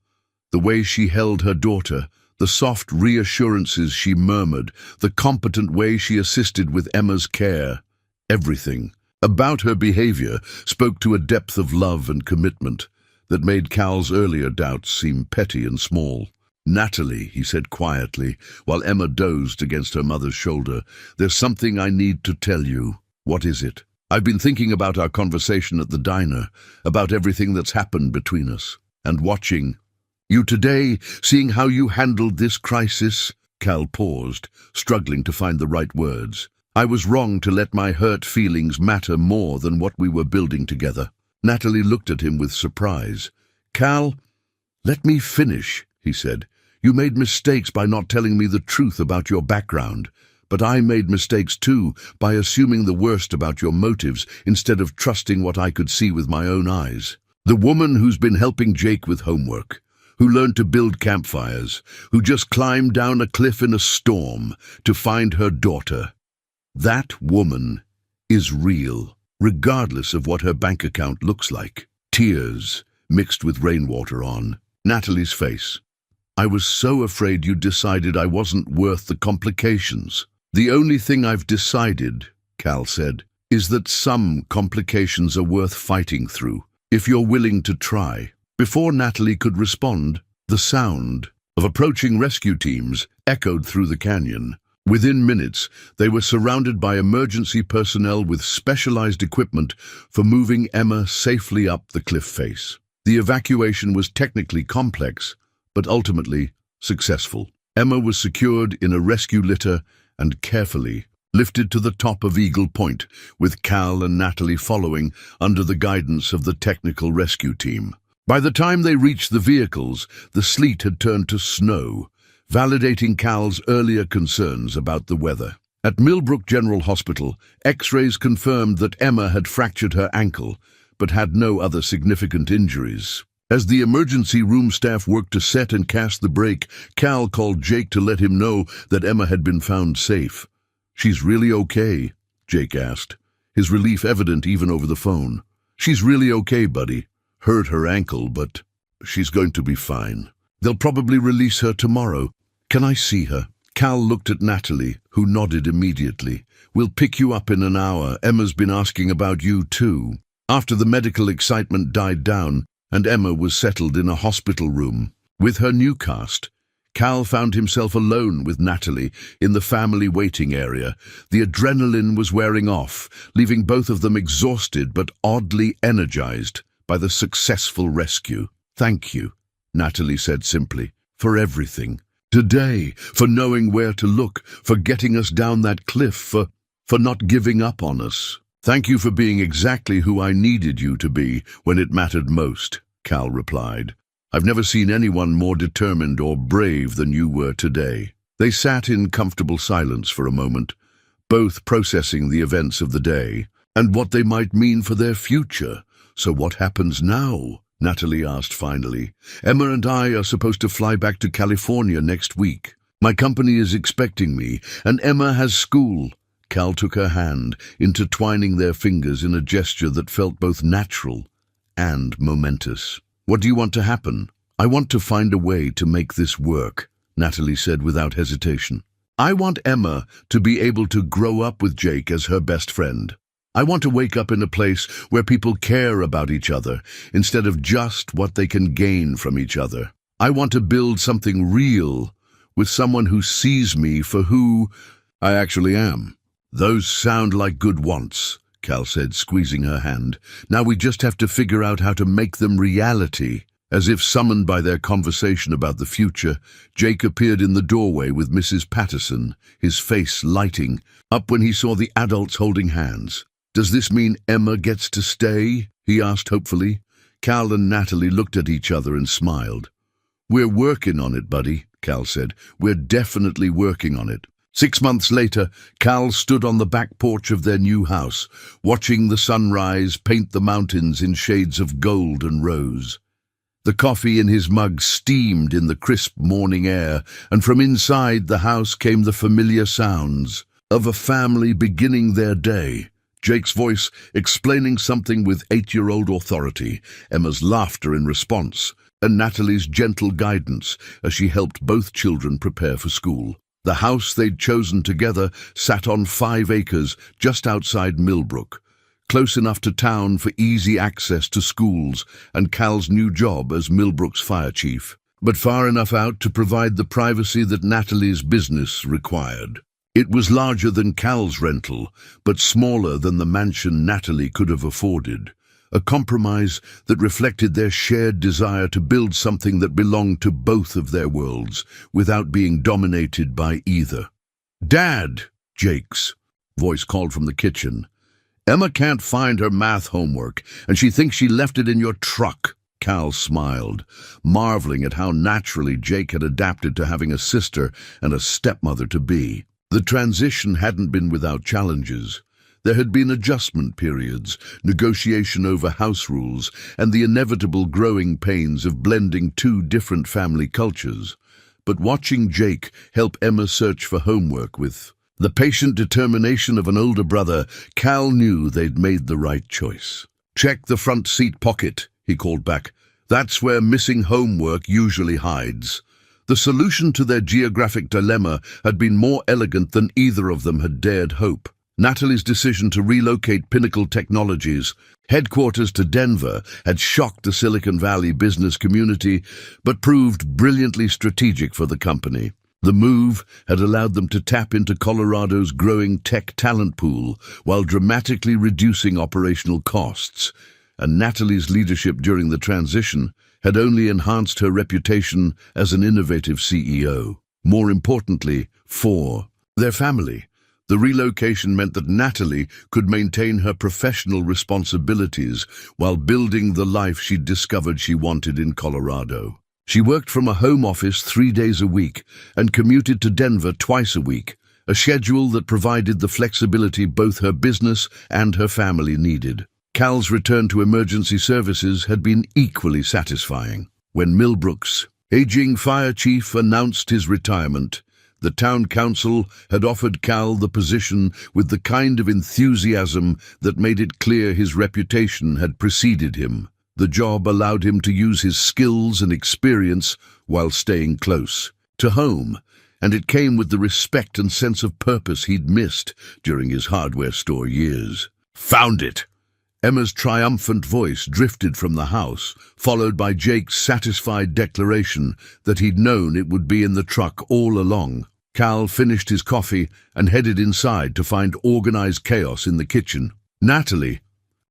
The way she held her daughter, the soft reassurances she murmured, the competent way she assisted with Emma's care. Everything about her behavior spoke to a depth of love and commitment that made Cal's earlier doubts seem petty and small. "Natalie," he said quietly, while Emma dozed against her mother's shoulder, "there's something I need to tell you." "What is it?" "I've been thinking about our conversation at the diner, about everything that's happened between us, and watching you today, seeing how you handled this crisis." Cal paused, struggling to find the right words. "I was wrong to let my hurt feelings matter more than what we were building together." Natalie looked at him with surprise. "Cal, let me finish," he said. "You made mistakes by not telling me the truth about your background, but I made mistakes too by assuming the worst about your motives instead of trusting what I could see with my own eyes. The woman who's been helping Jake with homework, who learned to build campfires, who just climbed down a cliff in a storm to find her daughter. That woman is real, regardless of what her bank account looks like." Tears mixed with rainwater on Natalie's face. "I was so afraid you decided I wasn't worth the complications." "The only thing I've decided," Cal said, "is that some complications are worth fighting through, if you're willing to try." Before Natalie could respond, the sound of approaching rescue teams echoed through the canyon. Within minutes, they were surrounded by emergency personnel with specialized equipment for moving Emma safely up the cliff face. The evacuation was technically complex, but ultimately successful. Emma was secured in a rescue litter and carefully lifted to the top of Eagle Point, with Cal and Natalie following under the guidance of the technical rescue team. By the time they reached the vehicles, the sleet had turned to snow, validating Cal's earlier concerns about the weather. At Millbrook General Hospital, X-rays confirmed that Emma had fractured her ankle, but had no other significant injuries. As the emergency room staff worked to set and cast the brake, Cal called Jake to let him know that Emma had been found safe. "She's really okay?" Jake asked, his relief evident even over the phone. "She's really okay, buddy. Hurt her ankle, but she's going to be fine. They'll probably release her tomorrow. Can I see her?" Cal looked at Natalie, who nodded immediately. "We'll pick you up in an hour. Emma's been asking about you too." After the medical excitement died down, and Emma was settled in a hospital room with her new cast, Cal found himself alone with Natalie in the family waiting area. The adrenaline was wearing off, leaving both of them exhausted but oddly energized by the successful rescue. "Thank you," Natalie said simply, "for everything. Today, for knowing where to look, for getting us down that cliff, for not giving up on us." "Thank you for being exactly who I needed you to be when it mattered most," Cal replied. "I've never seen anyone more determined or brave than you were today." They sat in comfortable silence for a moment, both processing the events of the day and what they might mean for their future. "So what happens now?" Natalie asked finally. "Emma and I are supposed to fly back to California next week. My company is expecting me, and Emma has school." Cal took her hand, intertwining their fingers in a gesture that felt both natural and momentous. "What do you want to happen?" "I want to find a way to make this work," Natalie said without hesitation. "I want Emma to be able to grow up with Jake as her best friend. I want to wake up in a place where people care about each other instead of just what they can gain from each other. I want to build something real with someone who sees me for who I actually am." "Those sound like good wants," Cal said, squeezing her hand. "Now we just have to figure out how to make them reality." As if summoned by their conversation about the future, Jake appeared in the doorway with Mrs. Patterson, his face lighting up when he saw the adults holding hands. "Does this mean Emma gets to stay?" he asked hopefully. Cal and Natalie looked at each other and smiled. "We're working on it, buddy," Cal said. "We're definitely working on it." 6 months later, Cal stood on the back porch of their new house, watching the sunrise paint the mountains in shades of gold and rose. The coffee in his mug steamed in the crisp morning air, and from inside the house came the familiar sounds of a family beginning their day. Jake's voice explaining something with 8-year-old authority, Emma's laughter in response, and Natalie's gentle guidance as she helped both children prepare for school. The house they'd chosen together sat on 5 acres just outside Millbrook, close enough to town for easy access to schools and Cal's new job as Millbrook's fire chief, but far enough out to provide the privacy that Natalie's business required. It was larger than Cal's rental, but smaller than the mansion Natalie could have afforded, a compromise that reflected their shared desire to build something that belonged to both of their worlds, without being dominated by either. "Dad!" Jake's voice called from the kitchen. "Emma can't find her math homework, and she thinks she left it in your truck." Cal smiled, marveling at how naturally Jake had adapted to having a sister and a stepmother-to-be. The transition hadn't been without challenges. There had been adjustment periods, negotiation over house rules, and the inevitable growing pains of blending 2 different family cultures. But watching Jake help Emma search for homework with the patient determination of an older brother, Cal knew they'd made the right choice. "Check the front seat pocket," he called back. "That's where missing homework usually hides." The solution to their geographic dilemma had been more elegant than either of them had dared hope. Natalie's decision to relocate Pinnacle Technologies' headquarters to Denver had shocked the Silicon Valley business community, but proved brilliantly strategic for the company. The move had allowed them to tap into Colorado's growing tech talent pool while dramatically reducing operational costs, and Natalie's leadership during the transition had only enhanced her reputation as an innovative CEO. More importantly, for their family, the relocation meant that Natalie could maintain her professional responsibilities while building the life she'd discovered she wanted in Colorado. She worked from a home office 3 days a week and commuted to Denver twice a week, a schedule that provided the flexibility both her business and her family needed. Cal's return to emergency services had been equally satisfying. When Millbrook's aging fire chief announced his retirement, the town council had offered Cal the position with the kind of enthusiasm that made it clear his reputation had preceded him. The job allowed him to use his skills and experience while staying close to home, and it came with the respect and sense of purpose he'd missed during his hardware store years. "Found it!" Emma's triumphant voice drifted from the house, followed by Jake's satisfied declaration that he'd known it would be in the truck all along. Cal finished his coffee and headed inside to find organized chaos in the kitchen. Natalie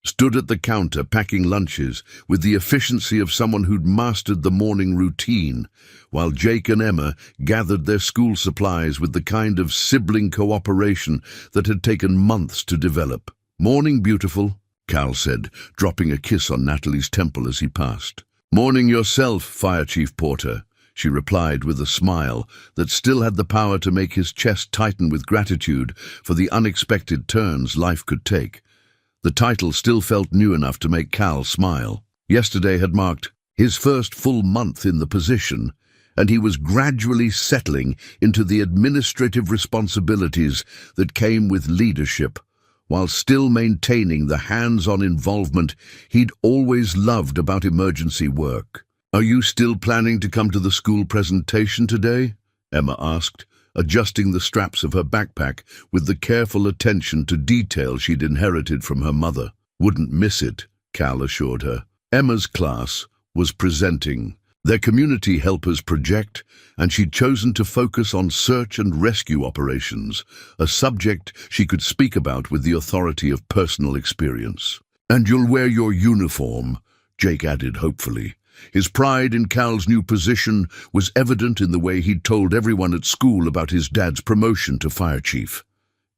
stood at the counter packing lunches with the efficiency of someone who'd mastered the morning routine, while Jake and Emma gathered their school supplies with the kind of sibling cooperation that had taken months to develop. "Morning, beautiful," Cal said, dropping a kiss on Natalie's temple as he passed. "Morning yourself, Fire Chief Porter," she replied with a smile that still had the power to make his chest tighten with gratitude for the unexpected turns life could take. The title still felt new enough to make Cal smile. Yesterday had marked his first full month in the position, and he was gradually settling into the administrative responsibilities that came with leadership, while still maintaining the hands-on involvement he'd always loved about emergency work. "Are you still planning to come to the school presentation today?" Emma asked, adjusting the straps of her backpack with the careful attention to detail she'd inherited from her mother. "Wouldn't miss it," Cal assured her. Emma's class was presenting their community helpers project, and she'd chosen to focus on search and rescue operations, a subject she could speak about with the authority of personal experience. "And you'll wear your uniform," Jake added hopefully. His pride in Cal's new position was evident in the way he'd told everyone at school about his dad's promotion to fire chief.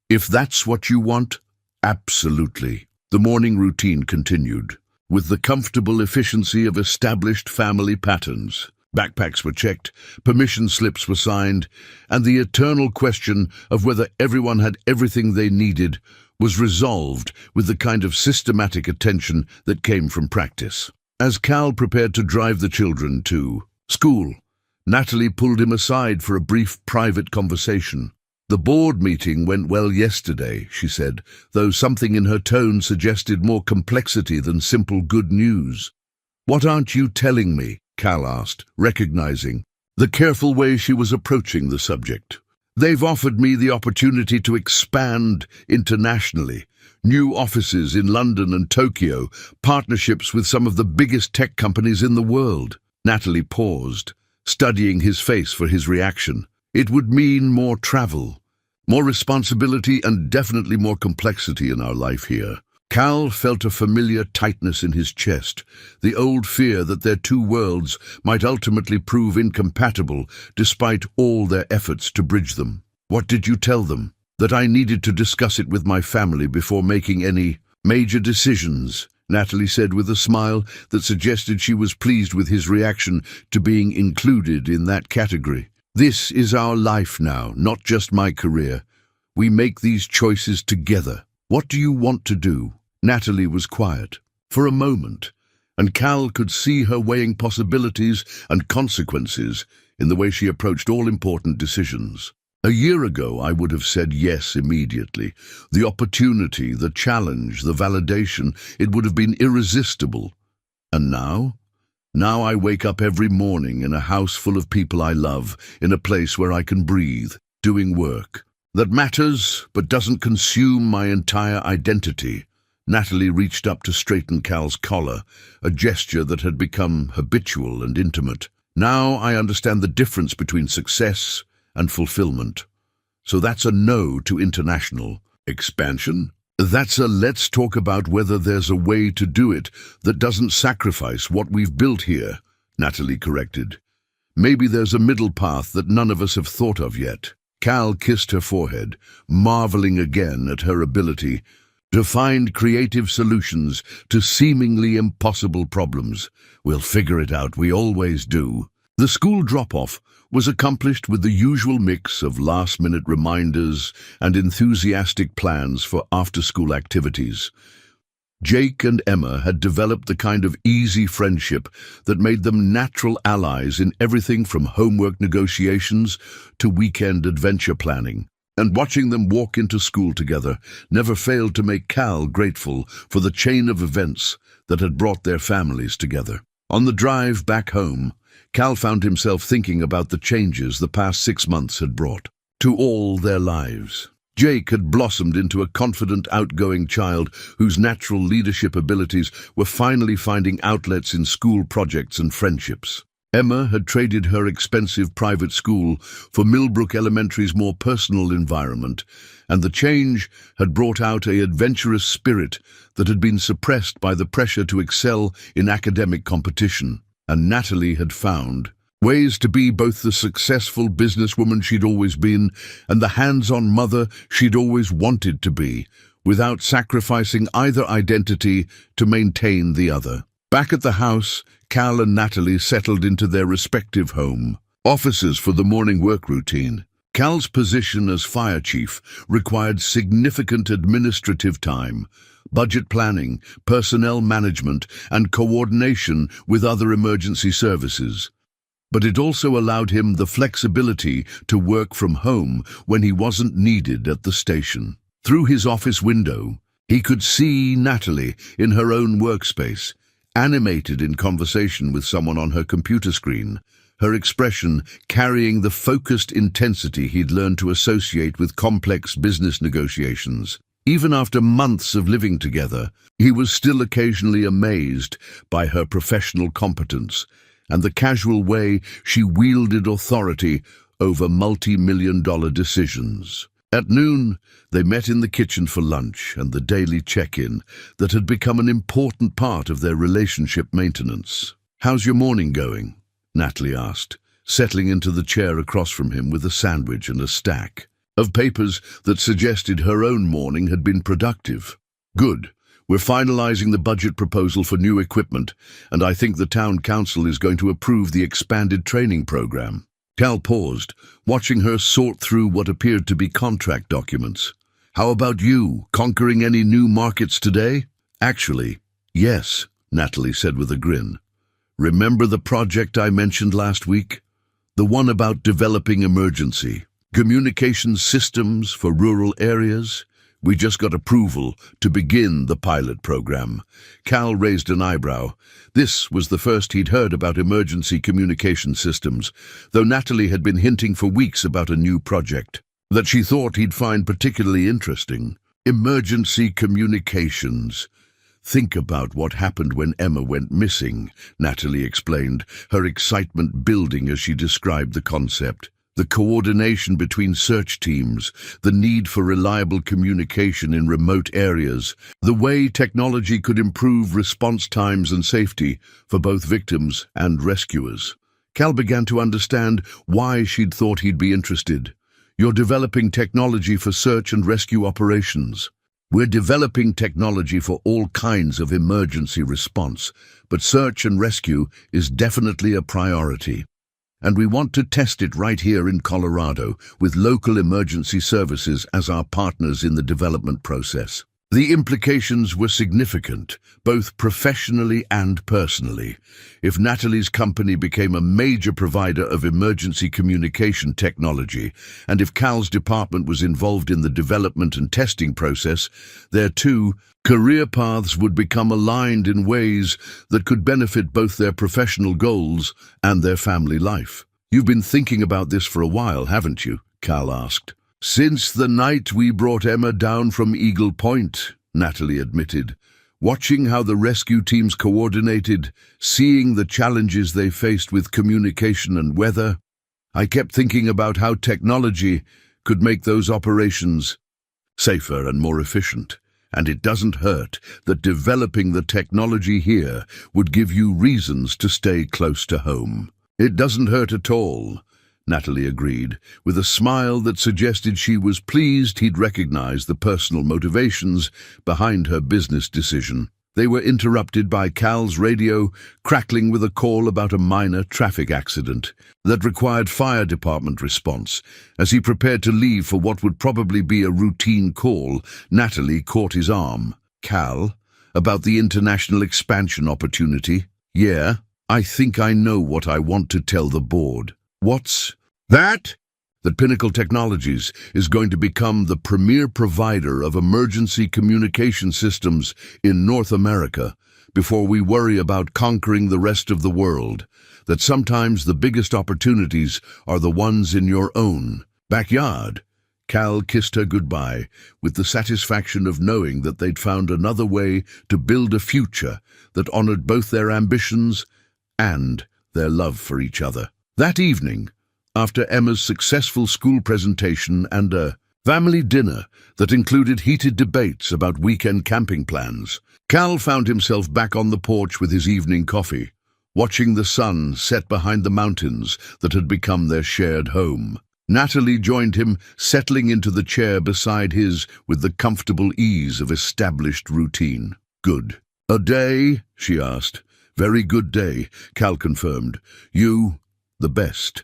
"If that's what you want, absolutely." The morning routine continued, with the comfortable efficiency of established family patterns. Backpacks were checked, permission slips were signed, and the eternal question of whether everyone had everything they needed was resolved with the kind of systematic attention that came from practice. As Cal prepared to drive the children to school, Natalie pulled him aside for a brief private conversation. "The board meeting went well yesterday," she said, though something in her tone suggested more complexity than simple good news. "What aren't you telling me?" Cal asked, recognizing the careful way she was approaching the subject. "They've offered me the opportunity to expand internationally. New offices in London and Tokyo, partnerships with some of the biggest tech companies in the world." Natalie paused, studying his face for his reaction. "It would mean more travel, more responsibility, and definitely more complexity in our life here." Cal felt a familiar tightness in his chest, the old fear that their two worlds might ultimately prove incompatible despite all their efforts to bridge them. "What did you tell them?" "That I needed to discuss it with my family before making any major decisions," Natalie said with a smile that suggested she was pleased with his reaction to being included in that category. "This is our life now, not just my career. We make these choices together. What do you want to do?" Natalie was quiet for a moment, and Cal could see her weighing possibilities and consequences in the way she approached all important decisions. "A year ago, I would have said yes immediately. The opportunity, the challenge, the validation, it would have been irresistible. And now? Now I wake up every morning in a house full of people I love, in a place where I can breathe, doing work that matters but doesn't consume my entire identity." Natalie reached up to straighten Cal's collar, a gesture that had become habitual and intimate. "Now I understand the difference between success and fulfillment. So that's a no to international expansion? That's a let's talk about whether there's a way to do it that doesn't sacrifice what we've built here," Natalie corrected. "Maybe there's a middle path that none of us have thought of yet." Cal kissed her forehead, marveling again at her ability to find creative solutions to seemingly impossible problems. "We'll figure it out, we always do." The school drop-off was accomplished with the usual mix of last-minute reminders and enthusiastic plans for after-school activities. Jake and Emma had developed the kind of easy friendship that made them natural allies in everything from homework negotiations to weekend adventure planning. And watching them walk into school together never failed to make Cal grateful for the chain of events that had brought their families together. On the drive back home, Cal found himself thinking about the changes the past 6 months had brought to all their lives. Jake had blossomed into a confident, outgoing child whose natural leadership abilities were finally finding outlets in school projects and friendships. Emma had traded her expensive private school for Millbrook Elementary's more personal environment, and the change had brought out an adventurous spirit that had been suppressed by the pressure to excel in academic competition. And Natalie had found ways to be both the successful businesswoman she'd always been and the hands-on mother she'd always wanted to be, without sacrificing either identity to maintain the other. Back at the house, Cal and Natalie settled into their respective home offices for the morning work routine. Cal's position as fire chief required significant administrative time, budget planning, personnel management, and coordination with other emergency services. But it also allowed him the flexibility to work from home when he wasn't needed at the station. Through his office window, he could see Natalie in her own workspace, animated in conversation with someone on her computer screen, her expression carrying the focused intensity he'd learned to associate with complex business negotiations. Even after months of living together, he was still occasionally amazed by her professional competence and the casual way she wielded authority over multi-million-dollar decisions. At noon, they met in the kitchen for lunch and the daily check-in that had become an important part of their relationship maintenance. "How's your morning going?" Natalie asked, settling into the chair across from him with a sandwich and a stack of papers that suggested her own morning had been productive. "Good. We're finalizing the budget proposal for new equipment, and I think the town council is going to approve the expanded training program." Cal paused, watching her sort through what appeared to be contract documents. "How about you? Conquering any new markets today?" "Actually, yes," Natalie said with a grin. "Remember the project I mentioned last week? The one about developing emergency communications systems for rural areas? We just got approval to begin the pilot program." Cal raised an eyebrow. This was the first he'd heard about emergency communication systems, though Natalie had been hinting for weeks about a new project that she thought he'd find particularly interesting. Emergency communications. "Think about what happened when Emma went missing," Natalie explained, her excitement building as she described the concept. The coordination between search teams, the need for reliable communication in remote areas, the way technology could improve response times and safety for both victims and rescuers. Cal began to understand why she'd thought he'd be interested. "You're developing technology for search and rescue operations." "We're developing technology for all kinds of emergency response, but search and rescue is definitely a priority. And we want to test it right here in Colorado, with local emergency services as our partners in the development process." The implications were significant, both professionally and personally. If Natalie's company became a major provider of emergency communication technology, and if Cal's department was involved in the development and testing process, their two career paths would become aligned in ways that could benefit both their professional goals and their family life. "You've been thinking about this for a while, haven't you?" Cal asked. "Since the night we brought Emma down from Eagle Point," Natalie admitted. "Watching how the rescue teams coordinated, seeing the challenges they faced with communication and weather, I kept thinking about how technology could make those operations safer and more efficient. And it doesn't hurt that developing the technology here would give you reasons to stay close to home." "It doesn't hurt at all," Natalie agreed, with a smile that suggested she was pleased he'd recognized the personal motivations behind her business decision. They were interrupted by Cal's radio crackling with a call about a minor traffic accident that required fire department response. As he prepared to leave for what would probably be a routine call, Natalie caught his arm. "Cal, about the international expansion opportunity?" "Yeah, I think I know what I want to tell the board." "What's that?" "That Pinnacle Technologies is going to become the premier provider of emergency communication systems in North America before we worry about conquering the rest of the world. That sometimes the biggest opportunities are the ones in your own backyard." Cal kissed her goodbye with the satisfaction of knowing that they'd found another way to build a future that honored both their ambitions and their love for each other. That evening, after Emma's successful school presentation and a family dinner that included heated debates about weekend camping plans, Cal found himself back on the porch with his evening coffee, watching the sun set behind the mountains that had become their shared home. Natalie joined him, settling into the chair beside his with the comfortable ease of established routine. "Good. A day?" she asked. "Very good day," Cal confirmed. "You, the best."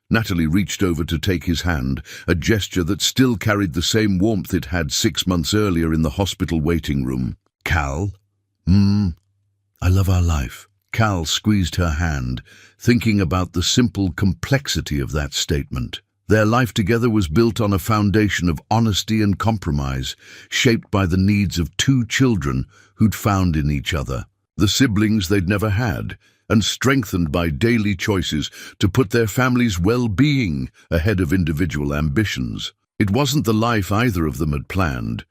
Natalie reached over to take his hand, a gesture that still carried the same warmth it had 6 months earlier in the hospital waiting room. "Cal? I love our life." Cal squeezed her hand, thinking about the simple complexity of that statement. Their life together was built on a foundation of honesty and compromise, shaped by the needs of 2 children who'd found in each other, the siblings they'd never had, and strengthened by daily choices to put their family's well-being ahead of individual ambitions. It wasn't the life either of them had planned,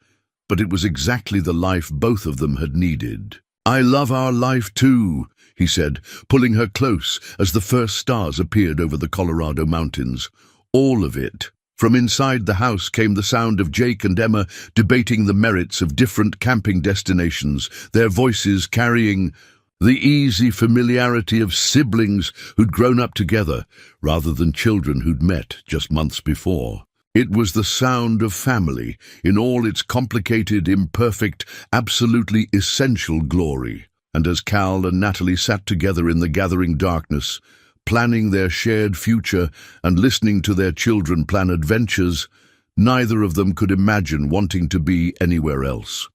but it was exactly the life both of them had needed. "I love our life too," he said, pulling her close as the first stars appeared over the Colorado mountains. All of it. From inside the house came the sound of Jake and Emma debating the merits of different camping destinations, their voices carrying the easy familiarity of siblings who'd grown up together rather than children who'd met just months before. It was the sound of family in all its complicated, imperfect, absolutely essential glory. And as Cal and Natalie sat together in the gathering darkness, planning their shared future and listening to their children plan adventures, neither of them could imagine wanting to be anywhere else.